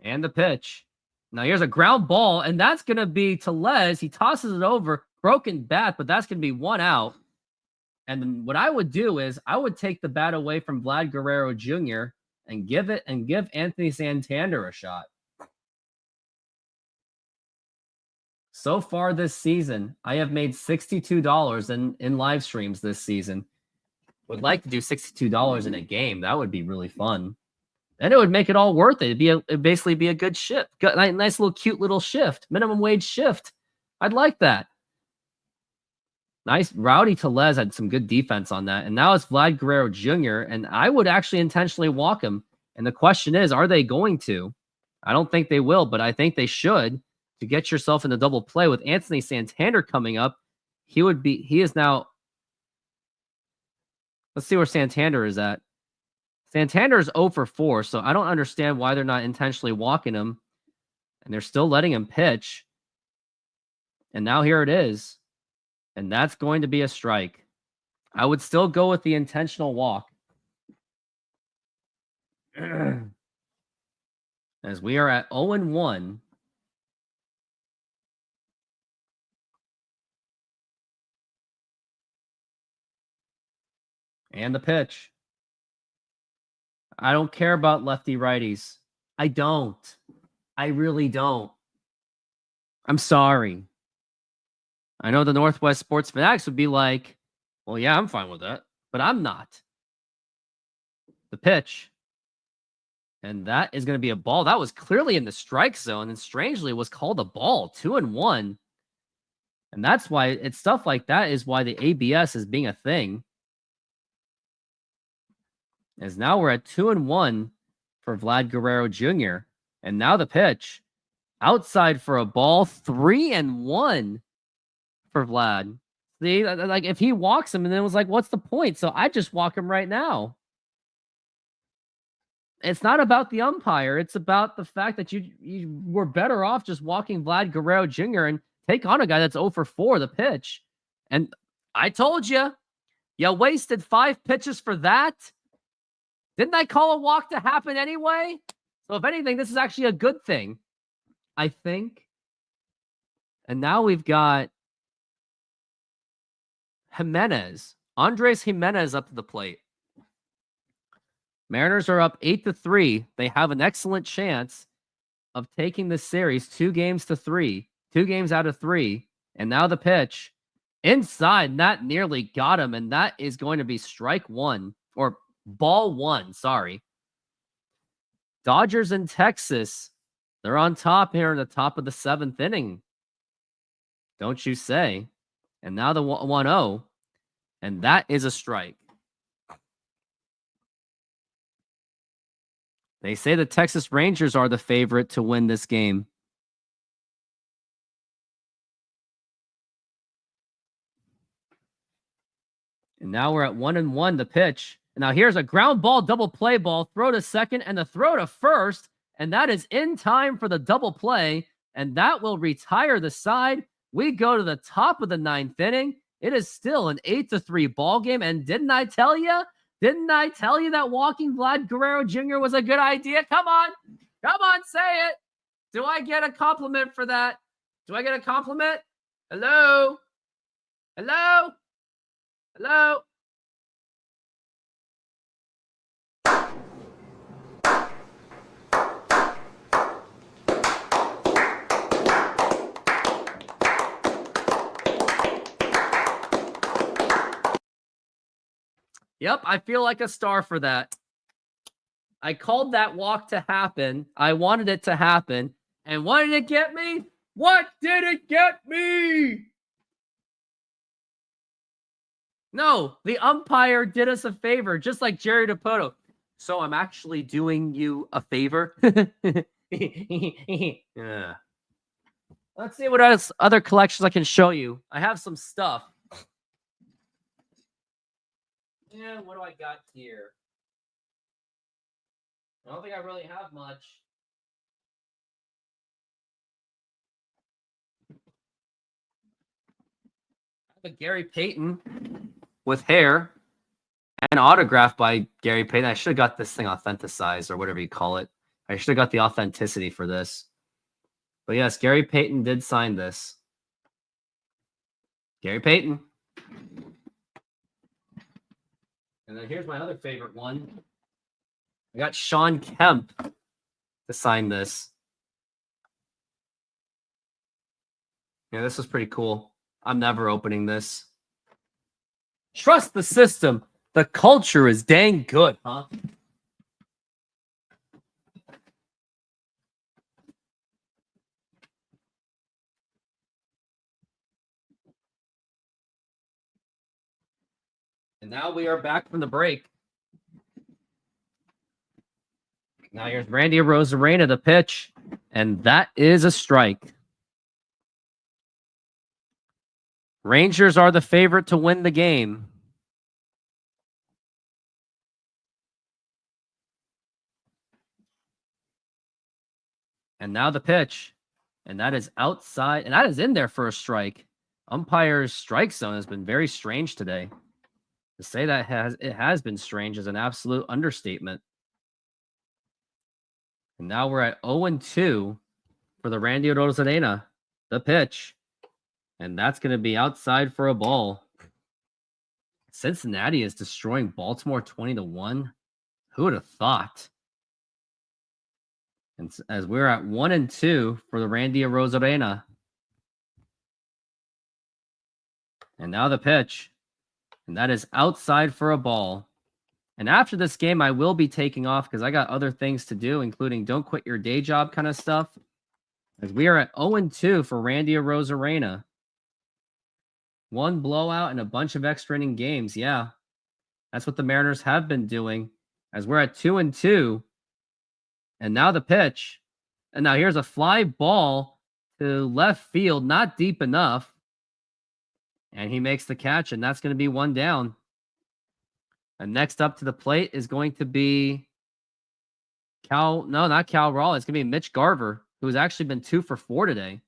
And the pitch. Now here's a ground ball, and that's going to be Tellez. He tosses it over. Broken bat, but that's going to be 1 out. And what I would do is I would take the bat away from Vlad Guerrero Jr. and give Anthony Santander a shot. So far this season, I have made $62 in live streams this season. Would like to do $62 in a game. That would be really fun. And it would make it all worth it. It'd basically be a good shift. Nice little cute little shift. Minimum wage shift. I'd like that. Nice. Rowdy Tellez had some good defense on that. And now it's Vlad Guerrero Jr. And I would actually intentionally walk him. And the question is, are they going to? I don't think they will, but I think they should to get yourself in the double play with Anthony Santander coming up. He is now. Let's see where Santander is at. Santander is 0 for 4, so I don't understand why they're not intentionally walking him. And they're still letting him pitch. And now here it is. And that's going to be a strike. I would still go with the intentional walk. As we are at 0-1. And the pitch. I don't care about lefty righties. I don't. I really don't. I'm sorry. I know the Northwest Sports Fanatics would be like, well, yeah, I'm fine with that, but I'm not. The pitch. And that is going to be a ball. That was clearly in the strike zone and strangely was called a ball. 2-1. And that's why it's stuff like that is why the ABS is being a thing. As now we're at 2-1 for Vlad Guerrero Jr. And now the pitch. Outside for a ball. 3-1 for Vlad. See, like if he walks him and then it was like, what's the point? So I just walk him right now. It's not about the umpire. It's about the fact that you were better off just walking Vlad Guerrero Jr. and take on a guy that's 0 for 4, the pitch. And I told you, you wasted 5 pitches for that. Didn't I call a walk to happen anyway? So if anything, this is actually a good thing, I think. And now we've got Jimenez. Andres Jimenez up to the plate. Mariners are up 8-3. They have an excellent chance of taking this series 2 games to 3. 2 games out of 3. And now the pitch. Inside, that nearly got him. And that is going to be strike 1. Or ball 1, sorry. Dodgers in Texas. They're on top here in the top of the 7th inning. Don't you say. And now the 1-0. And that is a strike. They say the Texas Rangers are the favorite to win this game. And now we're at 1-1, the pitch. And now here's a ground ball, double play ball, throw to second, and the throw to first. And that is in time for the double play. And that will retire the side. We go to the top of the 9th inning. It is still an 8-3 ball game. And didn't I tell you? Didn't I tell you that walking Vlad Guerrero Jr. was a good idea? Come on. Come on, say it. Do I get a compliment for that? Do I get a compliment? Hello? Hello? Hello? Yep, I feel like a star for that. I called that walk to happen. I wanted it to happen. And what did it get me? What did it get me? No, the umpire did us a favor, just like Jerry DePoto. So I'm actually doing you a favor. Yeah. Let's see what else, other collections I can show you. I have some stuff. Yeah, what do I got here? I don't think I really have much. I have a Gary Payton with hair and autographed by Gary Payton. I should have got this thing authenticized or whatever you call it. I should have got the authenticity for this. But yes, Gary Payton did sign this. Gary Payton. And then here's my other favorite one. I got Sean Kemp to sign this. Yeah, this was pretty cool. I'm never opening this. Trust the system. The culture is dang good, huh? And now we are back from the break. Now here's Randy Arozarena, the pitch, and that is a strike. Rangers are the favorite to win the game. And now the pitch, and that is outside, and that is in there for a strike. Umpire's strike zone has been very strange today. To say that it has been strange is an absolute understatement. And now we're at 0-2 for the Randy Arozarena, the pitch. And that's going to be outside for a ball. Cincinnati is destroying Baltimore 20-1. Who would have thought? And as we're at 1-2 for the Randy Arozarena. And now the pitch. And that is outside for a ball. And after this game, I will be taking off because I got other things to do, including don't quit your day job kind of stuff. As we are at 0-2 for Randy Arozarena. One blowout and a bunch of extra inning games. Yeah, that's what the Mariners have been doing. As we're at 2-2. And now the pitch. And now here's a fly ball to left field, not deep enough. And he makes the catch, and that's going to be one down. And next up to the plate is going to be not Cal Raleigh. It's going to be Mitch Garver, who has actually been 2 for 4 today.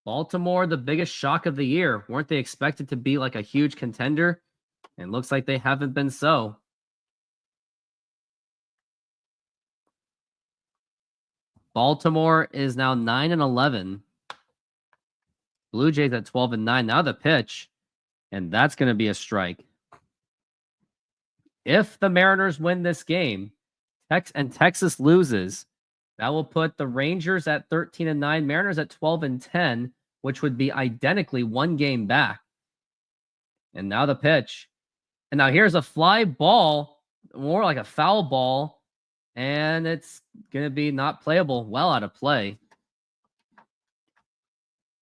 Baltimore, the biggest shock of the year. Weren't they expected to be like a huge contender? And looks like they haven't been so. Baltimore is now 9-11. Blue Jays at 12-9. Now the pitch. And that's going to be a strike. If the Mariners win this game, and Texas loses, that will put the Rangers at 13-9, Mariners at 12-10, which would be identically one game back. And now the pitch. And now here's a fly ball, more like a foul ball, and it's going to be not playable. Well out of play.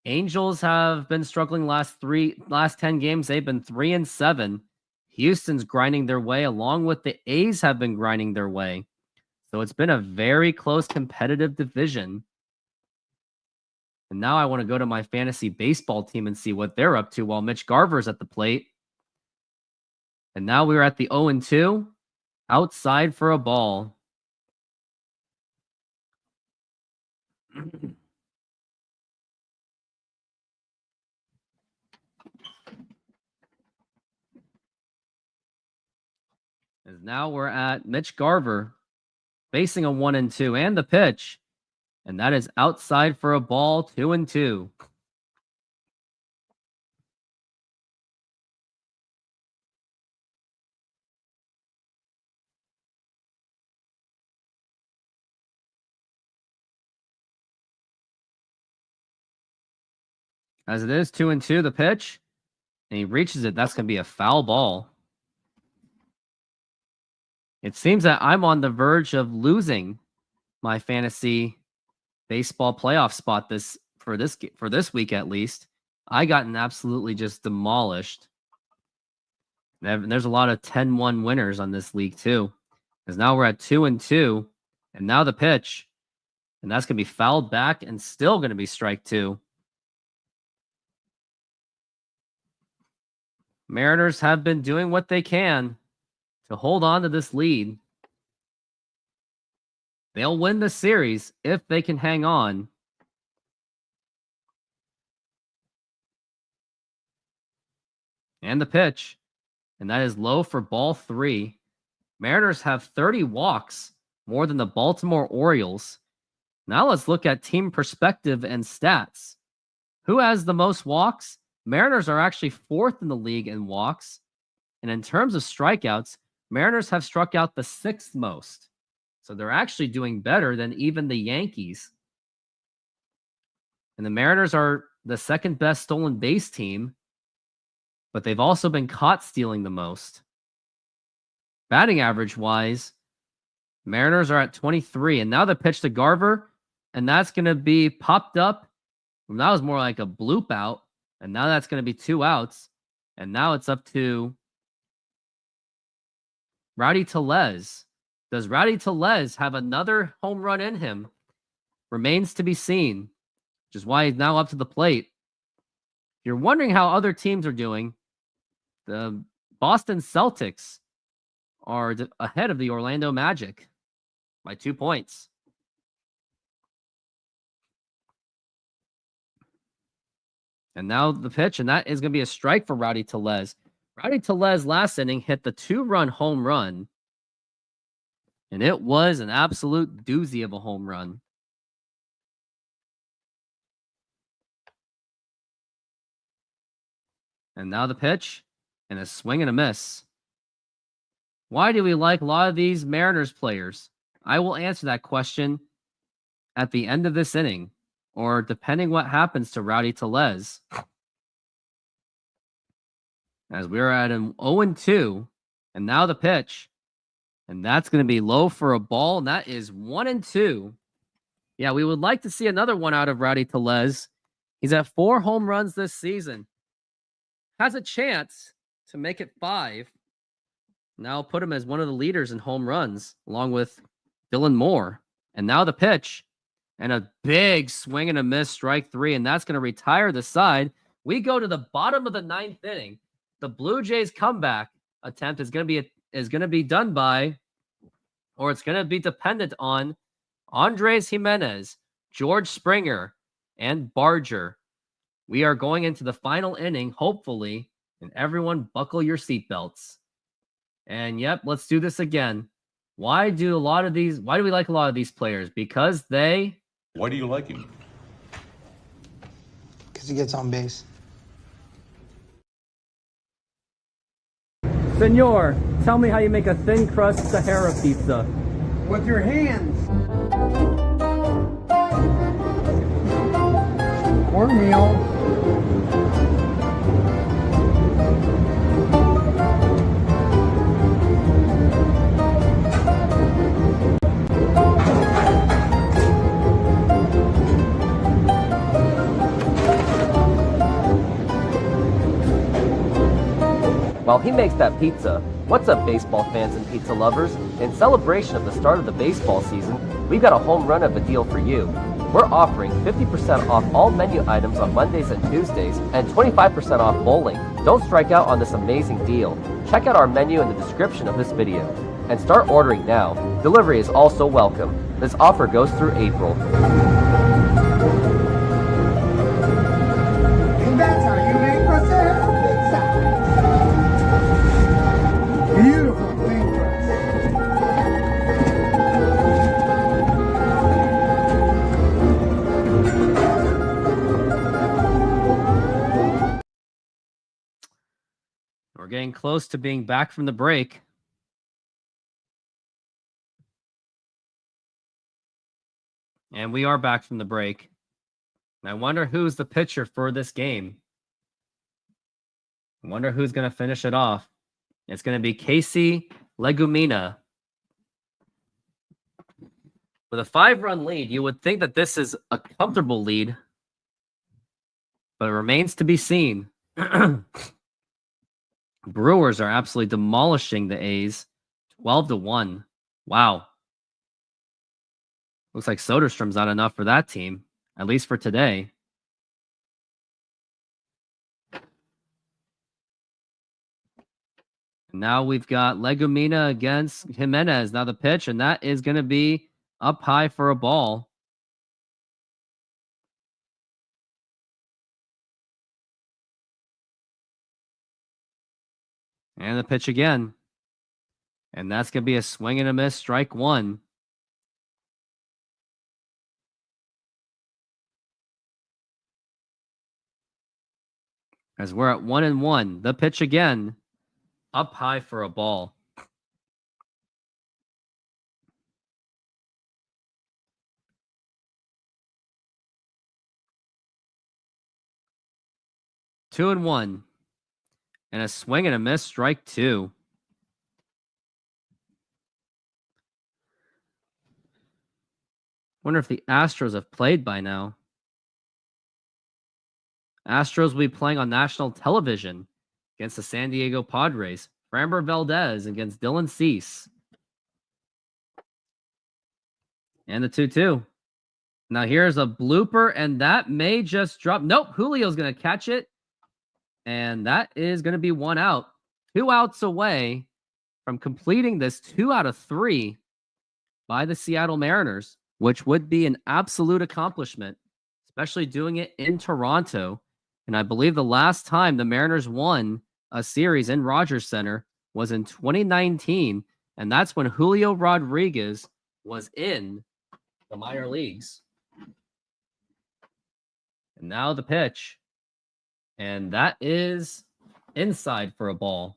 Angels have been struggling last 10 games. They've been 3-7. Houston's grinding their way, along with the A's have been grinding their way. So it's been a very close competitive division. And now I want to go to my fantasy baseball team and see what they're up to while Mitch Garver's at the plate. And now we're at the 0-2. Outside for a ball. As now we're at Mitch Garver facing a 1-2 and the pitch. And that is outside for a ball, 2-2. As it is, 2-2, the pitch. And he reaches it. That's going to be a foul ball. It seems that I'm on the verge of losing my fantasy baseball playoff spot for this week at least. I gotten absolutely just demolished. And there's a lot of 10-1 winners on this league too. Because now we're at 2-2. And now the pitch. And that's going to be fouled back and still going to be strike 2. Mariners have been doing what they can to hold on to this lead. They'll win the series if they can hang on. And the pitch. And that is low for ball 3. Mariners have 30 walks, more than the Baltimore Orioles. Now let's look at team perspective and stats. Who has the most walks? Mariners are actually 4th in the league in walks. And in terms of strikeouts, Mariners have struck out the 6th most. So they're actually doing better than even the Yankees. And the Mariners are the 2nd best stolen base team, but they've also been caught stealing the most. Batting average wise, Mariners are at 23. And now the pitch to Garver, and that's going to be popped up. Well, that was more like a bloop out. And now that's going to be 2 outs. And now it's up to Rowdy Tellez. Does Rowdy Tellez have another home run in him? Remains to be seen, which is why he's now up to the plate. If you're wondering how other teams are doing, the Boston Celtics are ahead of the Orlando Magic by 2 points. And now the pitch, and that is going to be a strike for Rowdy Tellez. Rowdy Tellez last inning hit the 2-run home run, and it was an absolute doozy of a home run. And now the pitch, and a swing and a miss. Why do we like a lot of these Mariners players? I will answer that question at the end of this inning, or depending what happens to Rowdy Tellez. As we're at an 0-2, and now the pitch, and that's going to be low for a ball, and that is 1-2. Yeah, we would like to see another one out of Rowdy Tellez. He's at 4 home runs this season. Has a chance to make it 5. Now put him as one of the leaders in home runs, along with Dylan Moore. And now the pitch, and a big swing and a miss, strike 3, and that's going to retire the side. We go to the bottom of the 9th inning. The Blue Jays comeback attempt is going to be done by, or it's going to be dependent on, Andres Jimenez, George Springer, and Barger. We are going into the final inning, hopefully, and everyone buckle your seatbelts. And yep, let's do this again. Why do we like a lot of these players? Because they... Why do you like him? Because he gets on base. Senor, tell me how you make a thin crust Sahara pizza. With your hands. Cornmeal. While he makes that pizza, what's up baseball fans and pizza lovers? In celebration of the start of the baseball season, we've got a home run of a deal for you. We're offering 50% off all menu items on Mondays and Tuesdays and 25% off bowling. Don't strike out on this amazing deal. Check out our menu in the description of this video and start ordering now. Delivery is also welcome. This offer goes through April. And that's how you make a Sahara pizza. Beautiful thing. We're getting close to being back from the break. And we are back from the break. And I wonder who's the pitcher for this game. I wonder who's going to finish it off. It's going to be Casey Legumina. With a 5-run lead, you would think that this is a comfortable lead. but it remains to be seen. Brewers are absolutely demolishing the A's, 12-1. Wow. Looks like Soderstrom's not enough for that team, at least for today. Now we've got Legumina against Jimenez. Now the pitch, and that is going to be up high for a ball. And the pitch again. And that's going to be a swing and a miss, strike one. As we're at 1-1. The pitch again. Up high for a ball. Two and one. And a swing and a miss, strike two. Wonder if the Astros have played by now. Astros will be playing on national television against the San Diego Padres. Framber Valdez against Dylan Cease. And the 2-2. Now here's a blooper, and that may just drop. Nope, Julio's going to catch it. And that is going to be one out. 2 outs away from completing this 2 out of 3 by the Seattle Mariners, which would be an absolute accomplishment, especially doing it in Toronto. And I believe the last time the Mariners won a series in Rogers Center was in 2019. And that's when Julio Rodriguez was in the minor leagues. And now the pitch. And that is inside for a ball.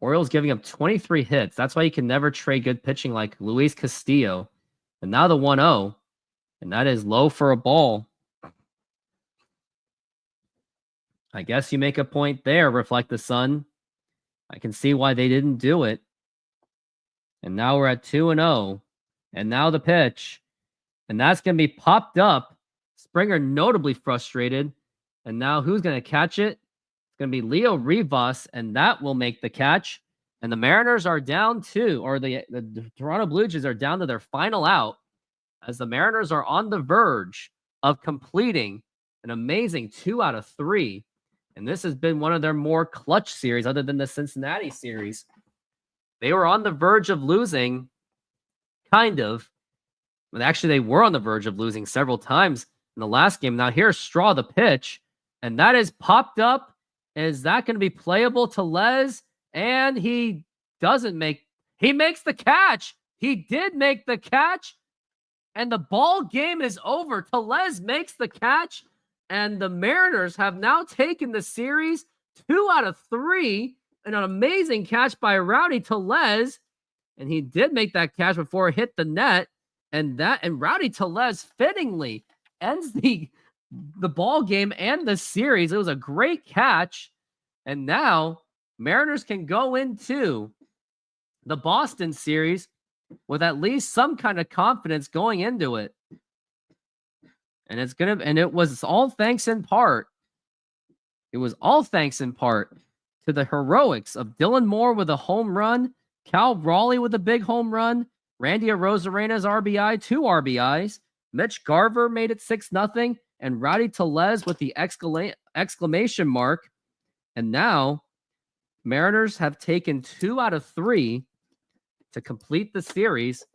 Orioles giving up 23 hits. That's why you can never trade good pitching like Luis Castillo. And now the 1-0. And that is low for a ball. I guess you make a point there, Reflect the Sun. I can see why they didn't do it. And now we're at 2-0. And now the pitch. And that's going to be popped up. Springer notably frustrated. And now who's going to catch it? It's going to be Leo Rivas, and that will make the catch. And the Mariners are down 2, or the Toronto Blue Jays are down to their final out, as the Mariners are on the verge of completing an amazing 2 out of 3. And this has been one of their more clutch series other than the Cincinnati series. They were on the verge of losing, kind of. But actually, they were on the verge of losing several times in the last game. Now here's Straw, the pitch, and that is popped up. Is that going to be playable to Les? And he doesn't make, he makes the catch. He did make the catch. And the ball game is over. Tellez makes the catch. And the Mariners have now taken the series 2 out of 3. And an amazing catch by Rowdy Tellez. And he did make that catch before it hit the net. And Rowdy Tellez fittingly ends the ball game and the series. It was a great catch. And now Mariners can go into the Boston series with at least some kind of confidence going into it. And it was all thanks in part. It was all thanks in part to the heroics of Dylan Moore with a home run, Cal Raleigh with a big home run, Randy Arozarena's RBI, 2 RBIs, Mitch Garver made it 6-0, and Rowdy Tellez with the exclamation mark. And now Mariners have taken 2 out of 3 to complete the series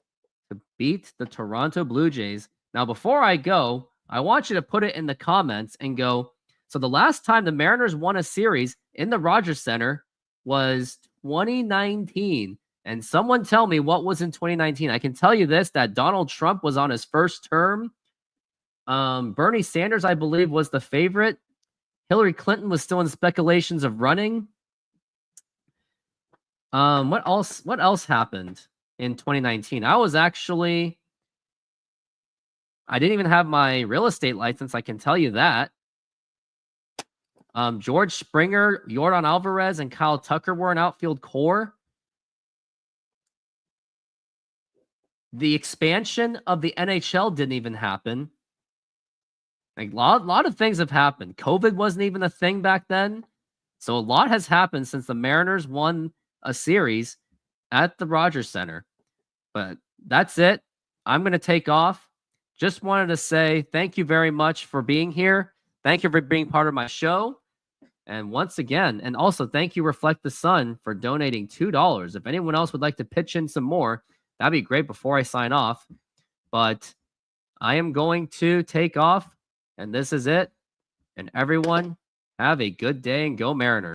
to beat the Toronto Blue Jays. Now, before I go, I want you to put it in the comments and go, so the last time the Mariners won a series in the Rogers Center was 2019. And someone tell me what was in 2019. I can tell you this, that Donald Trump was on his first term. Bernie Sanders, I believe, was the favorite. Hillary Clinton was still in speculations of running. What else happened in 2019? I didn't even have my real estate license. I can tell you that. George Springer, Yordan Alvarez, and Kyle Tucker were an outfield core. The expansion of the NHL didn't even happen. Like lot of things have happened. COVID wasn't even a thing back then. So a lot has happened since the Mariners won a series at the Rogers Center. But that's it. I'm going to take off. Just wanted to say thank you very much for being here. Thank you for being part of my show. And once again, and also thank you, Reflect the Sun, for donating $2. If anyone else would like to pitch in some more, that'd be great before I sign off. But I am going to take off, and this is it. And everyone, have a good day and go Mariners.